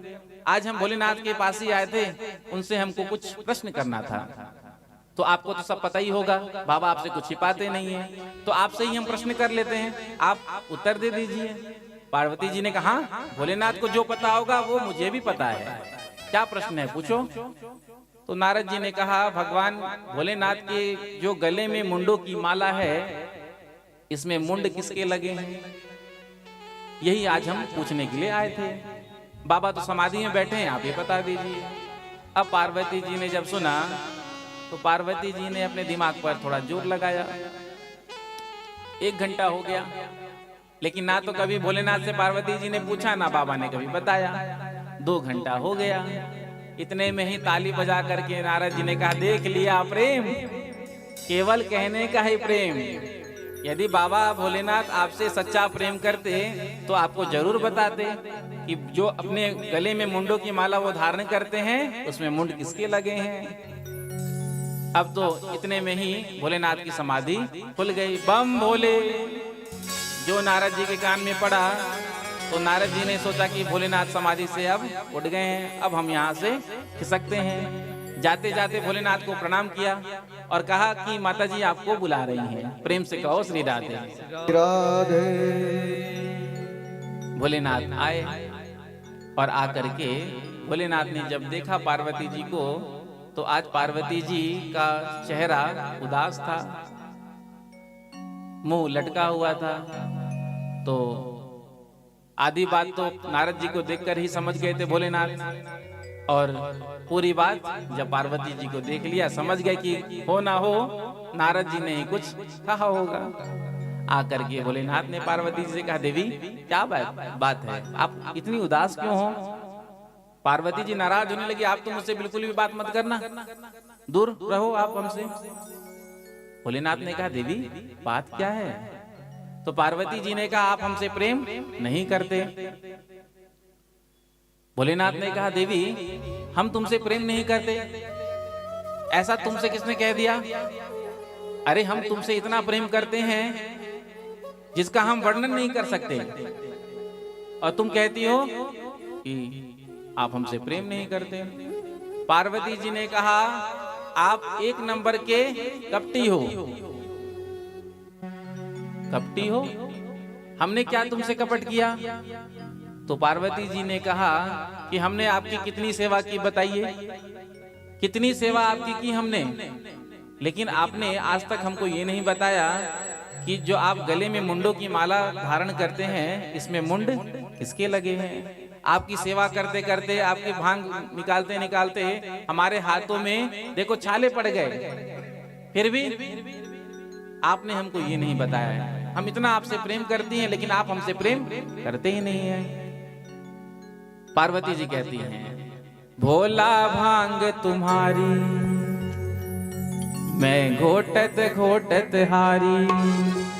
आज हम भोलेनाथ के पास ही आए थे, उनसे हमको कुछ प्रश्न करना था। तो आपको तो सब पता ही होगा, बाबा आपसे कुछ छिपाते नहीं है, तो आपसे ही हम प्रश्न कर लेते हैं, आप उत्तर दे दीजिए। पार्वती जी ने कहा, भोलेनाथ को जो पता होगा वो मुझे भी पता है, क्या प्रश्न है, पूछो। तो नारद जी ने कहा, भगवान भोलेनाथ के जो गले में मुंडों की माला है, इसमें मुंड किसके लगे हैं, यही आज हम पूछने के लिए आए थे। बाबा तो समाधि में बैठे हैं, आप ये बता दीजिए। अब पार्वती जी ने जब सुना तो पार्वती जी ने अपने दिमाग पर थोड़ा जोर लगाया। 1 घंटा हो गया, लेकिन ना तो कभी भोलेनाथ से पार्वती जी ने पूछा, ना बाबा ने कभी बताया। 2 घंटा हो गया, इतने में ही ताली बजा करके नारद जी ने कहा, देख लिया प्रेम, केवल कहने का ही प्रेम। यदि बाबा भोलेनाथ आपसे सच्चा प्रेम करते तो आपको जरूर बताते कि जो अपने गले में मुंडों की माला वो धारण करते हैं, उसमें मुंड किसके लगे हैं। अब तो इतने में ही भोलेनाथ की समाधि खुल गई। बम भोले जो नारद जी के कान में पड़ा, तो नारद जी ने सोचा कि भोलेनाथ समाधि से अब उठ गए हैं, अब हम यहाँ से खिसकते हैं। जाते जाते भोलेनाथ को प्रणाम किया और कहा कि माता जी आपको बुला रही हैं, प्रेम से कहो श्री राधे। भोलेनाथ आए और आकर के भोलेनाथ ने जब देखा पार्वती जी को, तो आज पार्वती जी का चेहरा उदास था, मुंह लटका हुआ था। तो आधी बात तो नारद जी को देखकर ही समझ गए थे भोलेनाथ, और पूरी बात जब पार्वती जी को देख लिया समझ गए कि हो ना हो नारद जी ने ही कुछ कहा होगा। आकर के भोलेनाथ ने पार्वती जी से कहा, देवी क्या बात है, आप इतनी उदास क्यों हो? पार्वती जी नाराज होने लगी, आप तो मुझसे बिल्कुल भी बात मत करना, दूर रहो आप हमसे। भोलेनाथ ने कहा, देवी बात क्या है? तो पार्वती जी ने कहा, आप हमसे प्रेम नहीं करते। भोलेनाथ ने कहा, देवी हम तुमसे प्रेम नहीं करते, ऐसा तुमसे किसने कह दिया? अरे हम तुमसे इतना प्रेम करते हैं जिसका हम वर्णन नहीं कर सकते, और तुम कहती हो कि आप हमसे प्रेम नहीं करते। पार्वती जी ने कहा, आप एक नंबर के कपटी हो। कपटी हो? हमने क्या तुमसे कपट किया? तो पार्वती जी ने कहा कि हमने आपकी कितनी सेवा की बताइए, कितनी सेवा आपकी की हमने, लेकिन आपने आज तक हमको ये नहीं बताया कि जो आप गले में मुंडों की माला धारण करते हैं, इसमें मुंड किसके लगे हैं? आपकी सेवा करते करते, आपके भांग निकालते निकालते हमारे हाथों में देखो छाले पड़ गए, फिर भी आपने हमको ये नहीं बताया। हम इतना आपसे प्रेम करती हैं, लेकिन आप हमसे प्रेम करते ही नहीं हैं। पार्वती जी कहती हैं, भोला भांग तुम्हारी मैं घोटत घोटत हारी।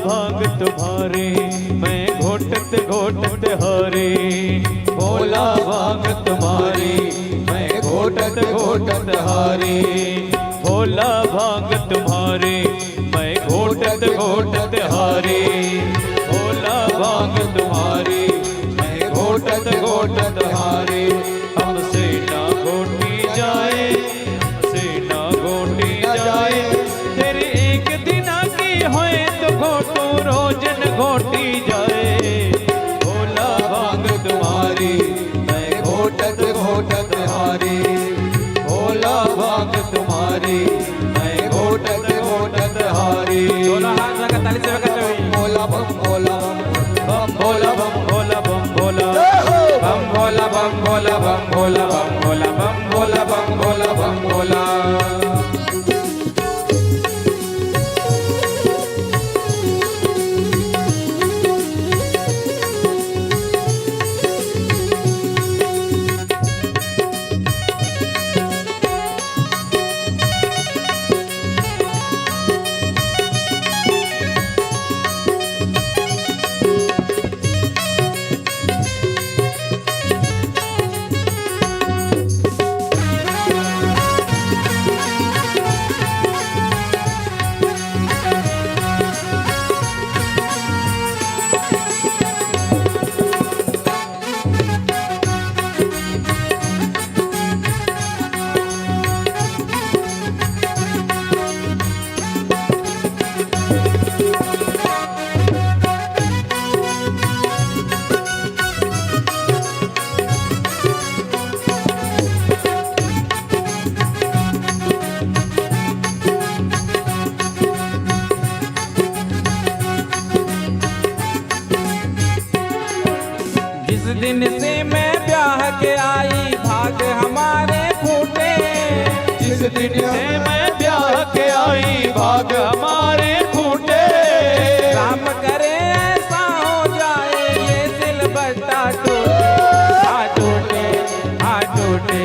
भांग तुम्हारे मैं घोटत घोटत हारे। भोला भांग तुम्हारी मैं घोटत घोटत हारे। भोला भांग तुम्हारे मैं घोटत घोटत हारे। भोला भांग तुम्हारी मैं घोटत घोटत हारे। हमसे ना घोटी जाए, हमसे ना घोटी जाए, तेरी एक दिन की होए तो घोटू रोजन घोटी जाए। भोला भांग तुम्हारी मैं घोटत घोटत हारी। भोला भांग तुम्हारी मैं घोटत घोटत हारी। दोनों हाथ लगा ताली से बकते हुए भोला बम भोला बम भोला बम भोला बम भोला बम भोला बम भोला बम भोला बम भोला बम भोला बम भोला बम भोला। दिन से मैं ब्याह के आई भाग हमारे फूटे। जिस दिन से मैं ब्याह के आई भाग हमारे फूटे। राम करे ऐसा हो जाए ये सिलबट्टा टूटे, हाँ टूटे, हाँ टूटे।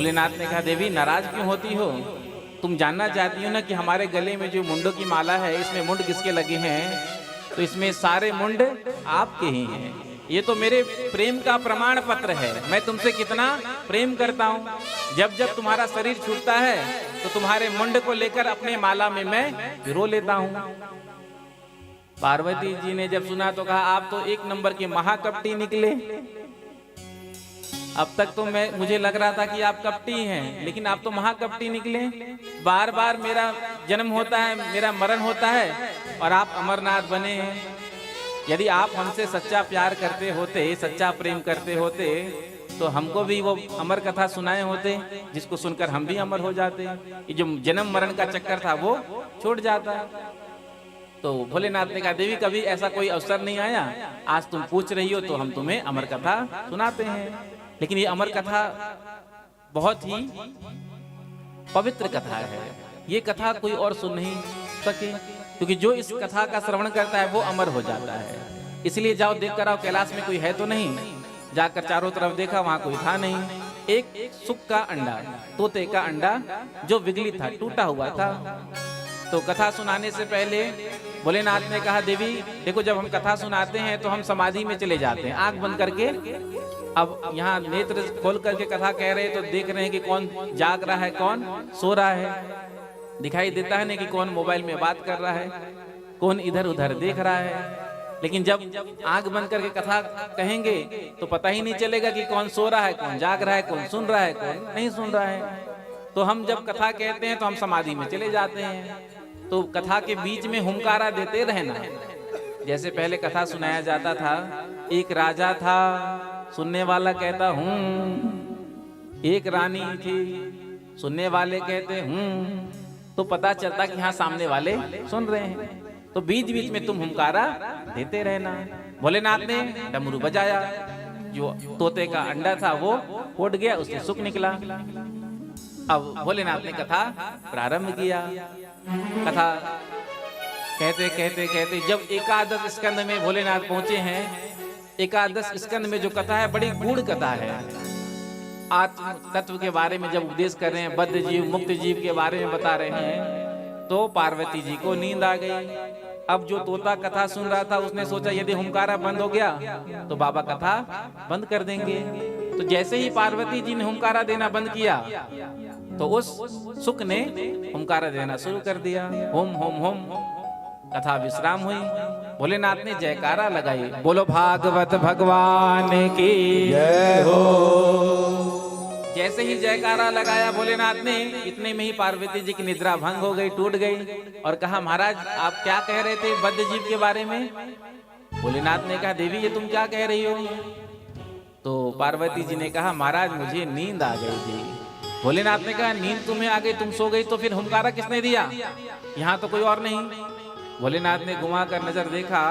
भोलेनाथ ने कहा देवी नाराज क्यों होती हो? तुम जानना चाहती हो ना कि हमारे गले में जो मुंडों की माला है इसमें मुंड किसके लगे हैं? तो इसमें सारे मुंड आपके ही हैं। ये तो मेरे प्रेम का प्रमाण पत्र है, मैं तुमसे कितना प्रेम करता हूँ। जब जब तुम्हारा शरीर छूटता है तो तुम्हारे मुंड को लेकर अपने माला में मैं रो लेता हूँ। पार्वती जी ने जब सुना तो कहा आप तो एक नंबर के महाकपटी निकले। अब तक तो मुझे लग रहा था कि आप कपटी हैं, लेकिन आप तो महाकपटी निकले। बार बार मेरा जन्म होता है, मेरा मरण होता है और आप अमरनाथ बने हैं। यदि आप हमसे सच्चा प्यार करते होते, सच्चा प्रेम करते होते तो हमको भी वो अमर कथा सुनाए होते, जिसको सुनकर हम भी अमर हो जाते। ये जो जन्म मरण का चक्कर था वो छूट जाता। तो भोलेनाथ ने कहा देवी कभी ऐसा कोई अवसर नहीं आया, आज तुम पूछ रही हो तो हम तुम्हें अमर कथा सुनाते हैं। लेकिन ये अमर कथा बहुत ही पवित्र कथा है, ये कथा कोई और सुन नहीं सके, क्योंकि जो इस कथा का श्रवण करता है वो अमर हो जाता है। इसलिए जाओ देख कर आओ कैलाश में कोई है तो नहीं। जाकर चारों तरफ देखा, वहां कोई था नहीं। एक सुक का अंडा, तोते का अंडा जो विगलित था, टूटा हुआ था। तो कथा सुनाने से पहले भोलेनाथ ने कहा देवी देखो जब हम कथा सुनाते हैं तो हम समाधि में चले जाते हैं आंख बंद करके। अब यहाँ नेत्र खोल करके कथा कह रहे हैं तो देख रहे हैं कि कौन जाग रहा है कौन सो रहा है। दिखाई देता है ना कि कौन मोबाइल में बात कर रहा है, कौन इधर उधर देख रहा है। लेकिन जब आंख बंद करके कथा कहेंगे तो पता ही नहीं चलेगा कि कौन सो रहा है, कौन जाग रहा है, कौन सुन रहा है, कौन नहीं सुन रहा है। तो हम जब कथा कहते हैं तो हम समाधि में चले जाते हैं। तो कथा के बीच में हुंकारा देते रहना। जैसे पहले कथा सुनाया जाता था, एक राजा था, सुनने वाला कहता हूँ, एक रानी थी, सुनने वाले कहते हूँ, तो पता चलता कि हाँ सामने वाले सुन रहे हैं। तो बीच बीच में तुम हुंकारा देते रहना। भोलेनाथ ने डमरू बजाया, जो तोते का अंडा था वो फूट गया, उससे सुख निकला। अब भोलेनाथ ने कथा प्रारंभ किया। कथा कहते कहते कहते जब एकादश स्कंद में भोलेनाथ पहुंचे हैं, एकादश स्कंद में जो कथा है बड़ी गूढ़ कथा है। आत्म तत्व के बारे में जब उपदेश कर रहे हैं, बद्ध जीव मुक्त जीव के बारे में बता रहे हैं, तो पार्वती जी को नींद आ गई। अब जो तोता कथा सुन रहा था उसने सोचा यदि हुंकारा बंद हो गया तो बाबा कथा बंद कर देंगे। तो जैसे ही पार्वती जी ने हुंकारा देना बंद किया तो उस सुख ने हुंकारा देना शुरू कर दिया। होम होम होम, कथा विश्राम हुई। भोलेनाथ ने जयकारा लगाई, बोलो भागवत भगवान की जय हो। जैसे ही जयकारा लगाया भोलेनाथ ने, इतने में ही पार्वती जी की निद्रा भंग हो गई, टूट गई और कहा महाराज आप क्या कह रहे थे बद्ध जीव के बारे में? भोलेनाथ ने कहा देवी ये तुम क्या कह रही हो? तो पार्वती जी ने कहा महाराज मुझे नींद आ गई थी। भोलेनाथ ने कहा नींद तुम्हें आ गई, तुम सो गई तो फिर हुंकारा किसने दिया? यहाँ तो कोई और नहीं। भोलेनाथ ने घुमा कर नजर देखा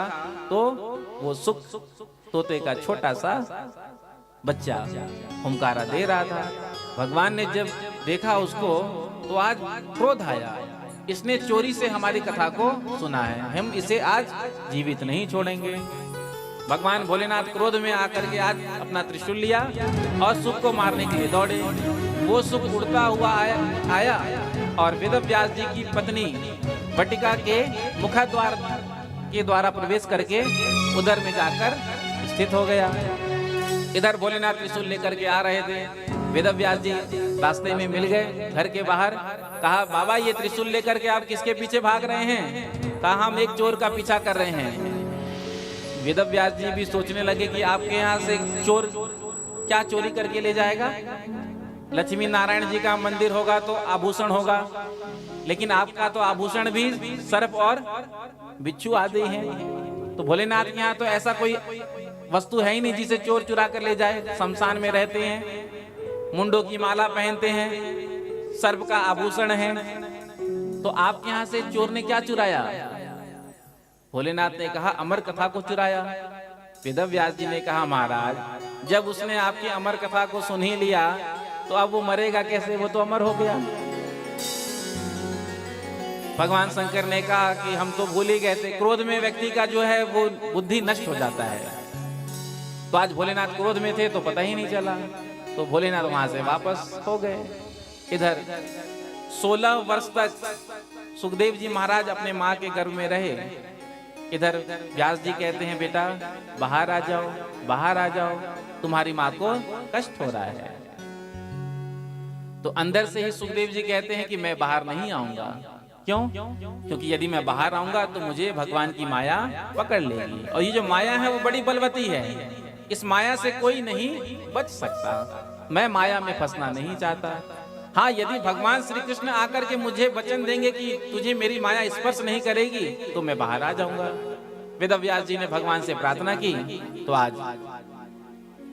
तो वो सुख तोते का छोटा सा बच्चा हुंकारा दे रहा था। भगवान ने जब देखा उसको तो आज क्रोध आया, इसने चोरी से हमारी कथा को सुना है, हम इसे आज जीवित नहीं छोड़ेंगे। भगवान भोलेनाथ क्रोध में आकर के आज अपना त्रिशूल लिया और सुख को मारने के लिए दौड़े। वो सुख उड़ता हुआ आया और वेदव्यास जी की पत्नी बटिका के मुखद्वार के द्वारा प्रवेश करके उधर में जाकर स्थित हो गया। इधर भोलेनाथ त्रिशूल लेकर के आ रहे थे, वेदव्यास जी रास्ते में मिल गए घर के बाहर। कहा बाबा ये त्रिशूल लेकर के आप किसके पीछे भाग रहे हैं? कहा हम एक चोर का पीछा कर रहे हैं। वेदव्यास जी भी सोचने लगे कि आपके यहाँ से चोर क्या चोरी करके ले जाएगा? लक्ष्मी नारायण जी का मंदिर होगा तो आभूषण होगा, लेकिन आपका तो आभूषण भी सर्प और बिच्छू आदि हैं। तो भोलेनाथ के यहाँ तो ऐसा कोई वस्तु है ही नहीं जिसे चोर चुरा कर ले जाए। शमशान में रहते हैं, मुंडों की माला पहनते हैं, सर्प का आभूषण है, तो आपके यहाँ से चोर ने क्या चुराया? भोलेनाथ ने कहा अमर कथा को चुराया। वेदव्यास जी ने कहा महाराज जब उसने आपकी अमर कथा को सुन ही लिया तो अब वो मरेगा कैसे? वो तो अमर हो गया। भगवान शंकर ने कहा कि हम तो भूल ही गए थे, क्रोध में व्यक्ति का जो है वो बुद्धि नष्ट हो जाता है। तो आज भोलेनाथ क्रोध में थे तो पता ही नहीं चला। तो भोलेनाथ वहां से वापस हो गए। इधर 16 वर्ष तक सुखदेव जी महाराज अपने माँ के गर्भ में रहे। इधर व्यास जी कहते हैं बेटा बाहर आ जाओ, बाहर आ जाओ, तुम्हारी माँ को कष्ट हो रहा है। तो अंदर से ही सुखदेव जी कहते हैं कि मैं बाहर नहीं आऊंगा। क्यों? क्योंकि यदि मैं बाहर आऊंगा तो मुझे भगवान की माया पकड़ लेगी, और ये जो माया है वो बड़ी बलवती है। इस माया से कोई नहीं बच सकता। मैं माया में फंसना नहीं चाहता। हाँ, यदि भगवान श्री कृष्ण आकर के मुझे वचन देंगे कि तुझे मेरी माया स्पर्श नहीं करेगी तो मैं बाहर आ जाऊंगा। वेदव्यास जी ने भगवान से प्रार्थना की तो आज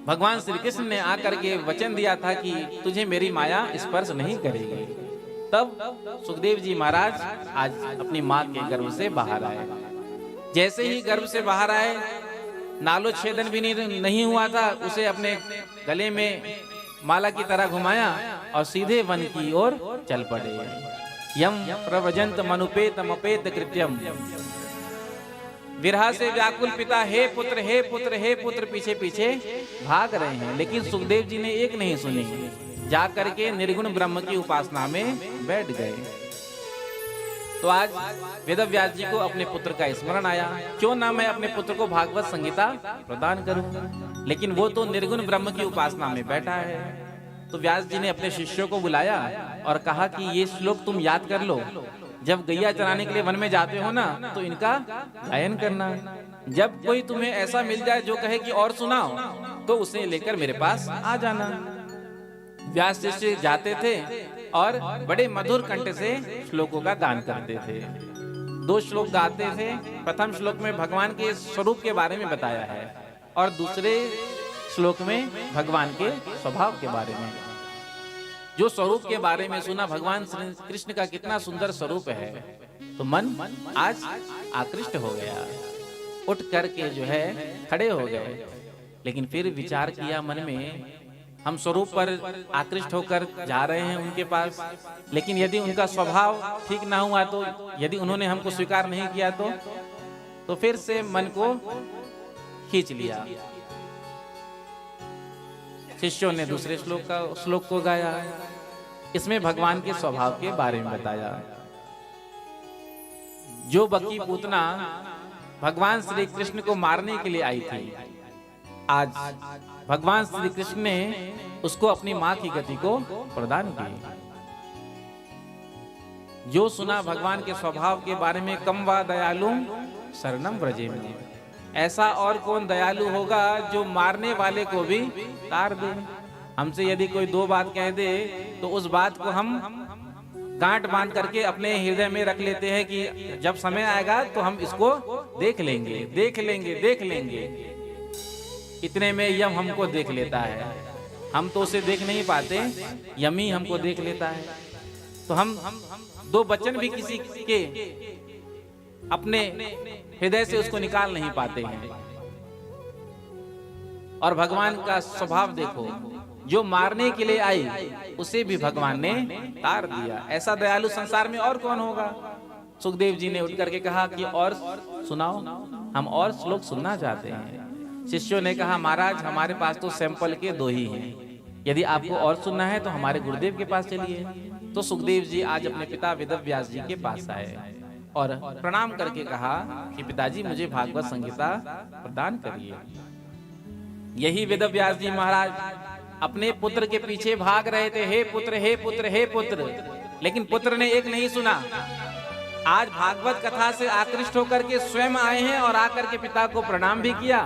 भगवान श्री कृष्ण ने आकर के वचन दिया था कि तुझे मेरी माया स्पर्श नहीं करेगी। तब सुखदेव जी महाराज आज अपनी माँ के गर्भ से बाहर आए। जैसे ही गर्भ से बाहर आए, नालो छेदन भी नहीं हुआ था, उसे अपने गले में माला की तरह घुमाया और सीधे वन की ओर चल पड़े। यम प्रवजंत मनुपेत मपेत कृत्यम। विरह से व्याकुल पिता हे पुत्र हे पुत्र हे पुत्र पीछे पीछे भाग रहे हैं, लेकिन सुखदेव जी ने एक नहीं सुनी, जाकर के निर्गुण ब्रह्म की उपासना में बैठ गए। तो आज वेदव्यास जी को अपने पुत्र का स्मरण आया, क्यों ना मैं अपने पुत्र को भागवत संगीता प्रदान करूं, लेकिन वो तो निर्गुण ब्रह्म की उपासना में बैठा है। तो व्यास जी ने अपने शिष्यों को बुलाया और कहा कि ये श्लोक तुम याद कर लो, जब गैया चराने के लिए वन में जाते हो ना तो इनका गायन करना। जब कोई तुम्हें ऐसा मिल जाए जो कहे कि और सुनाओ, तो उसे लेकर मेरे पास आ जाना। व्यास शिष्य जाते थे और बड़े मधुर कंठ से श्लोकों का गान करते थे। 2 श्लोक गाते थे। प्रथम श्लोक में भगवान के स्वरूप के बारे में बताया है और दूसरे श्लोक में भगवान के स्वभाव के बारे में। जो स्वरूप के बारे में सुना, भगवान श्री कृष्ण का कितना सुंदर स्वरूप है, तो मन आज आकृष्ट हो गया। उठ करके जो है खड़े हो गए, लेकिन फिर विचार किया मन में, हम स्वरूप पर आकृष्ट होकर जा रहे हैं उनके पास, लेकिन यदि उनका स्वभाव ठीक ना हुआ तो, यदि उन्होंने हमको स्वीकार नहीं किया तो फिर से मन को खींच लिया। शिष्यों ने दूसरे श्लोक को गाया। इसमें भगवान के स्वभाव के बारे में बताया। जो बकी पूतना भगवान श्री कृष्ण को मारने के लिए आई थी, आज भगवान श्री कृष्ण ने उसको अपनी मां की गति को प्रदान की। जो सुना भगवान के स्वभाव के बारे में, कम वा दयालु शरणम व्रजेमि। ऐसा और कौन दयालु होगा जो मारने वाले को भी तार दे। हमसे यदि कोई 2 बात कह दे तो उस बात को हम गांठ बांध करके अपने हृदय में रख लेते हैं कि जब समय आएगा तो हम इसको देख लेंगे, देख लेंगे, देख लेंगे। इतने में यम हमको देख लेता है। हम तो उसे देख नहीं पाते, यमी हमको देख लेता है। तो हम 2 वचन भी किसी के अपने हृदय से उसको निकाल नहीं पाते हैं। और भगवान का स्वभाव देखो, जो मारने के लिए आई उसे भी भगवान ने तार दिया। ऐसा दयालु संसार में और कौन होगा। सुखदेव जी ने उठ करके कहा कि और सुनाओ, हम और श्लोक सुनना चाहते हैं। शिष्यों ने कहा महाराज हमारे पास तो सैंपल के 2 ही हैं, यदि आपको और सुनना है तो हमारे गुरुदेव के पास चलिए। तो सुखदेव जी आज अपने पिता वेदव्यास जी के पास आए और प्रणाम करके कहा कि पिताजी मुझे भागवत संगीता प्रदान करिए। यही वेदव्यास जी महाराज अपने पुत्र के पीछे भाग रहे थे, हे पुत्र हे पुत्र हे पुत्र, लेकिन पुत्र ने एक नहीं सुना। आज भागवत कथा से आकृष्ट होकर के स्वयं आए हैं और आकर के पिता को प्रणाम भी किया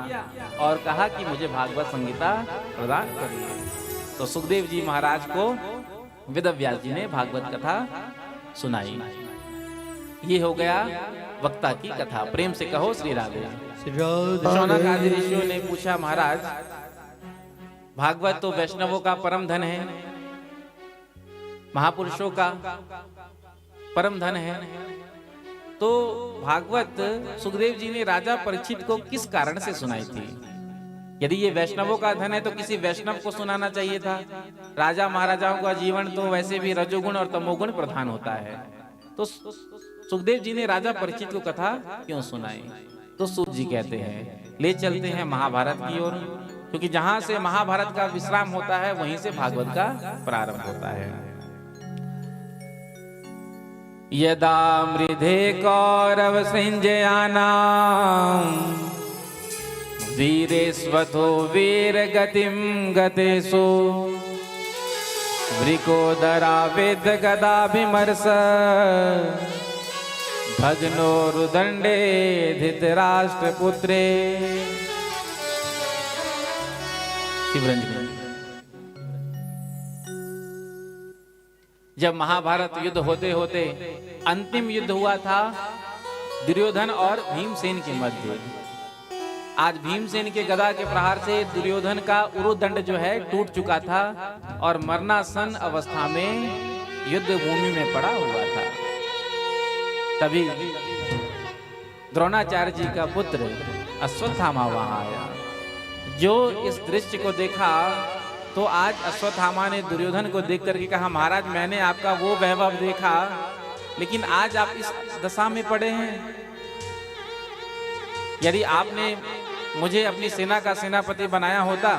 और कहा कि मुझे भागवत संगीता प्रदान करिए। तो सुखदेव जी महाराज को वेदव्यास जी ने भागवत कथा सुनाई। ये हो गया वक्ता की कथा। प्रेम से कहो श्री राधे। शौनक आदि ऋषियों ने पूछा महाराज भागवत तो वैष्णवों का परम धन है, महापुरुषों का परम धन है, तो भागवत सुखदेव जी ने राजा परीक्षित को किस कारण से सुनाई थी। यदि ये वैष्णवों का धन है तो किसी वैष्णव को सुनाना चाहिए था। राजा महाराजाओं का जीवन तो वैसे भी रजोगुण और तमोगुण प्रधान होता है, तो सुखदेव जी ने राजा परीक्षित को कथा क्यों सुनाई। तो सूत जी कहते हैं ले चलते हैं महाभारत की ओर। क्योंकि जहां से महाभारत का विश्राम होता है वहीं से भागवत का प्रारंभ होता है। यदा मृधे कौरव संजयानाम वीरेश्वतो वीर गतिम गतेषु वृकोदरा वेद गदाभिमर्श भग्नो रुदंडे धृतराष्ट्रपुत्रे। शिवरंज में जब महाभारत युद्ध होते होते अंतिम युद्ध हुआ था दुर्योधन और भीमसेन के मध्य। आज भीमसेन के गदा के प्रहार से दुर्योधन का उरुदंड जो है टूट चुका था और मरणासन अवस्था में युद्ध भूमि में पड़ा हुआ था। तभी द्रोणाचार्य जी का पुत्र अश्वत्थामा वहां आया। जो इस दृश्य को देखा तो आज अश्वत्थामा ने दुर्योधन को देख करके कहा, महाराज मैंने आपका वो वैभव देखा लेकिन आज आप इस दशा में पड़े हैं। यदि आपने मुझे अपनी सेना का सेनापति बनाया होता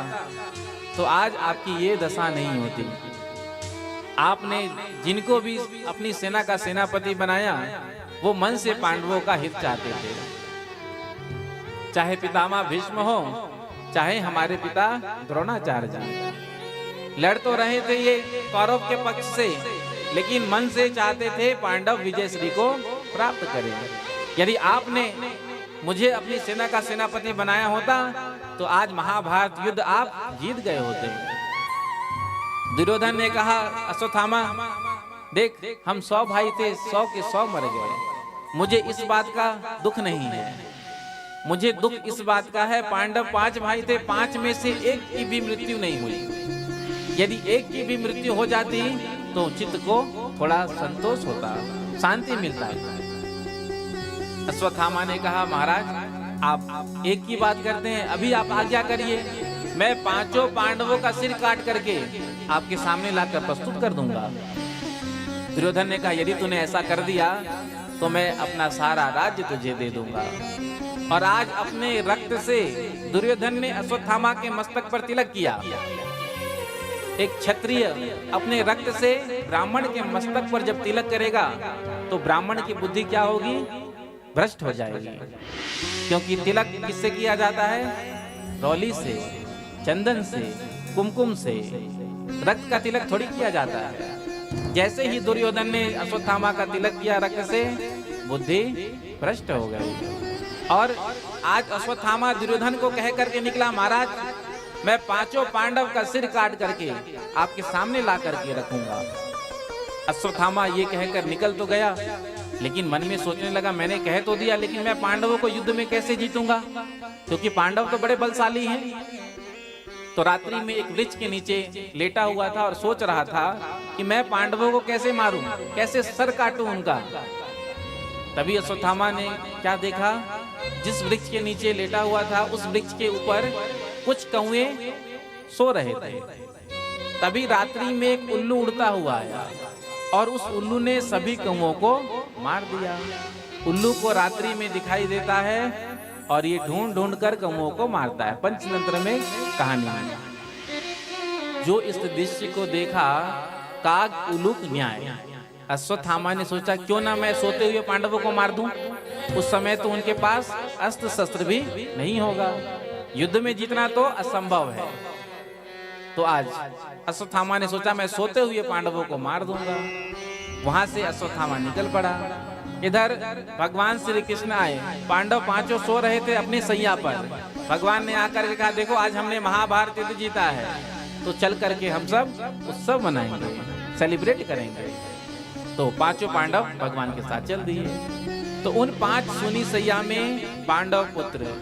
तो आज आपकी ये दशा नहीं होती। आपने जिनको भी अपनी सेना का सेनापति बनाया वो मन से पांडवों का हित चाहते थे। चाहे पितामह भीष्म हो, चाहे हमारे पिता द्रोणाचार्य जी, लड़ तो रहे थे ये कौरव के पक्ष से, लेकिन मन से चाहते थे पांडव विजयश्री को प्राप्त करें। यदि आपने मुझे अपनी सेना का सेनापति बनाया होता तो आज महाभारत युद्ध आप जीत गए होते। दुर्योधन ने कहा, अश्वत्थामा देख, हम 100 भाई थे, 100 के 100 मर गए। मुझे इस बात का दुख नहीं है। मुझे दुख इस बात का है, पांडव 5 भाई थे, 5 में से एक की भी मृत्यु नहीं हुई। यदि एक की भी मृत्यु हो जाती तो चित्त को थोड़ा संतोष होता, शांति मिलता है। अश्वत्थामा ने कहा, महाराज आप एक की बात करते हैं, अभी आप आज्ञा करिए, मैं 5 पांडवों का सिर काट करके आपके सामने लाकर प्रस्तुत कर दूंगा। दुर्योधन ने कहा, यदि तूने ऐसा कर दिया तो मैं अपना सारा राज्य तुझे दे दूंगा। और आज अपने रक्त से दुर्योधन ने अश्वत्थामा के मस्तक पर तिलक किया। एक क्षत्रिय अपने रक्त से ब्राह्मण के मस्तक पर जब तिलक करेगा तो ब्राह्मण की बुद्धि क्या होगी? भ्रष्ट हो जाएगी। क्योंकि तिलक किससे किया जाता है? रौली से, चंदन से, कुमकुम से। रक्त का तिलक थोड़ी किया जाता है। जैसे ही दुर्योधन ने अश्वत्थामा का तिलक किया रक्त से, बुद्धि भ्रष्ट हो गई। और आज अश्वत्थामा दुर्योधन को कह करके निकला, महाराज मैं 5 पांडव का सिर काट करके आपके सामने ला करके रखूंगा। अश्वत्थामा ये कहकर निकल तो गया, लेकिन मन में सोचने लगा, मैंने कह तो दिया, लेकिन मैं पांडवों को युद्ध में कैसे जीतूंगा, क्योंकि पांडव तो बड़े बलशाली हैं। तो रात्रि में एक वृक्ष के नीचे लेटा हुआ था और सोच रहा था कि मैं पांडवों को कैसे मारूं, कैसे सर काटूं उनका। तभी अश्वत्थामा ने क्या देखा, जिस वृक्ष के नीचे लेटा हुआ था उस वृक्ष के ऊपर कुछ कौवे सो रहे थे। तभी रात्रि में एक उल्लू उड़ता हुआ आया और उस उल्लू ने सभी कौवों को मार दिया। उल्लू को रात्रि में दिखाई देता है और ये ढूंढ ढूंढ कर कौवों को मारता है। पंचतंत्र में कहानी है। जो इस दृश्य को देखा, काग उलूक न्याय। अश्वत्थामा ने सोचा, क्यों ना मैं सोते हुए पांडवों को मार दूं। उस समय तो उनके पास अस्त्र शस्त्र भी नहीं होगा, युद्ध में जीतना तो असंभव है। तो आज अश्वत्थामा ने सोचा, मैं सोते हुए पांडवों को मार दूंगा। वहां से अश्वत्थामा निकल पड़ा। इधर भगवान श्री कृष्ण आए, पांडव 5 सो रहे थे अपने सैया पर। भगवान ने आकर के कहा, देखो आज हमने महाभारत युद्ध जीता है, तो चल करके हम सब उत्सव मनाएंगे, सेलिब्रेट करेंगे। तो 5 पांडव भगवान के साथ चल दिए। तो उन 5 सुनी सैया में पांडव पुत्र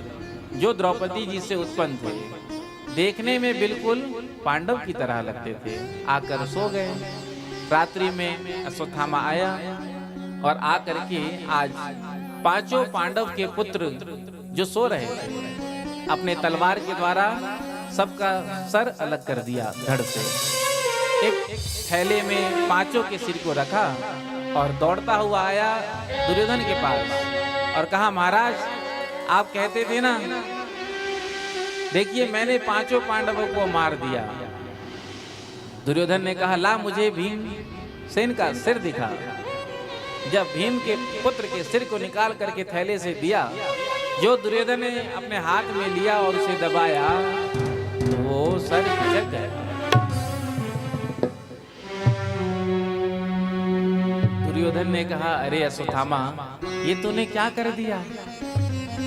जो द्रौपदी जी से उत्पन्न थे, देखने में बिल्कुल पांडव की तरह लगते थे, आकर सो गए। रात्रि में अश्वत्थामा आया और आकर के आज 5 पांडव के पुत्र जो सो रहे थे, अपने तलवार के द्वारा सबका सर अलग कर दिया धड़ से। एक थैले में 5 के सिर को रखा और दौड़ता हुआ आया दुर्योधन के पास और कहा, महाराज आप कहते थे ना देखिए मैंने पांचों पांडवों को मार दिया। दुर्योधन ने कहा ला मुझे भीम सेन का सिर दिखा। जब भीम के पुत्र के सिर को निकाल करके थैले से दिया, जो दुर्योधन ने अपने हाथ में लिया और उसे दबाया तो वो सर खिसक गया। दुर्योधन ने कहा अरे अश्वत्थामा, ये तूने क्या कर दिया?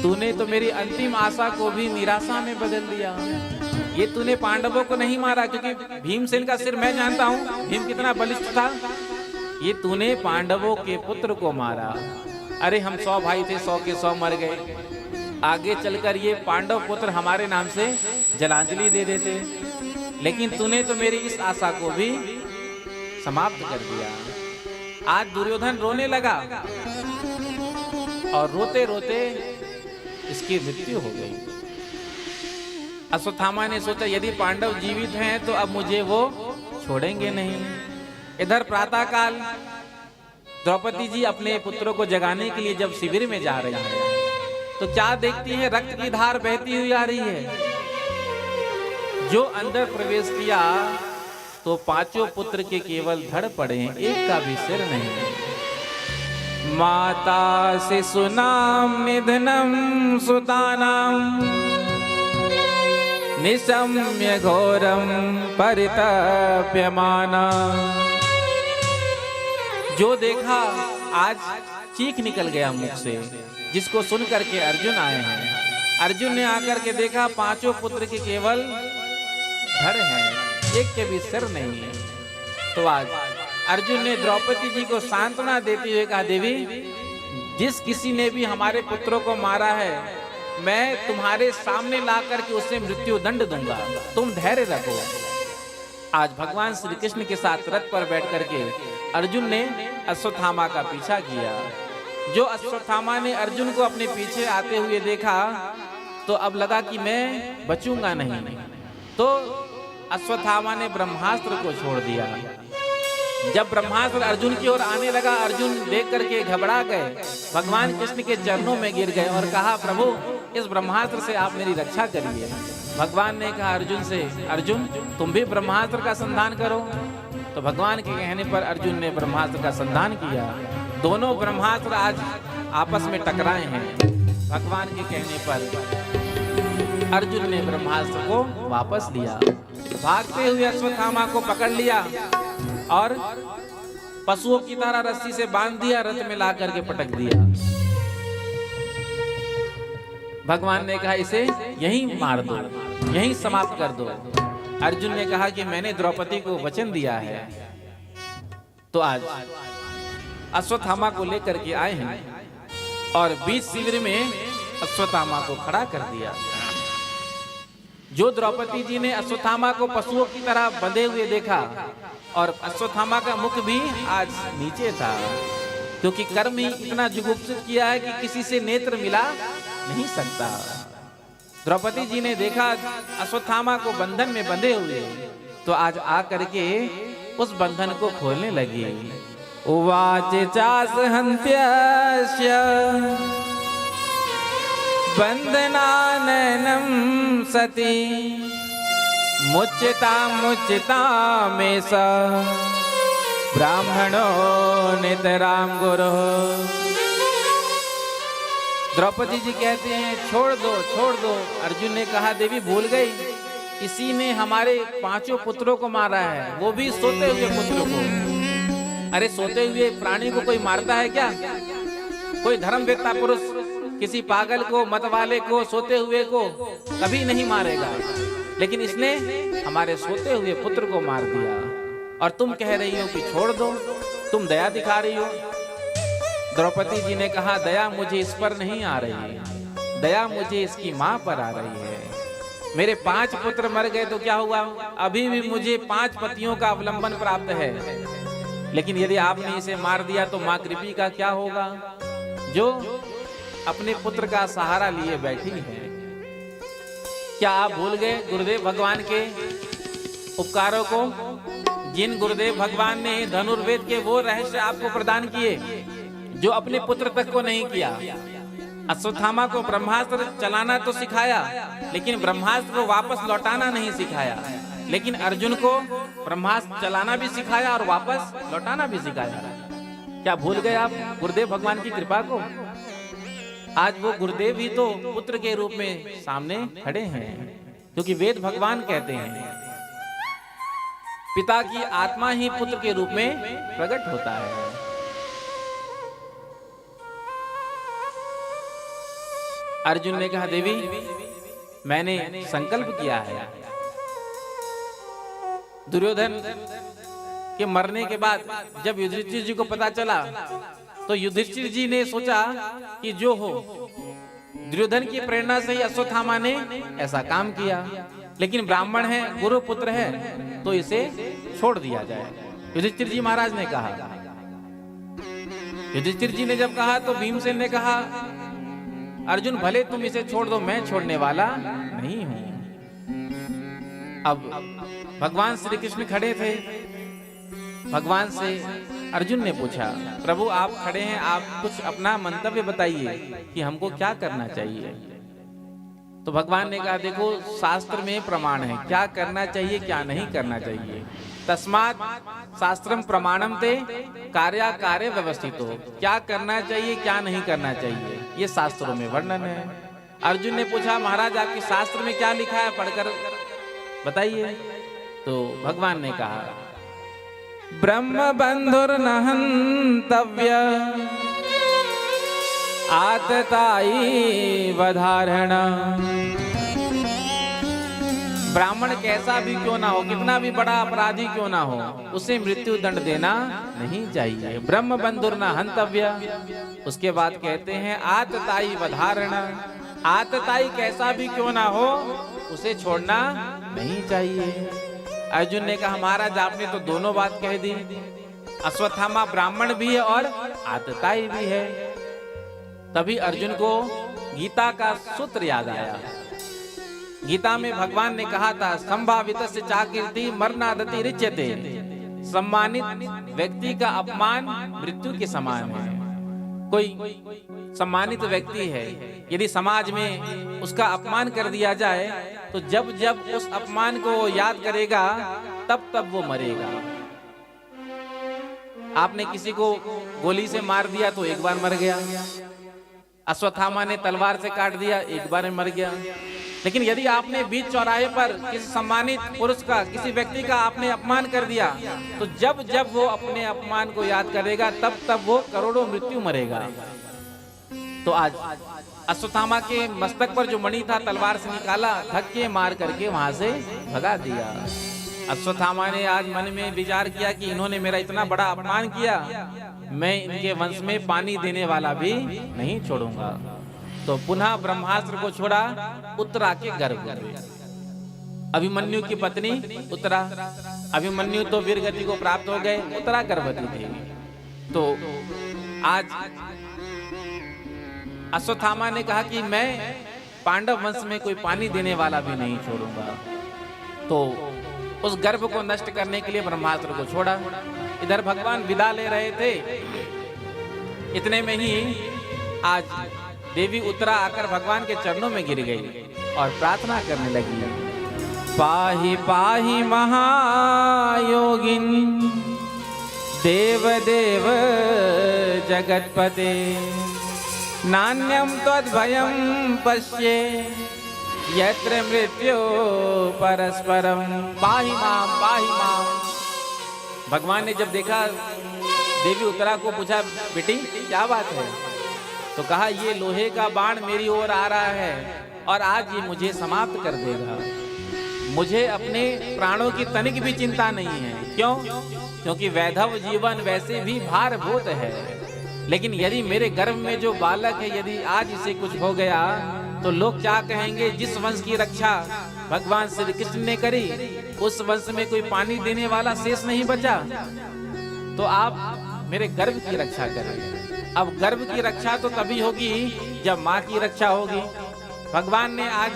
तूने तो मेरी अंतिम आशा को भी निराशा में बदल दिया। ये तूने पांडवों को नहीं मारा, क्योंकि भीमसेन का सिर मैं जानता हूं भीम कितना बलिष्ठ था। ये तूने पांडवों के पुत्र को मारा। अरे हम 100 भाई थे, 100 के 100 मर गए। आगे चलकर ये पांडव पुत्र हमारे नाम से जलांजलि दे देते, लेकिन तूने तो मेरी इस आशा को भी समाप्त कर दिया। आज दुर्योधन रोने लगा और रोते रोते इसकी मृत्यु हो गई। अश्वत्थामा ने सोचा यदि पांडव जीवित हैं तो अब मुझे वो छोड़ेंगे नहीं। इधर प्रातः काल द्रौपदी जी अपने पुत्रों को जगाने के लिए जब शिविर में जा रही है तो क्या देखती है? रक्त की धार बहती हुई आ रही है। जो अंदर प्रवेश किया तो पांचों पुत्र के केवल धड़ पड़े, एक का भी सिर नहीं। माता शिशुनाम निधनम सुतानाम निशम्य घोरम परितप्यमाना। जो देखा आज चीख निकल गया मुख से, जिसको सुन करके अर्जुन आए हैं। अर्जुन ने आकर के देखा पांचों पुत्र के केवल धड़ हैं, एक के भी सिर नहीं है। तो आज अर्जुन ने द्रौपदी जी को सांत्वना देते हुए कहा देवी, जिस किसी ने भी हमारे पुत्रों को मारा है मैं तुम्हारे सामने ला करके उसे मृत्यु दंड दूंगा, तुम धैर्य रखो। आज भगवान श्री कृष्ण के साथ रथ पर बैठ करके अर्जुन ने अश्वत्थामा का पीछा किया। जो अश्वत्थामा ने अर्जुन को अपने पीछे आते हुए देखा तो अब लगा कि मैं बचूंगा नहीं, तो अश्वत्थामा ने ब्रह्मास्त्र को छोड़ दिया। जब ब्रह्मास्त्र अर्जुन की ओर आने लगा, अर्जुन देख करके घबरा गए, भगवान कृष्ण के चरणों में गिर गए और कहा प्रभु इस ब्रह्मास्त्र से आप मेरी रक्षा करिए। भगवान ने कहा अर्जुन से, अर्जुन तुम भी ब्रह्मास्त्र का संधान करो। तो भगवान के कहने पर अर्जुन ने ब्रह्मास्त्र का संधान किया। दोनों ब्रह्मास्त्र आज आपस में टकराए हैं। भगवान के कहने पर अर्जुन ने ब्रह्मास्त्र को वापस लिया, भागते हुए अश्वत्थामा को पकड़ लिया और पशुओं की तरह रस्सी से बांध दिया, रथ में ला करके पटक दिया। भगवान ने कहा इसे यहीं मार दो, यहीं समाप्त कर दो। अर्जुन ने कहा कि मैंने द्रौपदी को वचन दिया है। तो आज अश्वत्थामा को लेकर के आए हैं और बीच शिविर में अश्वत्थामा को खड़ा कर दिया। जो द्रौपदी जी ने अश्वत्थामा को पशुओं की तरह बंधे हुए देखा और अश्वत्थामा का मुख भी आज नीचे था, क्योंकि कर्म ही इतना जुगुप्सित किया है कि किसी से नेत्र मिला नहीं सकता। द्रौपदी जी ने देखा अश्वत्थामा को बंधन में बंधे हुए, तो आज आ करके उस बंधन को खोलने लगी। उवाच चास हन्त्यस्य बंधनाननं सती मुच्यता में स ब्राह्मणो नितराम गुरु। द्रौपदी जी कहते हैं छोड़ दो। अर्जुन ने कहा देवी भूल गई, इसी ने हमारे पांचों पुत्रों को मारा है, वो भी सोते हुए पुत्रों को। अरे सोते हुए प्राणी को कोई मारता है क्या? कोई धर्मवेत्ता पुरुष किसी पागल को, मतवाले को, सोते हुए को कभी नहीं मारेगा, लेकिन इसने हमारे सोते हुए पुत्र को मार दिया। और तुम कह रही हो कि छोड़ दो, तुम दया दिखा रही हो। द्रौपदी जी ने कहा दया मुझे इस पर नहीं आ रही है, दया मुझे इसकी मां पर आ रही है। मेरे 5 पुत्र मर गए तो क्या हुआ, अभी भी मुझे 5 पतियों का अवलंबन प्राप्त है, लेकिन यदि आपने इसे मार दिया तो मां कृपी का क्या होगा, जो अपने पुत्र का सहारा लिए बैठी है। क्या आप भूल गए गुरुदेव भगवान के उपकारों को, जिन गुरुदेव भगवान ने धनुर्वेद के वो रहस्य आपको प्रदान किए जो अपने पुत्र तक को नहीं किया। अश्वत्थामा को ब्रह्मास्त्र चलाना तो सिखाया, लेकिन ब्रह्मास्त्र को वापस लौटाना नहीं सिखाया। लेकिन अर्जुन को ब्रह्मास्त्र चलाना भी सिखाया और वापस लौटाना भी सिखाया। क्या भूल गए आप गुरुदेव भगवान की कृपा को? आज वो गुरुदेव ही तो पुत्र के रूप में सामने खड़े हैं, क्योंकि वेद भगवान कहते हैं पिता की आत्मा ही पुत्र के रूप में प्रकट होता है। अर्जुन ने कहा, देवी मैंने संकल्प किया है। दुर्योधन के मरने के बाद जब युधिष्ठिर जी को पता चला तो युधिष्ठिर जी ने सोचा कि जो हो, दुर्योधन की प्रेरणा से ही अश्वत्थामा ने ऐसा काम किया, लेकिन ब्राह्मण है, गुरु पुत्र है, तो इसे छोड़ दिया जाए। युधिष्ठिर जी महाराज ने कहा। युधिष्ठिर जी ने जब कहा तो भीमसेन ने कहा, अर्जुन भले तुम इसे छोड़ दो, मैं छोड़ने वाला नहीं हूं। अब भगवान श्री कृष्ण खड़े थे। भगवान से अर्जुन ने पूछा, प्रभु आप खड़े हैं, आप कुछ अपना मंतव्य बताइए कि हमको क्या करना चाहिए। तो भगवान ने कहा, देखो शास्त्र में प्रमाण है क्या करना चाहिए क्या नहीं करना चाहिए। तस्मात् शास्त्रम प्रमाणम ते कार्या कार्य व्यवस्थित हो। क्या करना चाहिए क्या नहीं करना चाहिए ये शास्त्रों में वर्णन है। अर्जुन ने पूछा, महाराज आपके शास्त्र में क्या लिखा है, पढ़कर बताइए। तो भगवान ने कहा, ब्रह्म बंधुर्न हन्तव्य आततायी वधारण। ब्राह्मण कैसा भी क्यों ना हो, कितना भी बड़ा अपराधी क्यों ना हो, उसे मृत्यु दंड देना नहीं चाहिए। ब्रह्म बंधुर्न हन्तव्य। उसके बाद कहते हैं आततायी वधारण। आततायी कैसा भी क्यों ना हो, उसे छोड़ना नहीं चाहिए। अर्जुन ने कहा, महाराज आपने तो दोनों बात कह दी। अश्वत्थामा ब्राह्मण भी है और आततायी भी है। तभी अर्जुन को गीता का सूत्र याद आया। गीता में भगवान ने कहा था, संभावितस्य चाकीर्ति मरणादति रिच्यते। सम्मानित व्यक्ति का अपमान मृत्यु के समान है। कोई सम्मानित व्यक्ति है, यदि समाज में उसका अपमान कर दिया जाए तो जब जब उस अपमान को याद करेगा तब तब वो मरेगा। आपने किसी को गोली से मार दिया तो एक बार मर गया। अश्वत्थामा ने तलवार से काट दिया, एक बार में मर गया। लेकिन यदि आपने बीच चौराहे पर किसी सम्मानित पुरुष का, किसी व्यक्ति का आपने अपमान कर दिया तो जब जब वो अपने अपमान को याद करेगा तब तब वो करोड़ों मृत्यु मरेगा। तो आज अश्वत्थामा के मस्तक पर जो मणि था तलवार से निकाला, धक्के मार करके वहां से भगा दिया। अश्वत्थामा ने आज मन में विचार किया कि इन्होंने मेरा इतना बड़ा अपमान किया, मैं इनके वंश में पानी देने वाला भी नहीं छोड़ूंगा। तो पुनः ब्रह्मास्त्र को छोड़ा, उत्तरा के गर्भ में। अभिमन्यु की पत्नी उत्तरा, अभिमन्यु तो वीर गति को प्राप्त हो गए, उत्तरा गर्भवती थी। तो आज अश्वत्थामा ने कहा कि मैं पांडव वंश में कोई पानी देने वाला भी नहीं छोड़ूंगा। तो उस गर्भ को नष्ट करने के लिए ब्रह्मास्त्र को छोड़ा। इधर भगवान विदा ले रहे थे, इतने में ही आज देवी उत्तरा आकर भगवान के चरणों में गिर गई और प्रार्थना करने लगी, पाहि पाहि महायोगिन देव देव जगतपते नान्यम त्वद्भयं पश्ये यत्र मृत्यो परस्परम पाहि माम पाहि माम। भगवान ने जब देखा, देवी उत्तरा को पूछा, बेटी क्या बात है? तो कहा, ये लोहे का बाण मेरी ओर आ रहा है और आज ये मुझे समाप्त कर देगा। मुझे अपने प्राणों की तनिक भी चिंता नहीं है। क्यों? क्योंकि वैधव जीवन वैसे भी भारभूत है, लेकिन यदि मेरे गर्भ में जो बालक है, यदि आज इसे कुछ हो गया तो लोग क्या कहेंगे? जिस वंश की रक्षा भगवान श्री कृष्ण ने करी, उस वंश में कोई पानी देने वाला शेष नहीं बचा। तो आप मेरे गर्भ की रक्षा करें। अब गर्भ की रक्षा तो तभी होगी जब माँ की रक्षा होगी। भगवान ने आज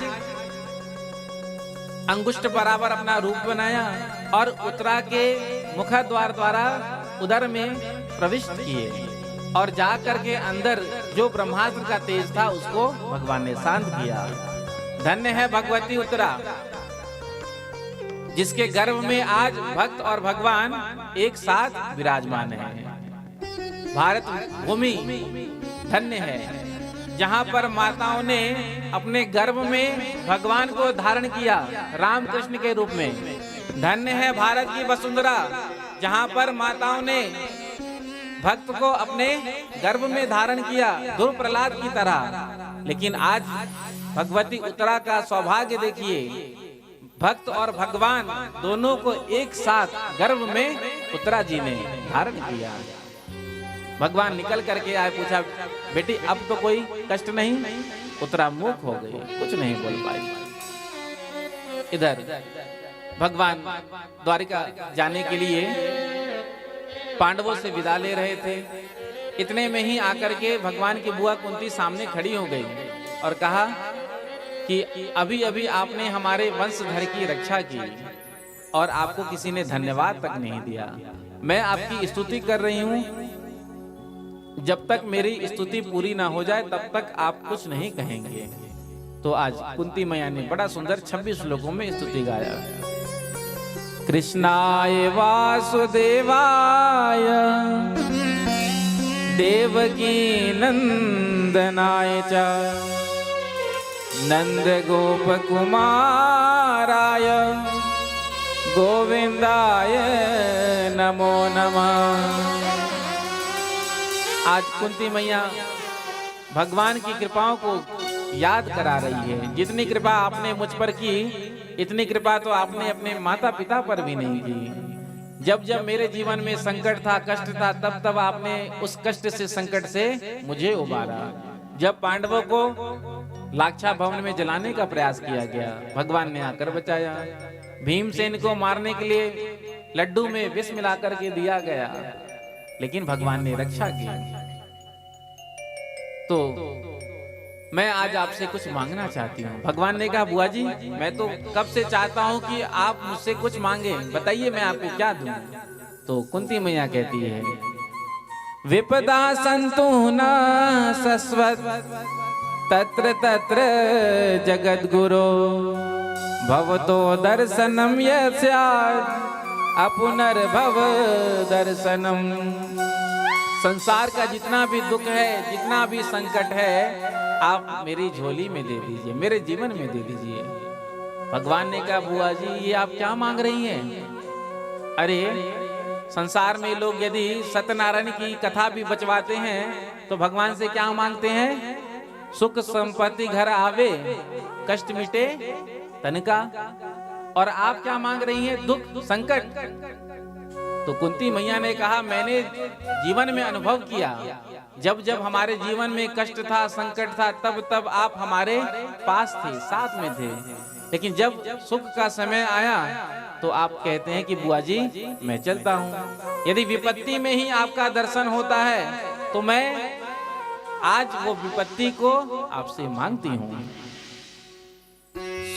अंगुष्ठ बराबर अपना रूप बनाया और उत्तरा के मुखद्वार द्वारा उदर में प्रविष्ट किए और जाकर के अंदर जो ब्रह्मास्त्र का तेज था उसको भगवान ने शांत किया। धन्य है भगवती उत्तरा, जिसके गर्भ में आज भक्त और भगवान एक साथ विराजमान है। भारत भूमि धन्य है, जहां पर माताओं ने अपने गर्भ में भगवान को धारण किया रामकृष्ण के रूप में। धन्य है भारत की वसुंधरा, जहां पर माताओं ने भक्त को अपने गर्भ में धारण किया ध्रुव प्रहलाद की तरह। लेकिन आज भगवती उत्तरा का सौभाग्य देखिए, भक्त और भगवान दोनों को एक साथ गर्भ में उत्तरा जी ने धारण किया। भगवान निकल करके आए, पूछा बेटी अब तो कोई कष्ट नहीं? उत्तरा मूक हो गई, कुछ नहीं बोल पाई। इधर भगवान द्वारिका जाने के लिए पांडवों से विदा ले रहे थे। इतने में ही आकर के भगवान की बुआ कुंती सामने खड़ी हो गई और कहा कि अभी अभी आपने हमारे वंशधर की रक्षा की और आपको किसी ने धन्यवाद तक नहीं दिया। मैं आपकी स्तुति कर रही हूं, जब तक मेरी स्तुति पूरी ना हो जाए तब तक आप कुछ नहीं कहेंगे। तो आज कुंती मैया ने बड़ा सुंदर 26 श्लोकों में स्तुति गाया। कृष्णाय वासुदेवाय देवकी नंदनाय च नंद गोप कुमाराय गोविंदाय नमो नमः। आज कुंती मैया भगवान की कृपाओं को याद करा रही है। जितनी कृपा आपने मुझ पर की, इतनी कृपा तो आपने अपने माता पिता पर भी नहीं की। जब जब मेरे जीवन में संकट था, कष्ट था, तब तब आपने उस कष्ट से, संकट से मुझे उबारा। जब पांडवों को लाक्षा भवन में जलाने का प्रयास किया गया, भगवान ने आकर बचाया। भीमसेन को मारने के लिए लड्डू में विष मिलाकर के दिया गया, लेकिन भगवान ने रक्षा की। तो मैं आज आपसे कुछ मांगना चाहती हूँ। भगवान ने कहा बुआ जी, मैं तो कब से चाहता हूँ कि आप मुझसे कुछ मांगे, बताइए मैं आपको क्या दूं। तो कुंती मैया कहती है, विपदा संतु न सस्वत तत्र तत्र जगत गुरो भवतो दर्शनम यस्यात् अपुनर्भव दर्शनम। संसार का जितना भी दुख है, जितना भी संकट है, आप मेरी झोली में दे दीजिए, मेरे जीवन में दे दीजिए। भगवान ने कहा बुआ जी, ये आप क्या मांग रही हैं? अरे संसार में लोग यदि सत्यनारायण की कथा भी बचवाते हैं तो भगवान से क्या मांगते हैं? सुख संपत्ति घर आवे, कष्ट मिटे तन का। और आप क्या मांग रही हैं? दुख संकट। तो कुंती मैया ने कहा, मैंने जीवन में अनुभव किया, जब जब हमारे जीवन में कष्ट था, संकट था, तब तब आप हमारे पास थे, साथ में थे। लेकिन जब सुख का समय आया तो आप कहते हैं कि बुआ जी मैं चलता हूँ। यदि विपत्ति में ही आपका दर्शन होता है तो मैं आज वो विपत्ति को आपसे मांगती हूँ।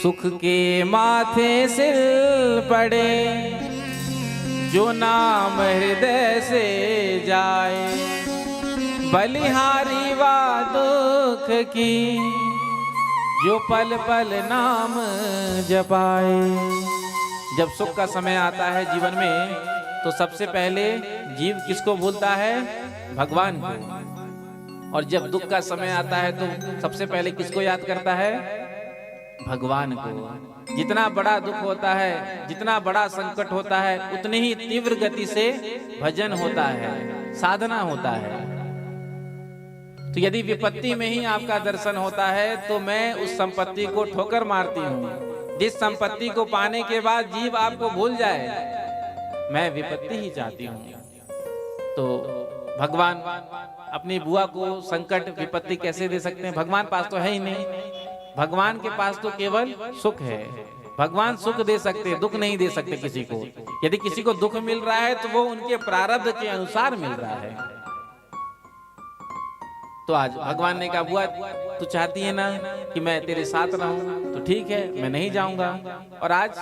सुख के माथे सिर पड़े जो नाम हृदय से जाए, बलिहारी वा दुख की जो पल पल नाम जपाए। जब सुख का समय आता है जीवन में तो सबसे पहले जीव किसको भूलता है? भगवान को। और जब दुख का समय आता है तो सबसे पहले किसको याद करता है? भगवान को। जितना बड़ा दुख होता है, जितना बड़ा संकट होता है, उतनी ही तीव्र गति से भजन होता है, साधना होता है। तो यदि विपत्ति में ही आपका दर्शन होता है तो मैं उस संपत्ति को ठोकर मारती हूँ। जिस संपत्ति को पाने के बाद जीव आपको भूल जाए, मैं विपत्ति ही चाहती हूँ। तो भगवान अपनी बुआ को संकट विपत्ति कैसे दे सकते हैं? भगवान पास तो है ही नहीं। भगवान के पास तो केवल सुख है। भगवान सुख दे सकते, दुख नहीं दे सकते किसी को। यदि किसी को दुख मिल रहा है तो वो उनके प्रारब्ध के अनुसार मिल रहा है। तो आज भगवान ने कहा बुआ तू चाहती है ना कि मैं तेरे साथ रहूं, तो ठीक है मैं नहीं जाऊंगा। और आज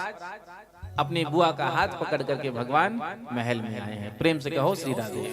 अपनी बुआ का हाथ पकड़ करके भगवान महल में आए हैं। प्रेम से कहो श्री राधे।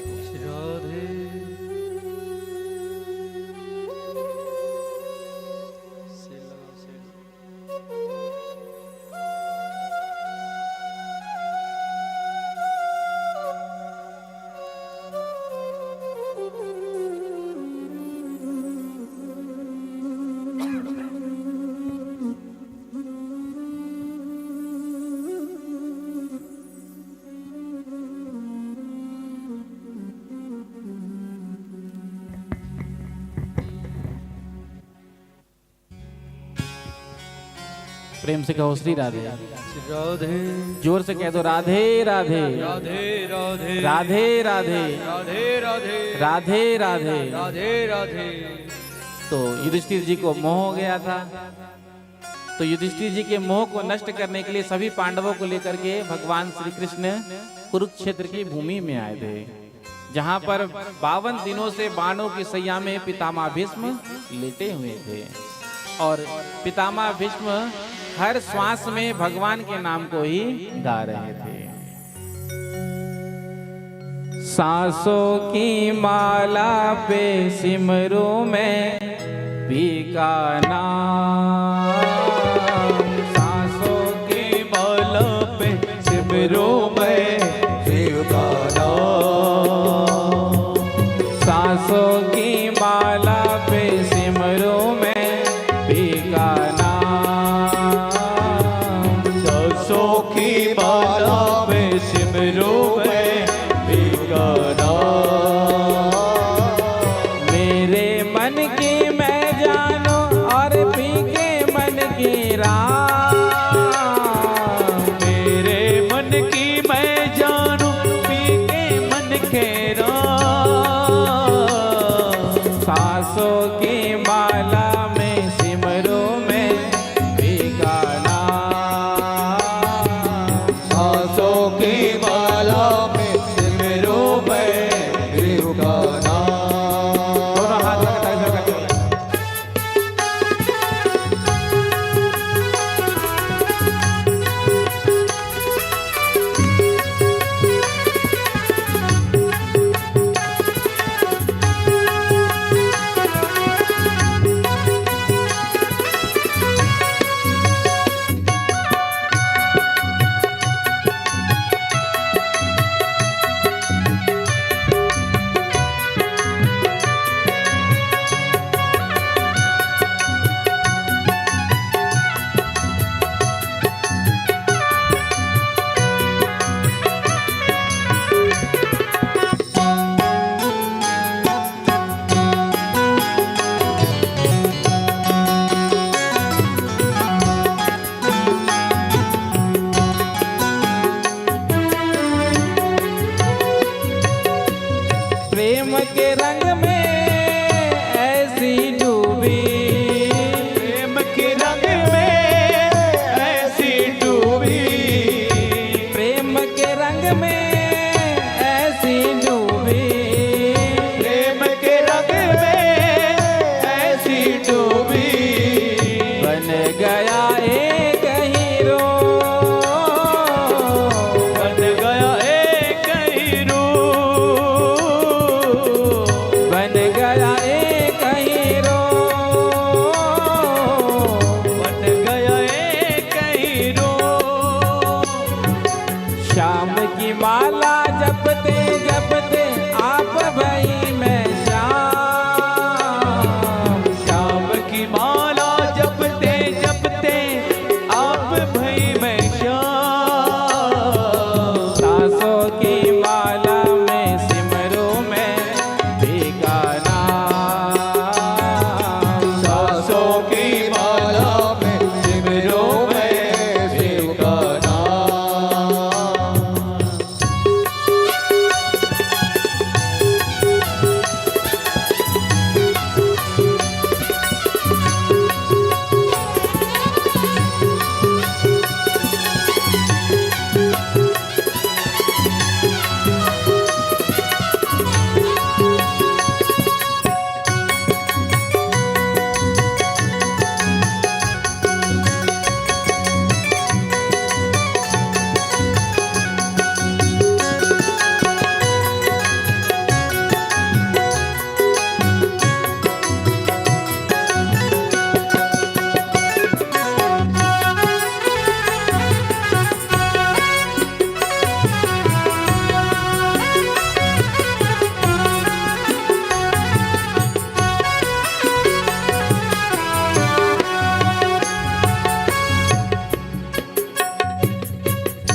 प्रेम से कहो श्री राधे। राधे जोर से कह दो राधे राधे राधे राधे राधे राधे राधे राधे राधे राधे। राधे राधे। तो युधिष्ठिर जी को मोह हो गया था, तो युधिष्ठिर जी के मोह को नष्ट करने के लिए सभी पांडवों को लेकर के भगवान श्री कृष्ण कुरुक्षेत्र की भूमि में आए थे, जहां पर 52 दिनों से बाणों की सैया में पितामह भीष्म लेटे हुए थे और पितामह भीष्म हर श्वास में भगवान के नाम को ही गा रहे थे। सांसों की माला पे सिमरू में पीका नाम, सांसों की माला पे सिमरू में पीका नाम, सांसों की माला पे सिमरू में पीका नाम, सांसों की माला पे सिमरू में पीका नाम। मेरे मन की मैं जानू और पी के मन की राम, मेरे मन की मैं जानू पी के मन के राम। सांसों की माला में सिमरू में पीका नाम, सांसों की माला में सिमरू में पीका नाम। दोनों हाथ लगातार करके प्रेम के रंग में ऐसी डूबी, प्रेम के रंग में ऐसी डूबी, प्रेम के रंग में ऐसी डूबी, प्रेम के रंग में ऐसी डूबी। बन गया एक हीरो, बन गया एक हीरो, बन गया एक हीरो, बन गया एक हीरो। श्याम की माला जपते जपते आप भई मैं श्याम, श्याम की माला जपते जपते आप भई मैं श्याम। सांसों की माला में सिमरू में पीका नाम, सांसों की माला में सिमरू में पीका नाम।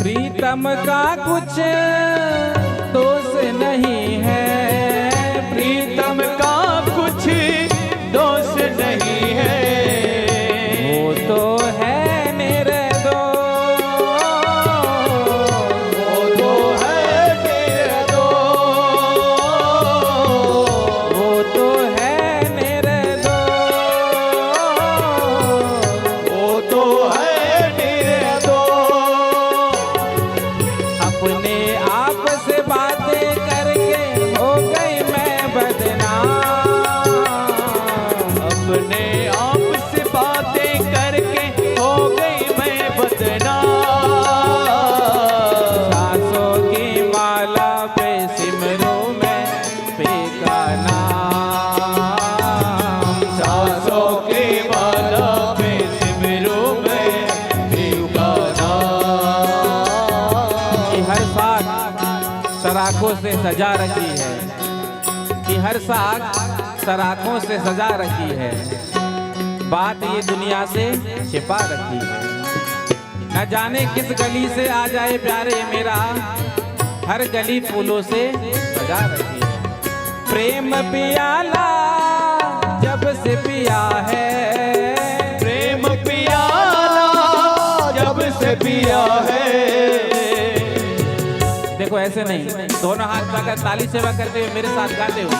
प्रीतम का कुछ दोष नहीं है, प्रीतम का कुछ दोष नहीं है, वो तो है सिमरो मैं पीका नाम। सांसों की माला पे सिमरो मैं पीका नाम। कि हर साथ सराखों से सजा रखी है, कि हर साथ सराखों से सजा रखी है, बात ये दुनिया से छिपा रखी है। न जाने किस गली से आ जाए प्यारे मेरा, हर गली फूलों से सजा रखी है। प्रेम पियाला जब से पिया है, प्रेम पियाला जब से पिया है। देखो ऐसे नहीं, दोनों हाथ पकड़ ताली सेवा करते हुए मेरे साथ गाते हुए।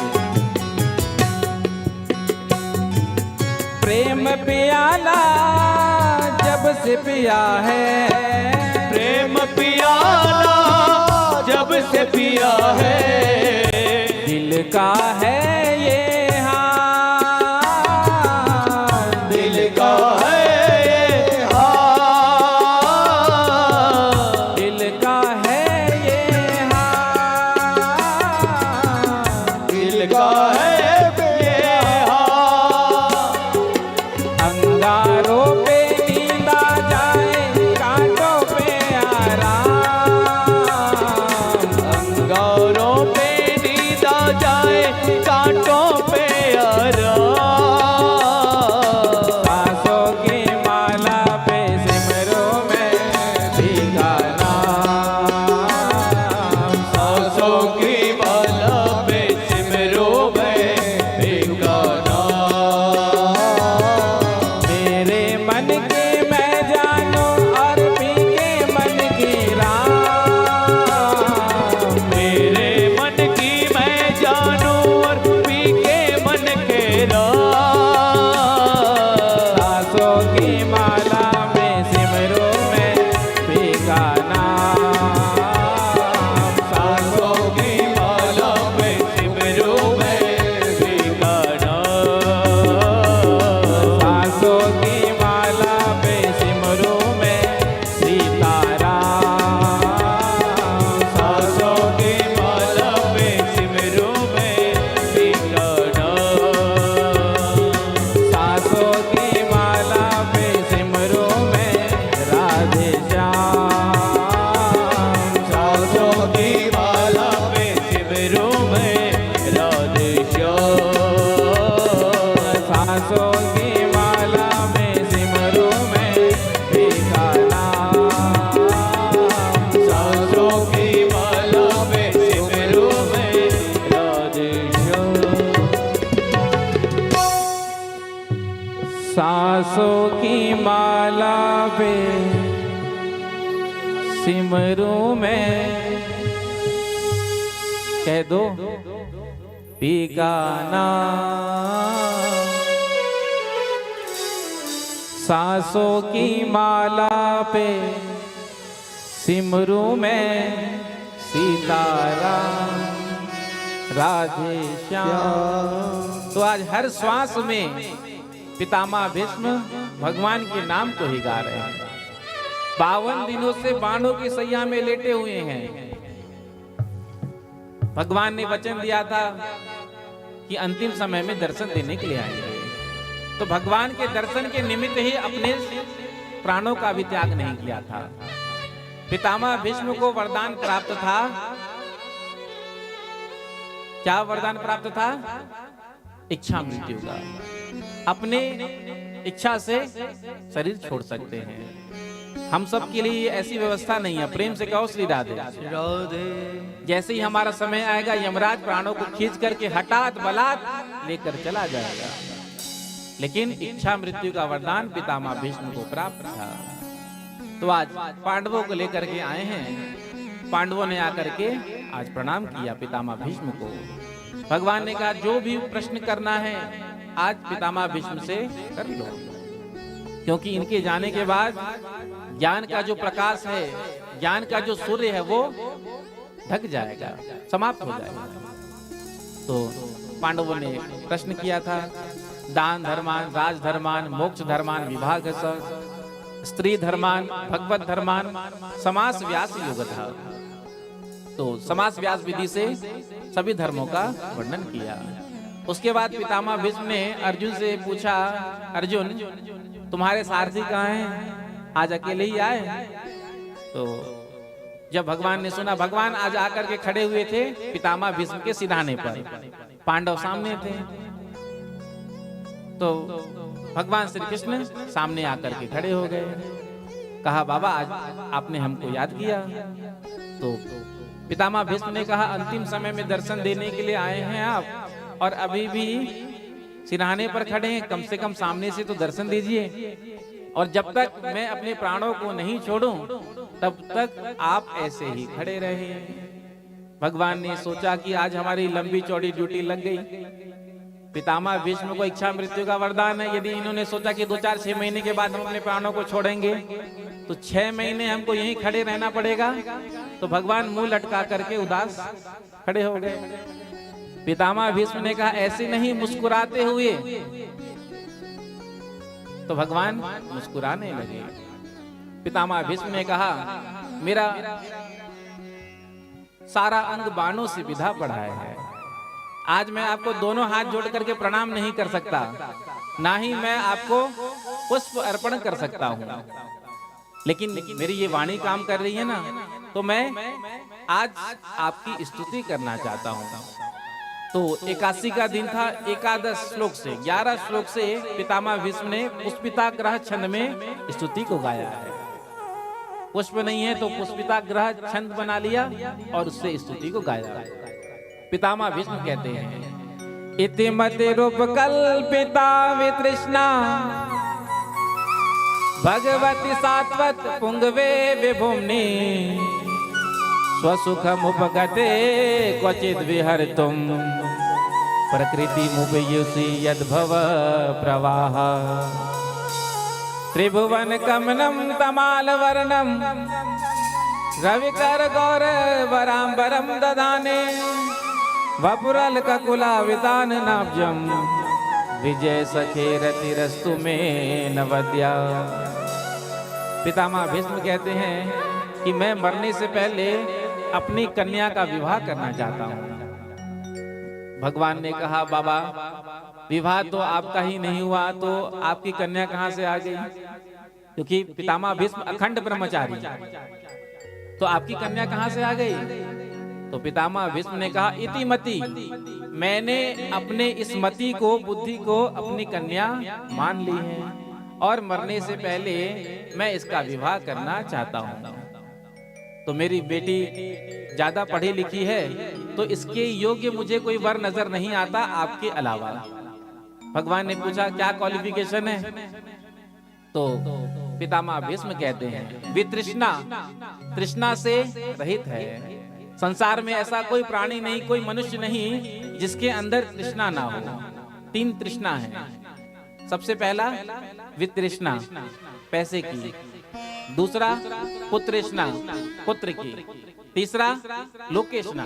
प्रेम पियाला जब से पिया है, प्रेम पियाला जब से पिया है। दिल का है ये हाल, दिल का है ये हाल, दिल का है ये हाल, दिल का है ये हाल। अंगारों पे नींद आ जाए, कांटों पे आराम, अंगारों पे नींद आ जाए, कांटों पे आराम। सांसों की माला पे सिमरो मैं पीका नाम। सांसों की माला पे सिमरो मैं पीका नाम। मेरे मन के मैं जानू और पी के मन की राम। मेरे मन की मैं जानू और पी के मन के राम। सांसों की माला में सिमरो मैं पीका नाम। सांसों की माला पे सिमरो मैं पीका नाम। सांसों की माला पे सिमरो मैं सीताराम। सांसों की माला पे सिमरो मैं पीका नाम। सांसों की माला पे सिमरो मैं राधे श्याम। सांसों की माला पे सिमरो मैं राधे श्याम। सांसों की माला में सिमरो मैं पीका नाम। सांसों की माला पे सिमरो मैं राधे श्याम। सांसों की माला पे सिमरू मैं, कह दो पीका नाम। सांसों की माला पे सिमरू मैं सीताराम राधे श्याम। तो आज हर श्वास में पितामह भीष्म भगवान के नाम को ही गा रहे हैं। 52 दिनों से बाणों की सैया में लेटे हुए हैं। भगवान ने वचन दिया था कि अंतिम समय में दर्शन देने के लिए आएंगे, तो भगवान के दर्शन के निमित्त ही अपने प्राणों का भी त्याग नहीं किया था। पितामह भीष्म को वरदान प्राप्त था। क्या वरदान प्राप्त था? इच्छा मृत्यु का। अपने इच्छा से शरीर छोड़ सकते हैं। हम सब के लिए ऐसी व्यवस्था नहीं है। प्रेम से कहो श्री राधे। जैसे ही हमारा समय आएगा, यमराज प्राणों को खींच करके हठात बलात् लेकर चला जाएगा, लेकिन इच्छा मृत्यु का वरदान पितामह भीष्म को प्राप्त था। तो आज पांडवों को लेकर के आए हैं। पांडवों ने आकर के आज प्रणाम किया पितामह भीष्म को। भगवान ने कहा जो भी प्रश्न करना है आज पितामह भीष्म से कर लो, क्योंकि इनके जाने के बाद ज्ञान का जो प्रकाश है, ज्ञान का जो सूर्य है, वो ढक जाएगा, समाप्त हो जाएगा। तो पांडवों ने प्रश्न किया था, दान धर्मान, राज धर्मान, मोक्ष धर्मान, विभाग स्त्री धर्मान, भगवत धर्मान, समास व्यास युग था। तो तो समास व्यास विधि से सभी धर्मों का वर्णन किया। उसके बाद पितामह भीष्म ने अर्जुन से पूछा, अर्जुन तुम्हारे सारथी कहाँ हैं, आज अकेले ही आए? तो जब भगवान ने सुना, भगवान आज आकर के खड़े हुए थे पितामह भीष्म के सिरहाने पर, पांडव सामने थे, तो भगवान श्री कृष्ण सामने आकर के खड़े हो गए। कहा बाबा आज आपने हमको याद किया। तो पितामह भीष्म ने कहा अंतिम समय में दर्शन देने के लिए आए हैं आप, और अभी भी सिरहाने पर खड़े हैं, कम से कम सामने से तो दर्शन दीजिए। और जब तक मैं अपने प्राणों को नहीं छोड़ूं तब तक आप ऐसे ही खड़े रहे। भगवान ने सोचा कि आज हमारी लंबी चौड़ी ड्यूटी लग गई। पितामह भीष्म को इच्छा मृत्यु का वरदान है। यदि इन्होंने सोचा कि 2-4-6 महीने के बाद हम अपने प्राणों को छोड़ेंगे तो 6 महीने हमको यहीं खड़े रहना पड़ेगा। तो भगवान मुंह लटका करके उदास खड़े हो गए। पितामह भीष्म ने कहा ऐसे नहीं, मुस्कुराते हुए। तो भगवान मुस्कुराने लगे। पितामह भीष्म ने कहा मेरा सारा अंग बाणों से विधा पड़ा है, आज मैं आपको दोनों हाथ जोड़ करके प्रणाम नहीं कर सकता, ना ही मैं आपको पुष्प अर्पण कर सकता हूँ। लेकिन मेरी ये वाणी काम कर रही है ना, तो मैं आज आपकी स्तुति करना चाहता हूँ। तो 81 का दिन था। 11 श्लोक से पितामह भीष्म ने पुष्पिताग्रह छंद में स्तुति को गाया है। पुष्प नहीं है तो पुष्पिताग्रह छंद बना लिया और उससे स्तुति को गाया। पितामह भीष्म कहते हैं इति मति रूप कल्पिता वितृष्णा भगवती सात्वत पुंगवे विभुम्नि स्वसुखमुपगते क्वचित् विहर्तुं प्रकृतिमुपयुषि यद्भव प्रवाह त्रिभुवन कमनं तमालवर्णं रविकर गौरवराम्बरं ददाने वपुरलककुलावितान नाब्जं विजय सखे रतिरस्तु मे नवद्या। पितामह भीष्म कहते हैं कि मैं मरने से पहले अपनी कन्या का विवाह करना चाहता हूँ। भगवान ने कहा बाबा विवाह तो आपका ही नहीं हुआ तो आपकी कन्या कहाँ से आ गई? क्योंकि पितामह भीष्म अखंड ब्रह्मचारी, तो आपकी कन्या कहाँ से आ गई? तो पितामह भीष्म ने कहा इति मति, मैंने अपने इस मति को, बुद्धि को अपनी कन्या मान ली है और मरने से पहले मैं इसका विवाह करना चाहता हूँ। तो मेरी बेटी ज्यादा पढ़ी लिखी है तो इसके योग्य मुझे कोई वर नजर नहीं आता आपके अलावा। भगवान ने पूछा क्या क्वालिफिकेशन है? तो पितामह भीष्म कहते हैं वितृष्णा, तृष्णा से रहित है। संसार में ऐसा कोई प्राणी नहीं, कोई मनुष्य नहीं जिसके अंदर तृष्णा ना हो। 3 तृष्णा है। सबसे पहला वितृष्णा, पैसे की। दूसरा पुत्रेष्णा, पुत्र की। तीसरा लोकेष्णा,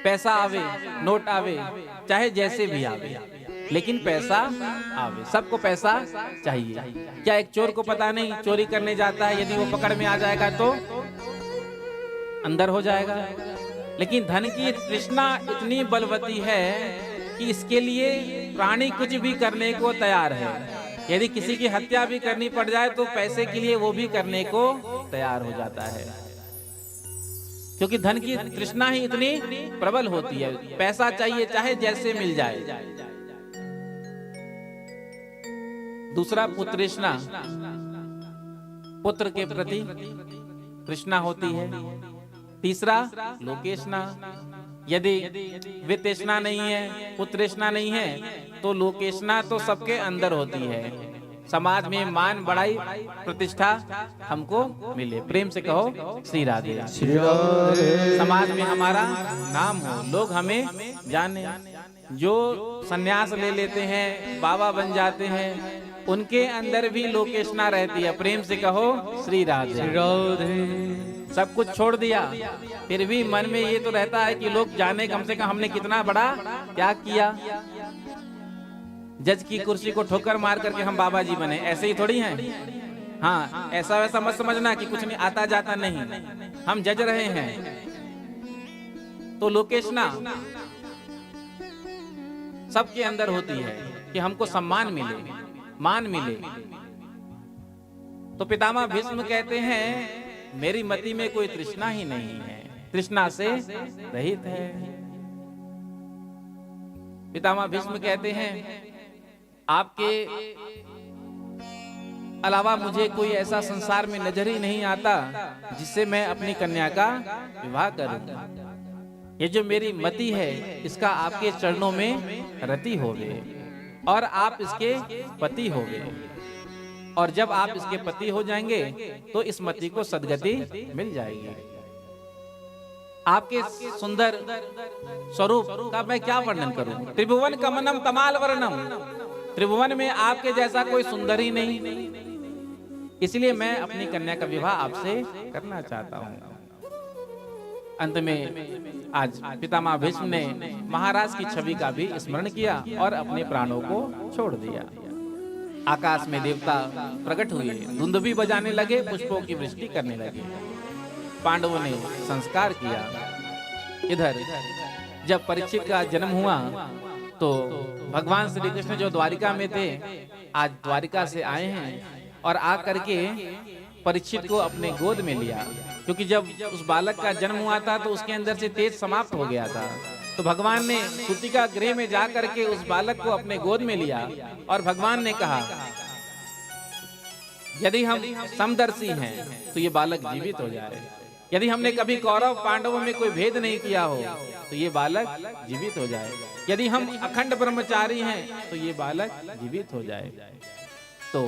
पैसा आवे, नोट आवे, चाहे जैसे भी आवे, लेकिन पैसा आवे। सबको पैसा चाहिए। क्या एक चोर को पता नहीं चोरी करने जाता है, यदि वो पकड़ में आ जाएगा तो अंदर हो जाएगा? लेकिन धन की तृष्णा इतनी बलवती है कि इसके लिए प्राणी कुछ भी करने को तैयार है। यदि किसी की हत्या भी करनी पड़ जाए तो पैसे के लिए वो भी करने को तैयार हो जाता है, क्योंकि धन की तृष्णा ही इतनी प्रबल होती है। पैसा चाहिए चाहे जैसे मिल जाए। दूसरा पुत्रेष्णा, पुत्र के प्रति तृष्णा होती है। तीसरा लोकेष्णा, यदि वितृष्णा नहीं है, पुत्रेष्णा नहीं है तो लोकेष्णा तो सबके अंदर होती है। समाज में मान बढ़ाई प्रतिष्ठा हमको मिले। प्रेम से कहो श्री राधे। समाज में हमारा नाम हो, लोग हमें जाने। जो सन्यास ले लेते हैं, बाबा बन जाते हैं, उनके अंदर भी लोकेष्णा रहती है। प्रेम से कहो श्री राधे। सब कुछ छोड़ दिया फिर भी मन में ये तो रहता है कि लोग जाने कम से कम हमने कितना बड़ा त्याग किया। जज की कुर्सी को ठोकर मार करके हम बाबा जी बने, ऐसे ही थोड़ी हैं। हाँ, ऐसा वैसा मत समझना कि कुछ नहीं आता जाता नहीं, हम जज रहे हैं। तो लोकेशना सबके अंदर होती है कि हमको सम्मान मिले, मान मिले। तो पितामह भीष्म कहते हैं मेरी मति में कोई तृष्णा ही नहीं है, तृष्णा से रहित है। पितामह भीष्म कहते हैं आपके अलावा मुझे कोई ऐसा संसार में नजर ही नहीं आता जिससे मैं अपनी कन्या का विवाह करूं। ये जो मेरी मति है इसका आपके चरणों में रति हो गए और आप इसके पति हो गए, और जब आप इसके पति हो जाएंगे तो इस मति को सद्गति मिल जाएगी। आपके सुंदर स्वरूप का मैं क्या वर्णन करूं? त्रिभुवन कमनम तमाल वर्णम, त्रिभुवन में आपके जैसा कोई सुंदर ही नहीं, इसलिए मैं अपनी कन्या का विवाह आपसे करना चाहता हूं। अंत में आज पितामह भीष्म ने महाराज की छवि का भी स्मरण किया और अपने प्राणों को छोड़ दिया। आकाश में देवता प्रकट हुए, धुंदुभी बजाने लगे, पुष्पों की वृष्टि करने लगे। पांडवों ने संस्कार किया। इधर जब परीक्षित का जन्म हुआ तो भगवान श्री कृष्ण जो द्वारिका में थे आज द्वारिका से आए हैं और आकर के परीक्षित को अपने गोद में लिया, क्योंकि जब उस बालक का जन्म हुआ था तो उसके अंदर से तेज समाप्त हो गया था। तो भगवान ने सूतिका गृह में जा करके उस बालक को अपने गोद में लिया और भगवान ने कहा यदि हम समदर्शी हैं तो ये बालक जीवित हो जाए, यदि हमने कभी कौरव पांडवों में कोई भेद नहीं किया हो तो ये बालक जीवित हो जाए, यदि हम अखंड ब्रह्मचारी हैं तो ये बालक जीवित हो जाए। तो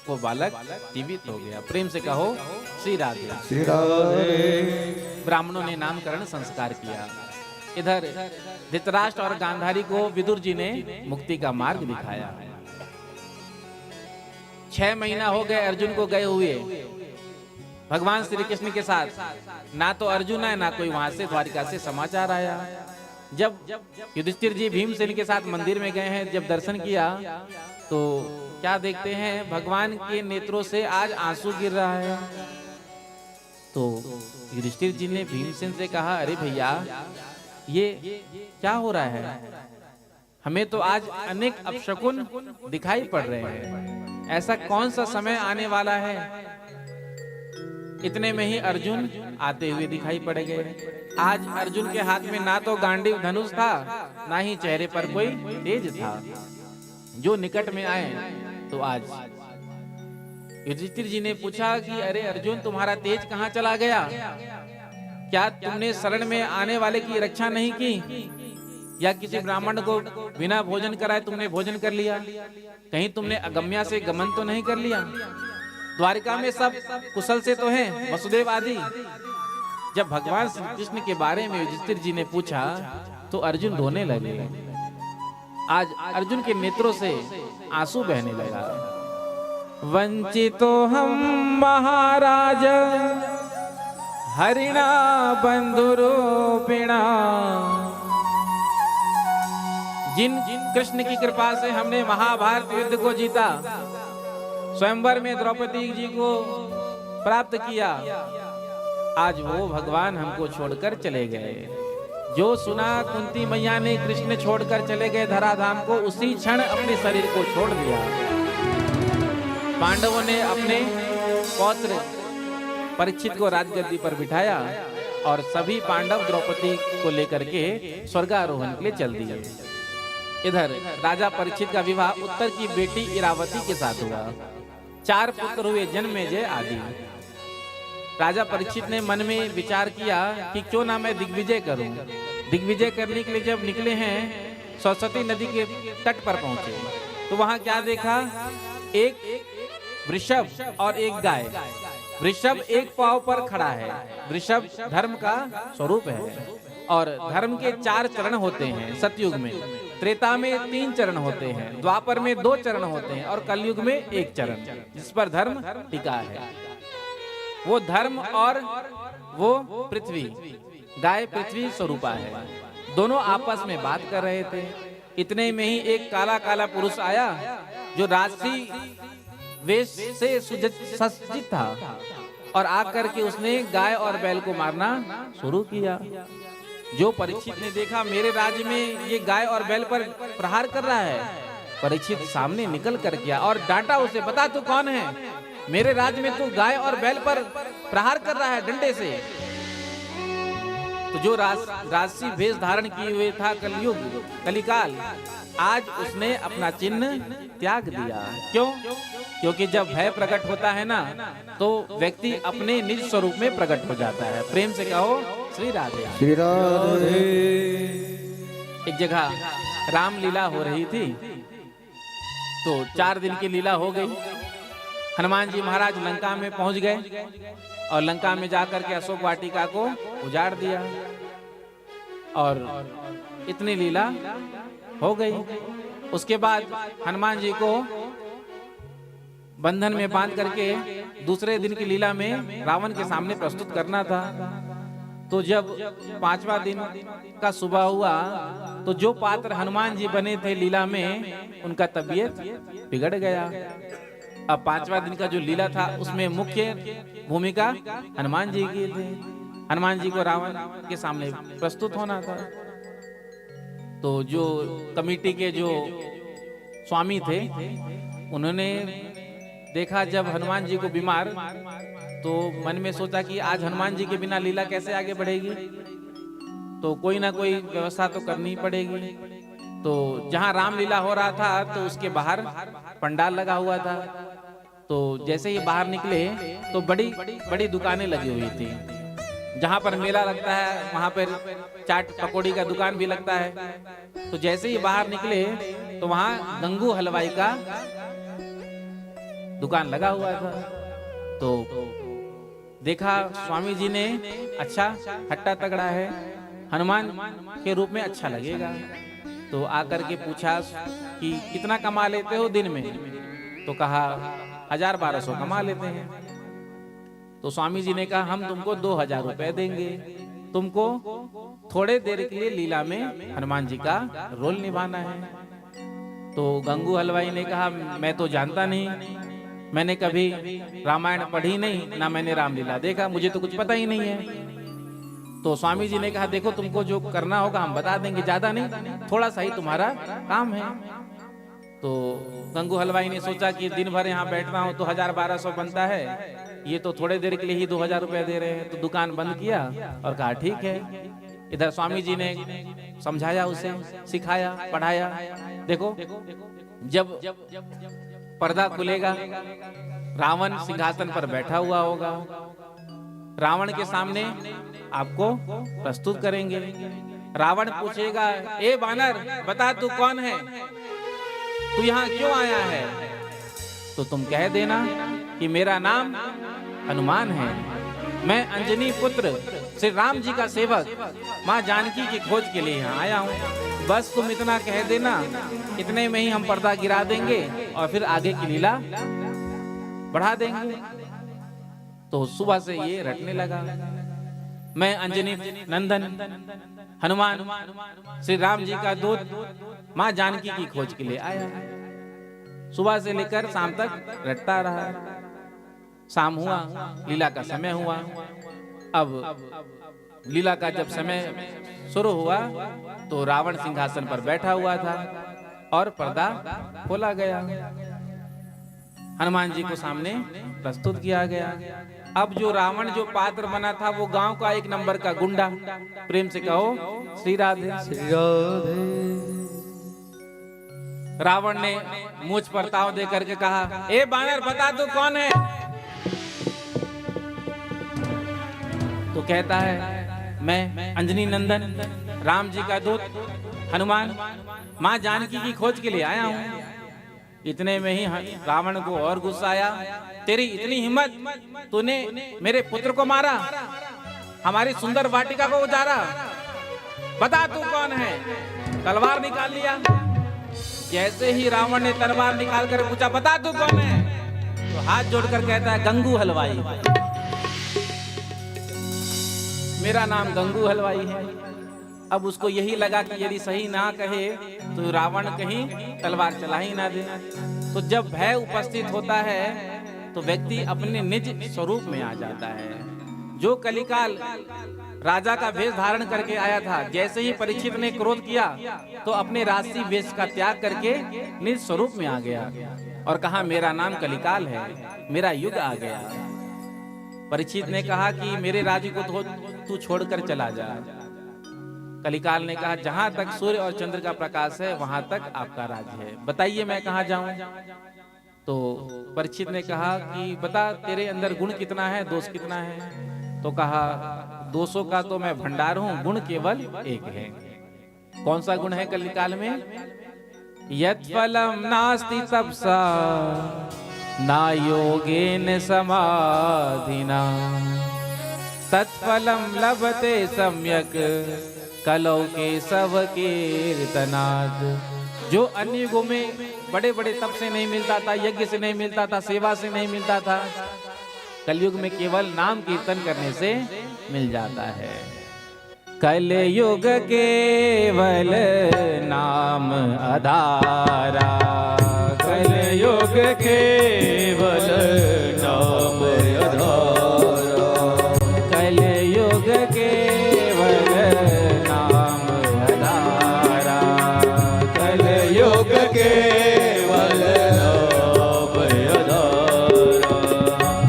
वो बालक जीवित हो गया। प्रेम से कहो श्री राधे। श्री राधे। ब्राह्मणों ने नामकरण संस्कार किया। इधर धृतराष्ट्र और गांधारी को विदुर जी ने मुक्ति का मार्ग दिखाया। 6 महीना हो गए अर्जुन को गए हुए भगवान श्री कृष्ण के साथ, ना तो अर्जुन आए ना कोई वहां से द्वारिका से समाचार आया। जब युधिष्ठिर जी भीमसेन के साथ मंदिर में गए हैं, जब दर्शन किया तो क्या देखते हैं भगवान के नेत्रों से आज आंसू गिर रहा है। तो युधिष्ठिर जी ने भीमसेन से कहा अरे भैया ये क्या हो रहा है, हमें तो आज अनेक अपशकुन दिखाई पड़ रहे हैं, ऐसा कौन सा समय आने वाला है। इतने में ही अर्जुन आते हुए दिखाई पड़ गए। आज अर्जुन के हाथ में ना तो गांडीव धनुष था ना ही चेहरे पर कोई तेज था। जो निकट में आए तो आज युधिष्ठिर जी ने पूछा कि अरे अर्जुन तुम्हारा तेज कहाँ चला गया, क्या तुमने शरण में आने वाले की रक्षा नहीं की, या किसी ब्राह्मण को बिना भोजन कराए तुमने भोजन कर लिया, कहीं तुमने अगम्या से गमन तो नहीं कर लिया। द्वारिका में सब कुशल से तो हैं, वसुदेव आदि। जब भगवान श्री कृष्ण के बारे में युधिष्ठिर जी ने पूछा तो अर्जुन रोने लगे। आज अर्जुन के नेत्रों से आंसू बहने लगा। वंचितो हम महाराज हरिणा बंधुरूपिणा, जिन कृष्ण की कृपा से हमने महाभारत युद्ध को जीता, स्वयंवर में द्रौपदी जी को प्राप्त किया, आज वो भगवान हमको छोड़कर चले गए। जो सुना कुंती मैया ने कृष्ण छोड़कर चले गए धराधाम को, उसी क्षण अपने शरीर को छोड़ दिया। पांडवों ने अपने पौत्र परीक्षित को राजगद्दी पर बिठाया और सभी पांडव द्रौपदी को लेकर के स्वर्गारोहण के लिए चल दिए। इधर राजा परीक्षित का विवाह उत्तर की बेटी इरावती के साथ हुआ। 4 पुत्र हुए, जन्मेजय आदि। राजा परीक्षित ने मन में विचार किया कि क्यों ना मैं दिग्विजय करूं। दिग्विजय करने के लिए जब निकले हैं, सरस्वती नदी के तट पर पहुंचे तो वहां क्या देखा, एक वृषभ और एक गाय। वृषभ एक पांव पर खड़ा है। वृषभ धर्म का स्वरूप है और धर्म के 4 चरण होते हैं सतयुग में। त्रेता में 3 चरण होते हैं, द्वापर में 2 चरण होते हैं और कलयुग में 1 चरण, जिस पर धर्म टिका है। वो धर्म और वो पृथ्वी, गाय पृथ्वी स्वरूपा है। दोनों आपस में बात कर रहे थे। इतने में ही एक काला काला पुरुष आया जो राजसी वेश से सुसज्जित था और आकर के उसने गाय और बैल को मारना शुरू किया। जो परीक्षित ने देखा मेरे राज्य में ये गाय और बैल पर प्रहार कर रहा है, परीक्षित सामने निकल कर गया और डांटा उसे, बता तू कौन है, मेरे राज्य में तू गाय और बैल पर प्रहार कर रहा है डंडे से। तो जो राजसी वेश धारण किए हुए था कलयुग कलिकाल, आज उसने अपना चिन्ह त्याग दिया। क्यों? क्योंकि जब भय प्रकट होता है ना, तो व्यक्ति अपने निज स्वरूप में प्रकट हो जाता है। प्रेम से कहो श्री राधे। श्री राधे। एक जगह रामलीला हो रही थी, तो 4 दिन की लीला हो गई। हनुमान जी महाराज लंका में पहुंच गए और लंका में जाकर के अशोक वाटिका को उजाड़ दिया और इतनी लीला हो गई। उसके बाद हनुमान जी को बंधन में बांध करके दूसरे दिन की लीला में रावण के सामने प्रस्तुत करना था। तो जब 5वां दिन का सुबह हुआ, तो जो पात्र हनुमान जी बने थे लीला में, उनका तबीयत बिगड़ गया। अब 5वां दिन का जो लीला था उसमें मुख्य भूमिका हनुमान जी की थी। हनुमान जी को रावण के सामने प्रस्तुत होना था। तो जो कमेटी के जो स्वामी थे, उन्होंने देखा जब हनुमान जी को बीमार, तो मन में सोचा कि आज हनुमान जी के बिना लीला कैसे आगे बढ़ेगी, तो कोई ना कोई व्यवस्था तो करनी पड़ेगी। तो जहां रामलीला हो रहा था, तो उसके बाहर पंडाल लगा हुआ था। तो जैसे ही बाहर निकले, तो बड़ी बड़ी दुकानें लगी हुई थी। जहां पर मेला लगता है, वहां पर चाट पकौड़ी का दुकान भी लगता है। तो जैसे ही बाहर निकले, तो वहां गंगू हलवाई का दुकान लगा हुआ था। तो देखा स्वामी जी ने, अच्छा हट्टा तगड़ा है, हनुमान के रूप में अच्छा लगेगा। तो आकर के पूछा कि कितना कमा लेते हो दिन में? तो कहा 1000-1200 कमा लेते हैं। तो स्वामी जी ने कहा हम तुमको 2000 रुपए देंगे, तुमको थोड़े देर के लिए लीला में हनुमान जी का रोल निभाना है। तो गंगू हलवाई ने कहा मैं तो जानता नहीं, मैंने कभी रामायण पढ़ी नहीं, ना मैंने रामलीला देखा, मुझे तो कुछ पता ही नहीं है। तो स्वामी जी ने कहा देखो तुमको जो करना होगा हम बता देंगे, ज्यादा नहीं, थोड़ा सा ही तुम्हारा काम है। तो गंगू हलवाई ने सोचा कि दिन भर यहाँ बैठना हो तो 1000-1200 बनता है, ये तो थोड़े देर के लिए ही 2000 रुपए दे रहे हैं। तो दुकान बंद किया और कहा ठीक है। इधर स्वामी जी ने समझाया, उसे सिखाया, पढ़ाया। देखो जब पर्दा खुलेगा, रावण सिंहासन पर बैठा हुआ होगा, रावण के सामने आपको प्रस्तुत करेंगे। रावण पूछेगा ए बानर बता तू कौन है, तू यहाँ क्यों आया है? तो तुम कह देना कि मेरा नाम हनुमान है, मैं अंजनी पुत्र श्री राम जी का सेवक माँ जानकी की खोज के लिए यहाँ आया हूँ। बस तुम इतना कह देना, इतने में ही हम पर्दा गिरा देंगे और फिर आगे की लीला बढ़ा देंगे। तो सुबह से ये रटने लगा, मैं अंजनी नंदन हनुमान श्री राम जी का दूत माँ जानकी की खोज के लिए आया। सुबह से लेकर शाम तक रटता रहा। शाम हुआ, लीला का समय हुआ। अब लीला का जब समय शुरू हुआ, तो रावण सिंहासन पर बैठा हुआ था और पर्दा खोला गया, हनुमान जी को सामने प्रस्तुत किया गया। अब जो रावण जो पात्र बना था, वो गांव का 1 नंबर का गुंडा। प्रेम से कहो श्री राधे। श्री राधे। रावण ने मूंछ पर ताव दे करके कहा ए बानर बता तू कौन है? तो कहता है मैं अंजनी नंदन राम जी का दूत हनुमान माँ जानकी की खोज के लिए आया हूँ। इतने में ही रावण को और गुस्सा आया, तेरी इतनी हिम्मत, तूने मेरे पुत्र को मारा, हमारी सुंदर वाटिका को उजाड़ा, बता तू कौन है? तलवार निकाल लिया। जैसे ही रावण ने तलवार निकाल कर पूछा बता तू कौन है, तो हाथ जोड़कर कहता है गंगू हलवाई, मेरा नाम गंगू हलवाई है। अब उसको यही लगा कि यदि सही ना कहे तो रावण कहीं तलवार चला ही ना दे। तो जब भय उपस्थित होता है तो व्यक्ति अपने निज स्वरूप में आ जाता है। जो कलिकाल राजा का वेश धारण करके आया था, जैसे ही परीक्षित ने क्रोध किया तो अपने राजसी वेश का त्याग करके निज स्वरूप में आ गया और कहा मेरा नाम कलिकाल है, मेरा युग आ गया। परीक्षित ने कहा कि मेरे राज्य को तू छोड़कर चला जा। कलिकाल ने कहा जहां तक सूर्य और चंद्र का प्रकाश है वहां तक आपका राज्य है, बताइए मैं कहां जाऊं। तो परीक्षित ने कहा कि बता तेरे अंदर गुण कितना है, दोष कितना है। तो कहा दोषों का तो मैं भंडार हूं, गुण केवल एक है। कौन सा गुण है कलिकाल में? यत् फलम नास्ति तपसा ना योगेन समाधिना तत्फलम लभते सम्यक कलौ के सब कीर्तनाद। जो अन्य युगों में बड़े बड़े तप से नहीं मिलता था, यज्ञ से नहीं मिलता था, सेवा से नहीं मिलता था, कलयुग में केवल नाम कीर्तन करने से मिल जाता है। कलयुग केवल नाम आधारा, कलयुग केवल नाम आधारा, कलयुग केवल नाम आधारा, कलयुग केवल नाम आधारा।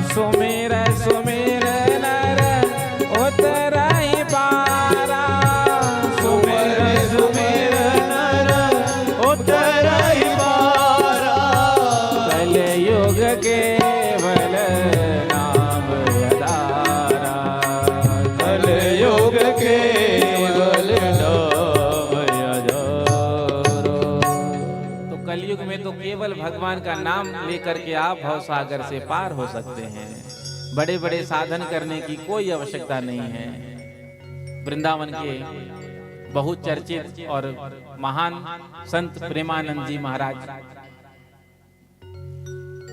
सुमिर सुमिर नर उतराई पारा, सुमिर सुमिर नर उतराई पारा, कलयुग केवल नाम आधारा, कलयुग केवल नाम आधारा। तो कलयुग में तो केवल भगवान का नाम लेकर के आप भवसागर से पार हो सकते हैं। बड़े बड़े साधन करने की कोई आवश्यकता नहीं है। वृंदावन के बहुत चर्चित और महान संत प्रेमानंद जी महाराज,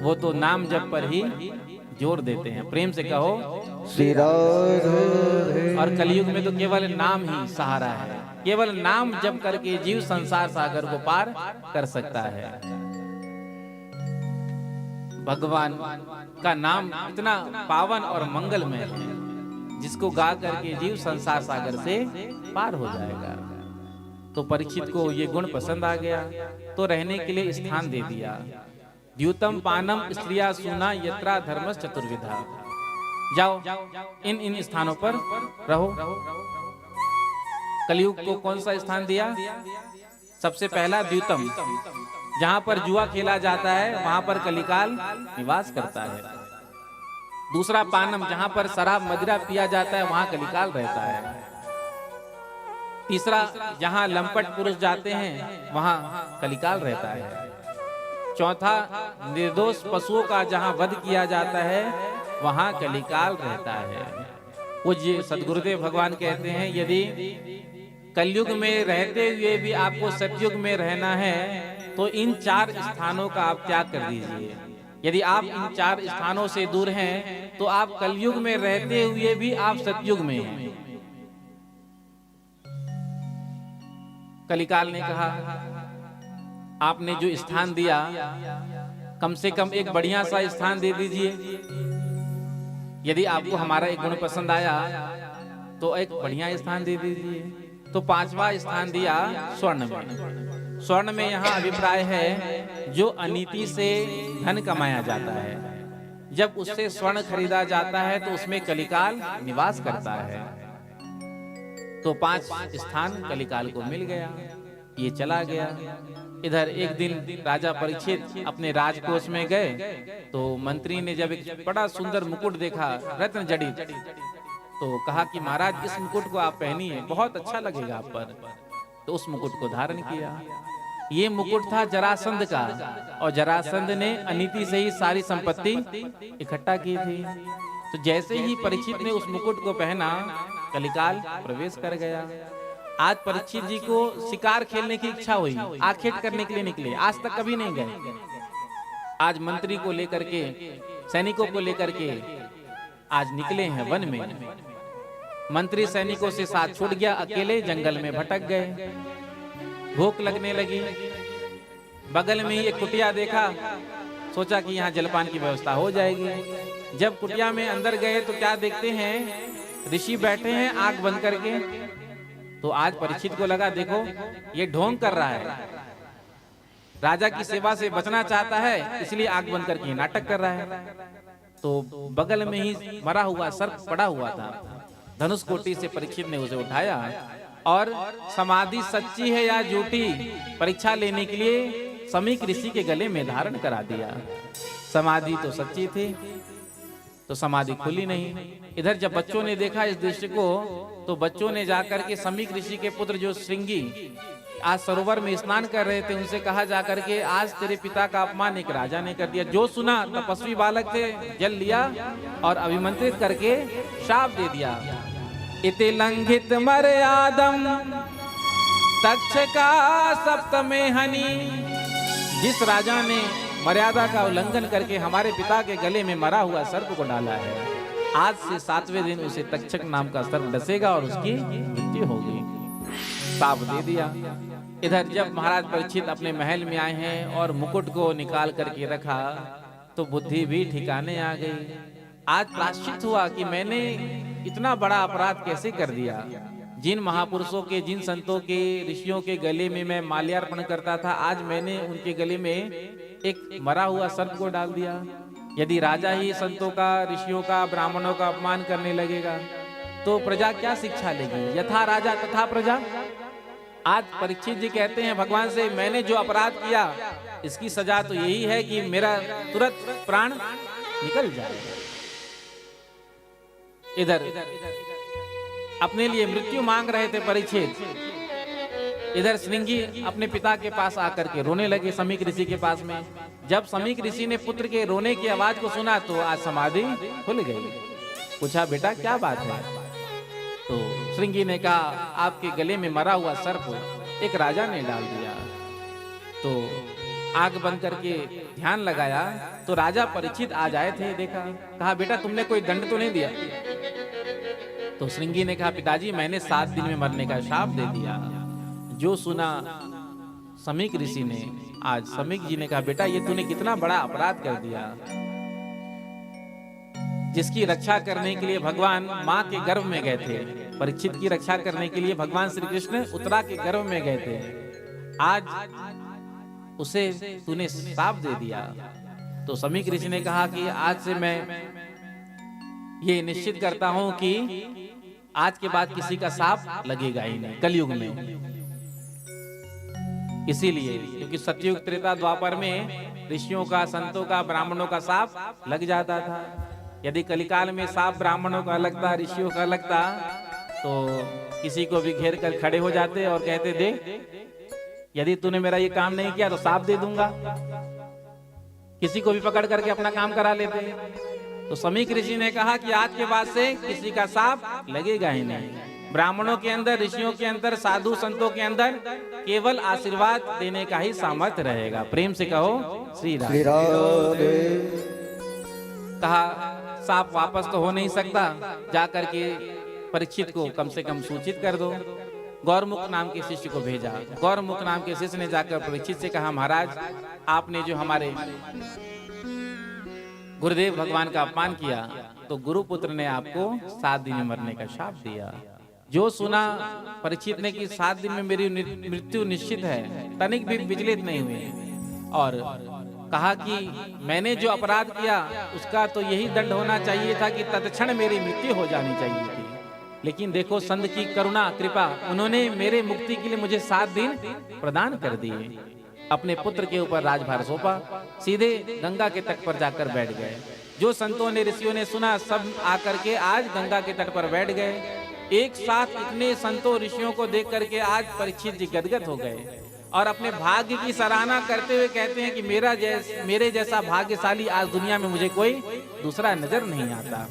वो तो नाम जप पर ही जोर देते हैं। प्रेम से कहो श्री राधे। और कलयुग में तो केवल नाम ही सहारा है। केवल नाम जप करके जीव संसार सागर को पार कर सकता है। भगवान का नाम इतना पावन और मंगलमय है जिसको गा करके जीव संसार सागर से पार हो जाएगा। तो परीक्षित को ये गुण पसंद आ गया तो रहने के लिए स्थान दे दिया। द्यूतम पानम स्त्रिया सुना यत्रा धर्मस चतुर्विधा। जाओ इन इन स्थानों पर रहो। कलयुग को कौन सा स्थान दिया? सबसे पहला द्यूतम, जहां पर जुआ खेला जाता है वहां पर कलिकाल निवास करता है। दूसरा पानम, जहां पर शराब मदिरा पिया जाता है वहां कलिकाल रहता है। तीसरा, जहां लंपट पुरुष जाते हैं वहां कलिकाल रहता है। चौथा, निर्दोष पशुओं का जहां वध किया जाता है वहां कलिकाल रहता है। पूज्य सदगुरुदेव भगवान कहते हैं यदि कलयुग में रहते हुए भी आपको सतयुग में रहना है तो इन 4 स्थानों का आप त्याग कर दीजिए। यदि आप इन 4 स्थानों से दूर हैं तो आप कलयुग में रहते हुए भी आप सतयुग में हैं। कलिकाल ने कहा आपने जो स्थान दिया कम से कम एक बढ़िया सा स्थान दे दीजिए। यदि आपको हमारा एक गुण पसंद आया तो एक बढ़िया स्थान दे दीजिए। तो 5वां स्थान दिया स्वर्ण में। स्वर्ण में यहाँ अभिप्राय है जो अनीति से धन कमाया जाता है। जब उससे स्वर्ण खरीदा जाता है तो उसमें कलिकाल निवास करता है। तो 5 स्थान कलिकाल को मिल गया, ये चला गया। इधर एक दिन राजा परीक्षित अपने राजकोष में गए तो मंत्री ने जब एक बड़ा सुंदर मुकुट देखा रत्न जड़ित तो कहा कि महाराज इस मुकुट को आप पहनिए, बहुत अच्छा लगेगा आप पर। तो उस मुकुट को धारण किया। ये मुकुट था जरासंध का और जरासंध ने अनीति से ही सारी संपत्ति इकट्ठा की थी। तो जैसे ही परीक्षित ने उस मुकुट को पहना कलिकाल प्रवेश कर गया। आज परीक्षित जी को शिकार खेलने की इच्छा हुई, आखेट करने के लिए निकले, आज तक कभी नहीं गए। आज मंत्री को लेकर के, सैनिकों को लेकर के आज निकले हैं वन में। मंत्री सैनिकों से साथ छूट गया, अकेले जंगल में भटक गए। भूख लगने लगी, बगल में ही एक कुटिया देखा, सोचा कि यहाँ जलपान की व्यवस्था हो जाएगी। जब कुटिया में अंदर गए तो क्या देखते हैं, ऋषि बैठे हैं आंख बंद करके। तो आज परीक्षित को लगा देखो ये ढोंग कर रहा है, राजा की सेवा से बचना चाहता है, इसलिए आंख बंद करके नाटक कर रहा है। तो बगल में ही मरा हुआ सर्प पड़ा हुआ था। धनुष कोटि से परीक्षित ने उसे उठाया और समाधि सच्ची है या झूठी परीक्षा लेने के लिए समीक ऋषि के गले में धारण करा दिया। समाधि तो सच्ची थी, तो समाधि खुली नहीं। इधर जब बच्चों ने देखा इस दृश्य को, तो बच्चों ने जाकर के समीक ऋषि के पुत्र जो श्रृंगी आज सरोवर में स्नान कर रहे थे, उनसे कहा जाकर के आज तेरे पिता का अपमान एक राजा ने कर दिया। जो सुना तपस्वी बालक थे, जल लिया और अभिमंत्रित करके शाप दे दिया। इति लंघित मर्यादम तक्षका सप्तमे हनि। जिस राजा ने मर्यादा का उल्लंघन करके हमारे पिता के गले में मरा हुआ सर्प को डाला है, आज से 7वें दिन उसे तक्षक नाम का सर्प डसेगा और उसकी मृत्यु होगी। साप दे दिया। इधर जब महाराज परीक्षित अपने महल में आए हैं और मुकुट को निकाल करके रखा, तो बुद्धि भी ठिकाने आ गई। आज प्रायश्चित हुआ कि मैंने इतना बड़ा अपराध कैसे कर दिया। जिन महापुरुषों के, जिन संतों के, ऋषियों के गले में मैं माल्यार्पण करता था, आज मैंने उनके गले में एक मरा हुआ सर्प को डाल दिया। यदि राजा ही संतों का, ऋषियों का, ब्राह्मणों का अपमान करने लगेगा तो प्रजा क्या शिक्षा लेगी। यथा राजा तथा प्रजा। आज परीक्षित जी कहते हैं भगवान से, मैंने जो अपराध किया इसकी सजा तो यही है कि मेरा तुरंत प्राण निकल जाए। इधर अपने लिए मृत्यु मांग रहे थे परीक्षित, इधर श्रृंगी अपने पिता के पास आकर के रोने लगे समीक ऋषि के पास में। जब समीक ऋषि ने पुत्र के रोने की आवाज को सुना तो आज समाधि खुल गई। पूछा बेटा क्या बात है? तो श्रृंगी ने कहा आपके गले में मरा हुआ सर्प एक राजा ने डाल दिया। तो आंख बंद करके ध्यान लगाया तो राजा परीक्षित आज आए थे। देखा, कहा बेटा तुमने कोई दंड तो नहीं दिया? तो श्रृंगी ने कहा पिताजी मैंने 7 दिन में मरने का शाप दे दिया। जो सुना समीक ऋषि ने, आज समीक जी ने कहा बेटा ये तूने कितना बड़ा अपराध कर दिया। जिसकी रक्षा करने के लिए भगवान माँ के गर्भ में गए थे, परीक्षित की रक्षा करने के लिए भगवान श्री कृष्ण उत्तरा के गर्भ में गए थे, आज उसे तूने शाप दे दिया। तो समीक ऋषि ने कहा कि आज से मैं ये निश्चित करता हूं कि आज के बाद किसी का शाप लगेगा ही नहीं कलयुग में। इसीलिए क्योंकि सतयुग, त्रेता, द्वापर में ऋषियों का, संतों का, ब्राह्मणों का शाप लग जाता था। यदि कलिकाल में शाप ब्राह्मणों का लगता, ऋषियों का लगता, तो किसी को भी घेर कर खड़े हो जाते और कहते देख यदि तूने मेरा ये काम नहीं किया तो शाप दे दूंगा। किसी को भी पकड़ करके अपना काम करा लेते। तो समीक ऋषि ने कहा कि आज के बाद से किसी का शाप लगेगा ही नहीं। ब्राह्मणों के अंदर, ऋषियों के अंदर, साधु संतों के अंदर केवल आशीर्वाद देने का ही सामर्थ्य रहेगा। प्रेम से कहो श्री राधे। कहा साप वापस तो हो नहीं सकता, जाकर के परीक्षित को कम से कम सूचित कर दो। गौरमुख नाम के शिष्य को भेजा। गौरमुख नाम के शिष्य ने जाकर परीक्षित से कहा महाराज आपने जो हमारे गुरुदेव भगवान का अपमान किया तो गुरुपुत्र ने आपको 7 दिन में मरने का शाप दिया। जो सुना परीक्षित ने कि 7 दिन में मेरी मृत्यु निश्चित है, तनिक भी विचलित नहीं हुए और कहा कि मैंने जो अपराध किया उसका तो यही दंड होना चाहिए था कि तत्क्षण मेरी मृत्यु हो जानी चाहिए थी। लेकिन देखो संत की करुणा, कृपा, उन्होंने मेरे मुक्ति के लिए मुझे 7 दिन प्रदान कर दिए। अपने पुत्र के ऊपर राजभार सौंपा, सीधे गंगा के तट पर जाकर बैठ गए। जो संतों ने, ऋषियों ने सुना, सब आकर के आज गंगा के तट पर बैठ गए। एक साथ इतने संतों, ऋषियों को देख करके आज परीक्षित जी गदगद हो गए और अपने भाग्य की सराहना करते हुए कहते हैं कि मेरे जैसा भाग्यशाली आज दुनिया में मुझे कोई दूसरा नजर नहीं आता।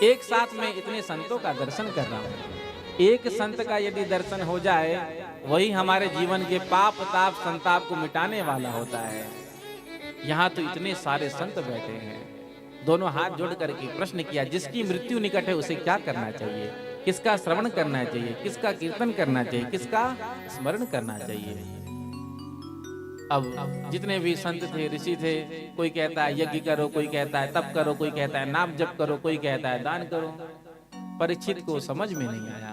एक साथ में इतने संतों का दर्शन कर रहा हूं। एक संत का यदि दर्शन हो जाए वही हमारे जीवन के पाप, ताप, संताप को मिटाने वाला होता है। यहाँ तो इतने सारे संत बैठे हैं। दोनों हाथ जोड़ करके प्रश्न किया, जिसकी मृत्यु निकट है उसे क्या करना चाहिए, किसका श्रवण करना चाहिए, किसका कीर्तन करना चाहिए, किसका स्मरण करना चाहिए। अब जितने भी संत थे, ऋषि थे, कोई कहता है यज्ञ करो, कोई कहता है तप करो, कोई कहता है नाम जप करो, कोई कहता है दान करो। परीक्षित को समझ में नहीं आया,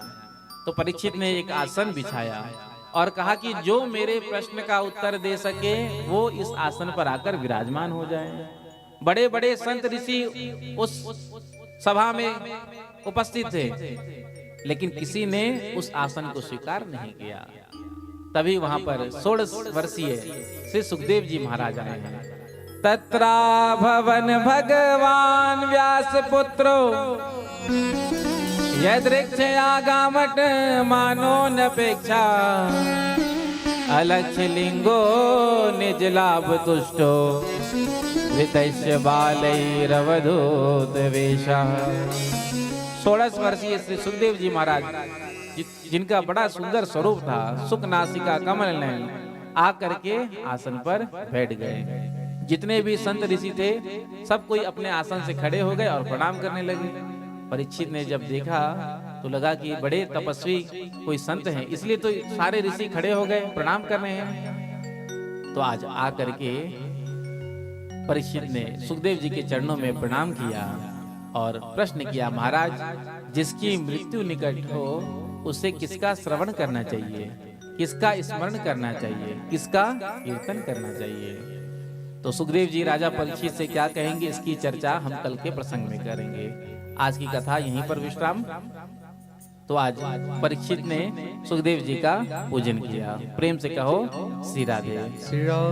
तो परीक्षित ने एक आसन बिछाया और कहा कि जो मेरे प्रश्न का उत्तर दे सके वो इस आसन पर आकर विराजमान हो जाए। बड़े बड़े संत षि उस सभा में उपस्थित थे, लेकिन किसी ने उस आसन को स्वीकार नहीं किया। तभी वहां पर 16 वर्षीय श्री सुखदेव जी महाराज आए हैं। तत्रा भवन भगवान व्यास पुत्रो यदृक्ष आगामट मानो नपेक्षा अलक्ष्य लिंगो निज लाभ तुष्टो वितैश्य बालैरवधूत वेशा। 16 वर्षीय श्री सुखदेव जी महाराज, जिनका बड़ा सुंदर स्वरूप था, सुख नासिका कमल नयन, आकर के आसन पर बैठ गए। जितने भी संत ऋषि थे सब कोई अपने आसन से खड़े हो गए और प्रणाम करने लगे। परीक्षित ने जब देखा तो लगा कि बड़े तपस्वी कोई संत हैं, इसलिए तो सारे ऋषि खड़े हो गए, प्रणाम कर रहे हैं। तो आज आकर के परीक्षित ने सुखदेव जी के चरणों में प्रणाम किया और प्रश्न किया, महाराज जिसकी मृत्यु निकट हो उसे किसका श्रवण करना चाहिए, किसका स्मरण करना चाहिए, किसका कीर्तन करना चाहिए। तो सुखदेव जी राजा परीक्षित से क्या कहेंगे, इसकी चर्चा हम कल के प्रसंग में करेंगे। आज की कथा यहीं पर विश्राम। तो आज परीक्षित ने सुखदेव जी का पूजन किया। प्रेम से कहो श्री राधे।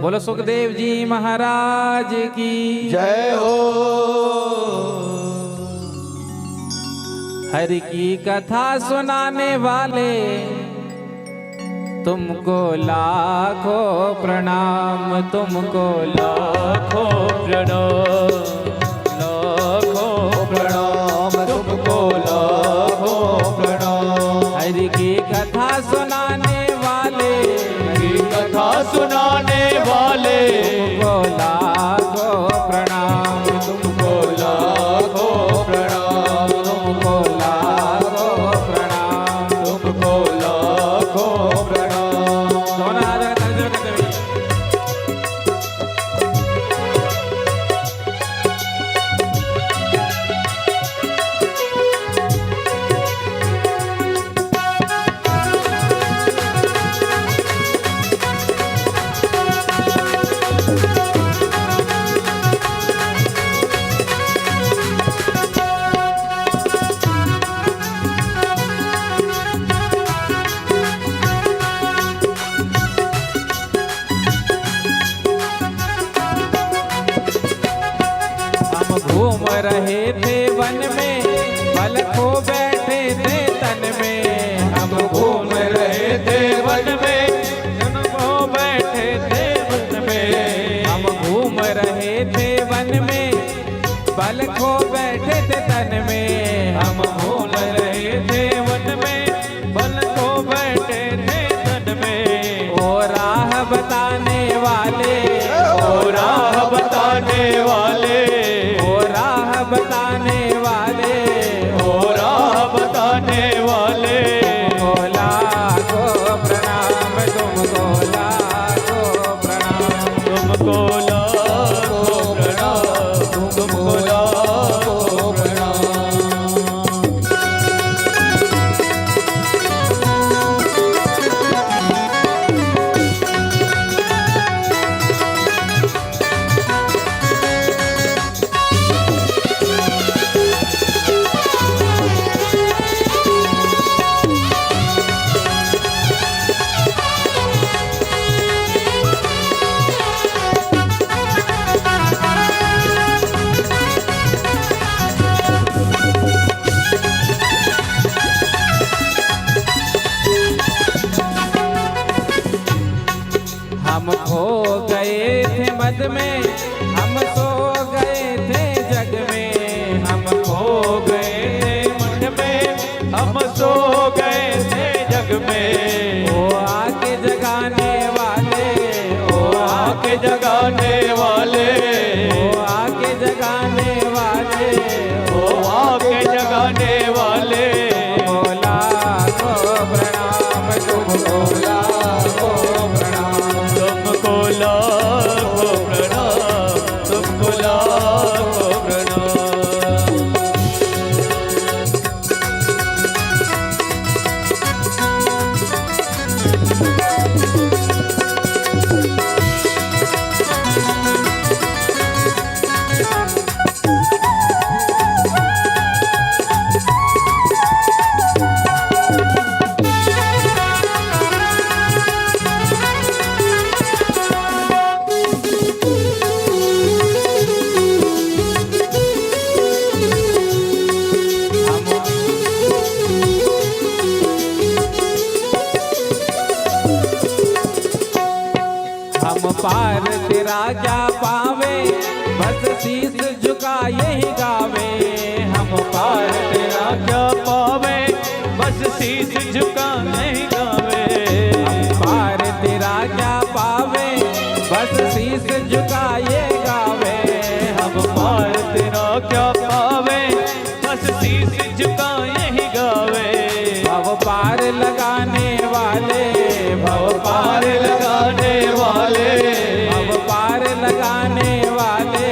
बोलो सुखदेव जी महाराज की जय हो। हरि की कथा सुनाने वाले तुमको लाखों प्रणाम, तुमको लाखों प्रणाम, लाखों प्रणाम, तुमको लाखों प्रणाम। हरि की कथा सुनाने वाले, की कथा सुनाने वाले तुमको लाखों प्रणाम, तुमको लाखों प्रणाम, तुमको लाखों प्रणाम, तुमको लाखों प्रणाम। दोनों हाथ करते हुए घूम रहे थे वन में, बल खो बैठे थे तन में। हम घूम रहे थे वन में, बल खो बैठे थे वन में। हम घूम रहे थे वन में, बल खो बैठे थे तन में। हम घूम रहे थे वन में, बल खो बैठे थे तन में। ओ राह बताने वाले, ओ राह बताने वाले, बताने वाले, ओ राह बताने वाले, तुमको लाखों प्रणाम, तुमको लाखों प्रणाम, तुमको लाखों प्रणाम, तुमको लाखों प्रणाम। हम खो गए थे मद में, हम सो गए थे जग में। हम खो गए थे मद में, हम सो गए थे जग में। ओ आके जगाने वाले, ओ आके जगाने वाले, ओ आके जगाने वाले, ओ आके जगाने वाले। तुमको लाखों प्रणाम, तुमको लाखों प्रणाम, तुमको लाखों पार तेरा क्या पावे, बस शीस झुका यही गावे। हम पार तेरा क्या पावे, बस शीस झुका नहीं गावे। हम पार तेरा क्या पावे, बस शीस झुका ये गावे। हम पार तेरा क्या पावे, बस शीस झुका यही गावे। भव पार लगाने वाले, भव पार लगाने वाले, भव पार लगाने वाले,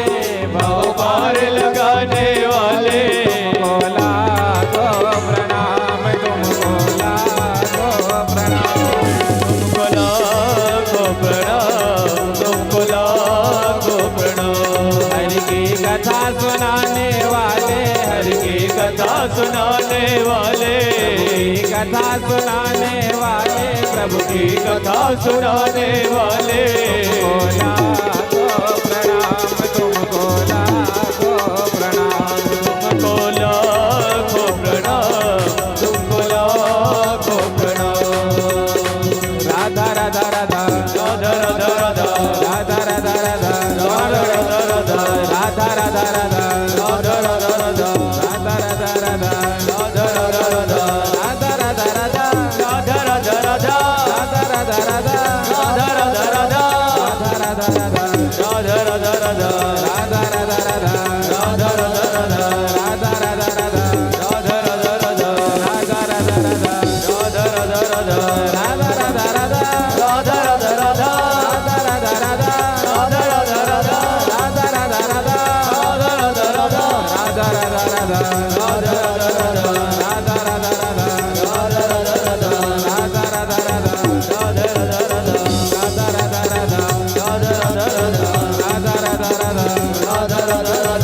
भव पार लगाने वाले। बोला तो प्रणाम, तुमको लाखों प्रणाम, तुमको लाखों प्रणाम, तुमको लाखों प्रणाम। हरि की कथा सुनाने वाले, हरि की कथा सुनाने वाले, कथा सुनाने वाले, प्रभु की कथा सुनाने वाले। बोला तो प्रणाम, तुमको लाखों प्रणाम, तुमको लाखों प्रणाम, तुमको लाखों प्रणाम। राधा राधा राधा राधा राधा राधा, राधा राधा राधा राधा राधा राधा, राधा राधा राधा राधा राधा राधा, राधा राधा राधा राधा राधा राधा, राधा राधा राधा राधा राधा राधा, राधा राधा राधा राधा राधा राधा, राधा राधा राधा राधा राधा राधा, राधा राधा राधा राधा राधा राधा, राधा राधा राधा राधा राधा राधा, राधा राधा राधा राधा राधा राधा, राधा राधा राधा राधा राधा राधा, राधा राधा राधा राधा राधा राधा, राधा राधा राधा राधा राधा राधा, राधा राधा राधा राधा राधा राधा, राधा राधा राधा राधा राधा राधा, राधा राधा राधा राधा राधा राधा, राधा राधा राधा राधा राधा राधा, राधा राधा राधा राधा राधा राधा, राधा राधा राधा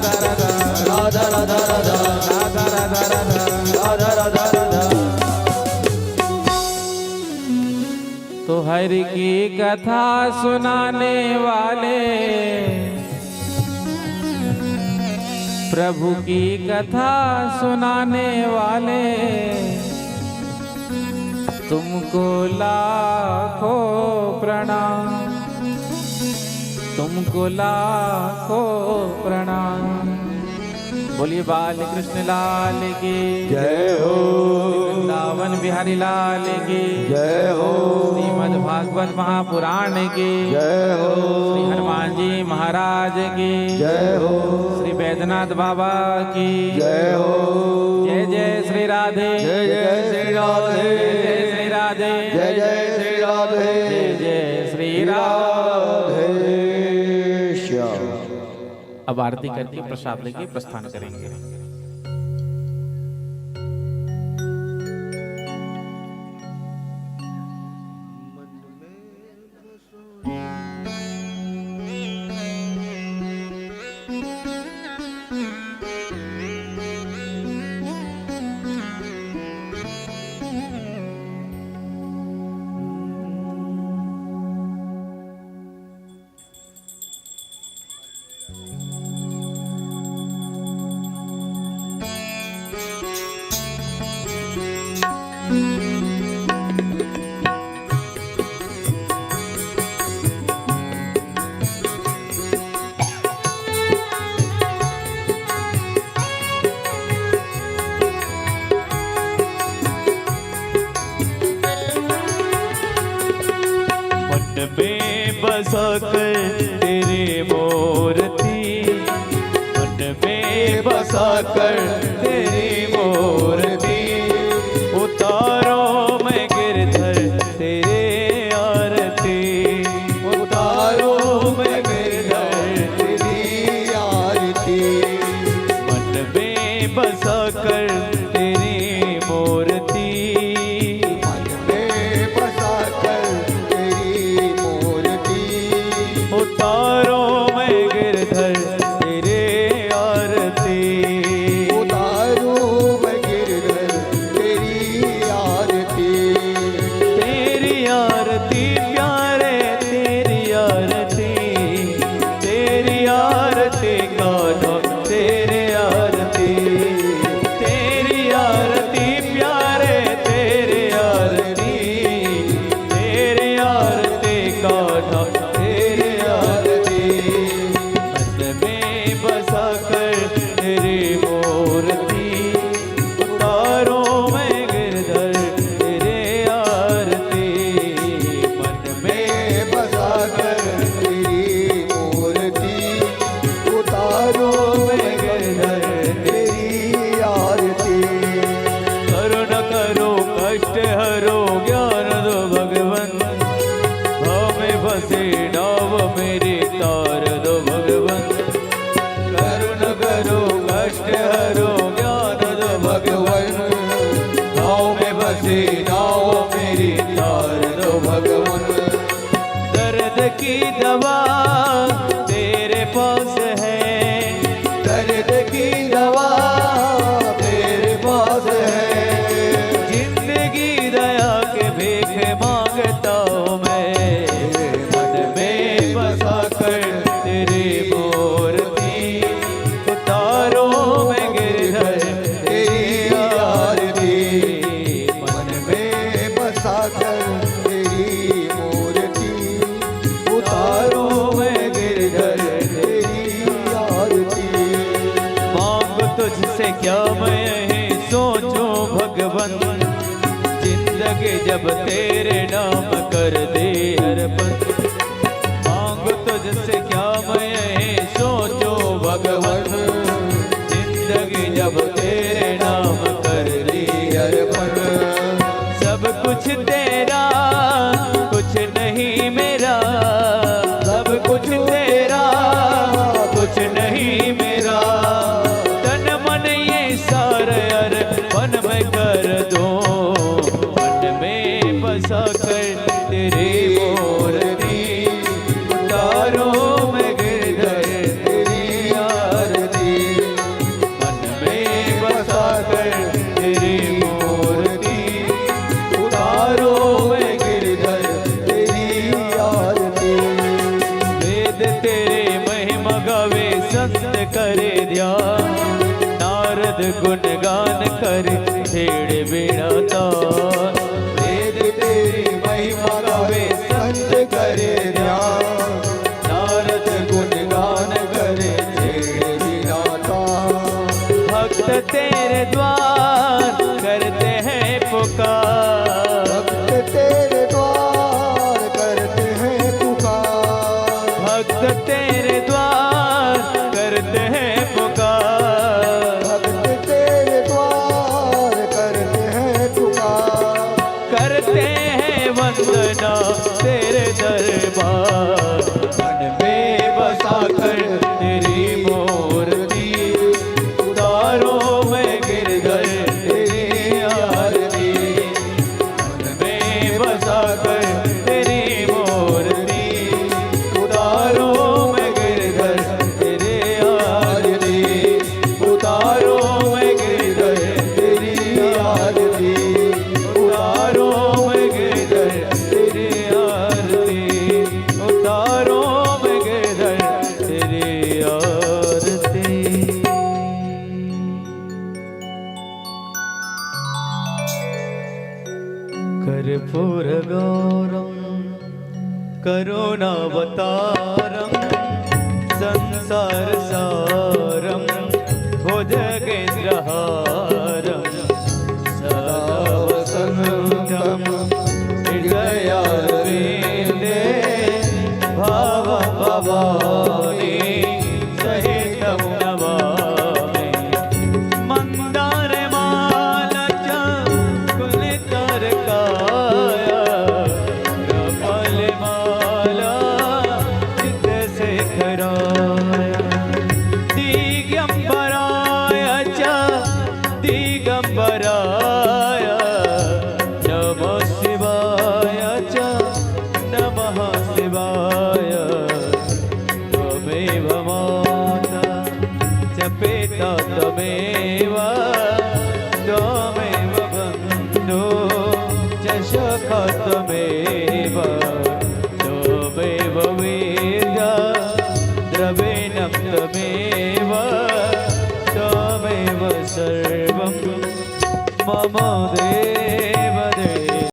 राधा राधा राधा, राधा राधा राधा राधा राधा राधा। तो हरि की कथा सुनाने वाले, प्रभु की कथा सुनाने वाले, तुमको लाखों प्रणाम, तुमको लाखों प्रणाम। बोलिए बाल कृष्ण लाल की जय हो, वृंदावन बिहारी लाल की जय हो, श्रीमद् भागवत महापुराण की जय हो, श्री हनुमान जी महाराज की जय हो, श्री बैद्यनाथ बाबा की जय हो, जय जय श्री राधे, जय जय श्री राधे, जय श्री राधे, जय जय श्री राधे, जय जय श्री राधे। श्याम। अब आरती करके प्रसाद लेके प्रस्थान करेंगे। में बसा कर तेरे मूर्ति, मन में बसा कर तेरी मूर्ति, उतारो मैं गिरधर तेरे आरती, उतारो मैं गिरधर तेरी आरती, मन में बसा कर तेरी मूर्ति, कष्ट हरो ज्ञान दो भगवन, भाव में फंसे नाव मेरी तार दो भगवन। करुण करो कष्ट हरो ज्ञान दो भगवन, नाव में बसे नाव मेरी तार दो भगवन। दर्द की दवा तेरे पास है, दर्द की दवा तेरे पास है। जिंदगी दया के भीख मांगता हूँ मैं, मन में बसा कर तेरी मूर्ति, तारों में गिरधर तेरी आरती, मन में बसा कर तेरी मूर्ति, उतारो में गिरधर तेरी आरती। मांग तुझसे क्या मैं यही सोचूं भगवन, जिंदगी जब तेरे नाम कर दे अर्पण। मांग तुझसे क्या मैं यही सोचूं भगवन, जिंदगी जब तेरे नाम कर दे अर्पण। सब कुछ तेरा कुछ नहीं मेरा, सब कुछ तेरा कुछ नहीं मेरा। तन मन ये सारे अर्पण मैं कर दूं, मन में बसा कर तेरी मूर्ति, तारों में गिरधर तेरी आरती। मन में बसा कर तेरी मूर्ति, उतारो में गिरधर तेरी आरती। वेद तेरे महिमा गावे संत करे ध्यान, नारद गुणगान करे छेड़े बेड़ा तान। वेद तेरी महिमा गावे संत करे ध्यान, नारद गुणगान करे छेड़े बिना तान। भक्त तेरे द्वार करते हैं पुकार, भक्त तेरे द्वार करते हैं पुकार, भक्त तेरे द्वार करते हैं पुकार। भक्त तेरे द्वार करते हैं पुकार। करते हैं वंदना तेरे दरबार, मन में बसा कर तेरी मूर्ति, तारों में गिरधर तेरी आरती। मन में बसा कर तेरी मूर्ति, तारों में गिरधर तेरी आरती, उतारो में गिरधर तेरी आरती, उतारों में गिरधर तेरी आरती, उतारों में गिरधर तेरी आरती। कर्पूरगौरं करुणावतारं संसारसारं भुजगेन्द्रहारं सदा वसन्तं हृदयारविन्दे भावं भवानी सहितं नमामि। मन्दारमाला च कुलितरकाय, कमलमाला चित्तशेखराय, दिगम्बराय च दिगम्बराय, नमः शिवाय च नमः शिवाय। त्वमेव माता च पिता त्वमेव, त्वमेव बन्धु च सखा त्वमेव, त्वमेव वीर्या द्रविणं त्वमेव, त्वमेव सर्वं मम देव।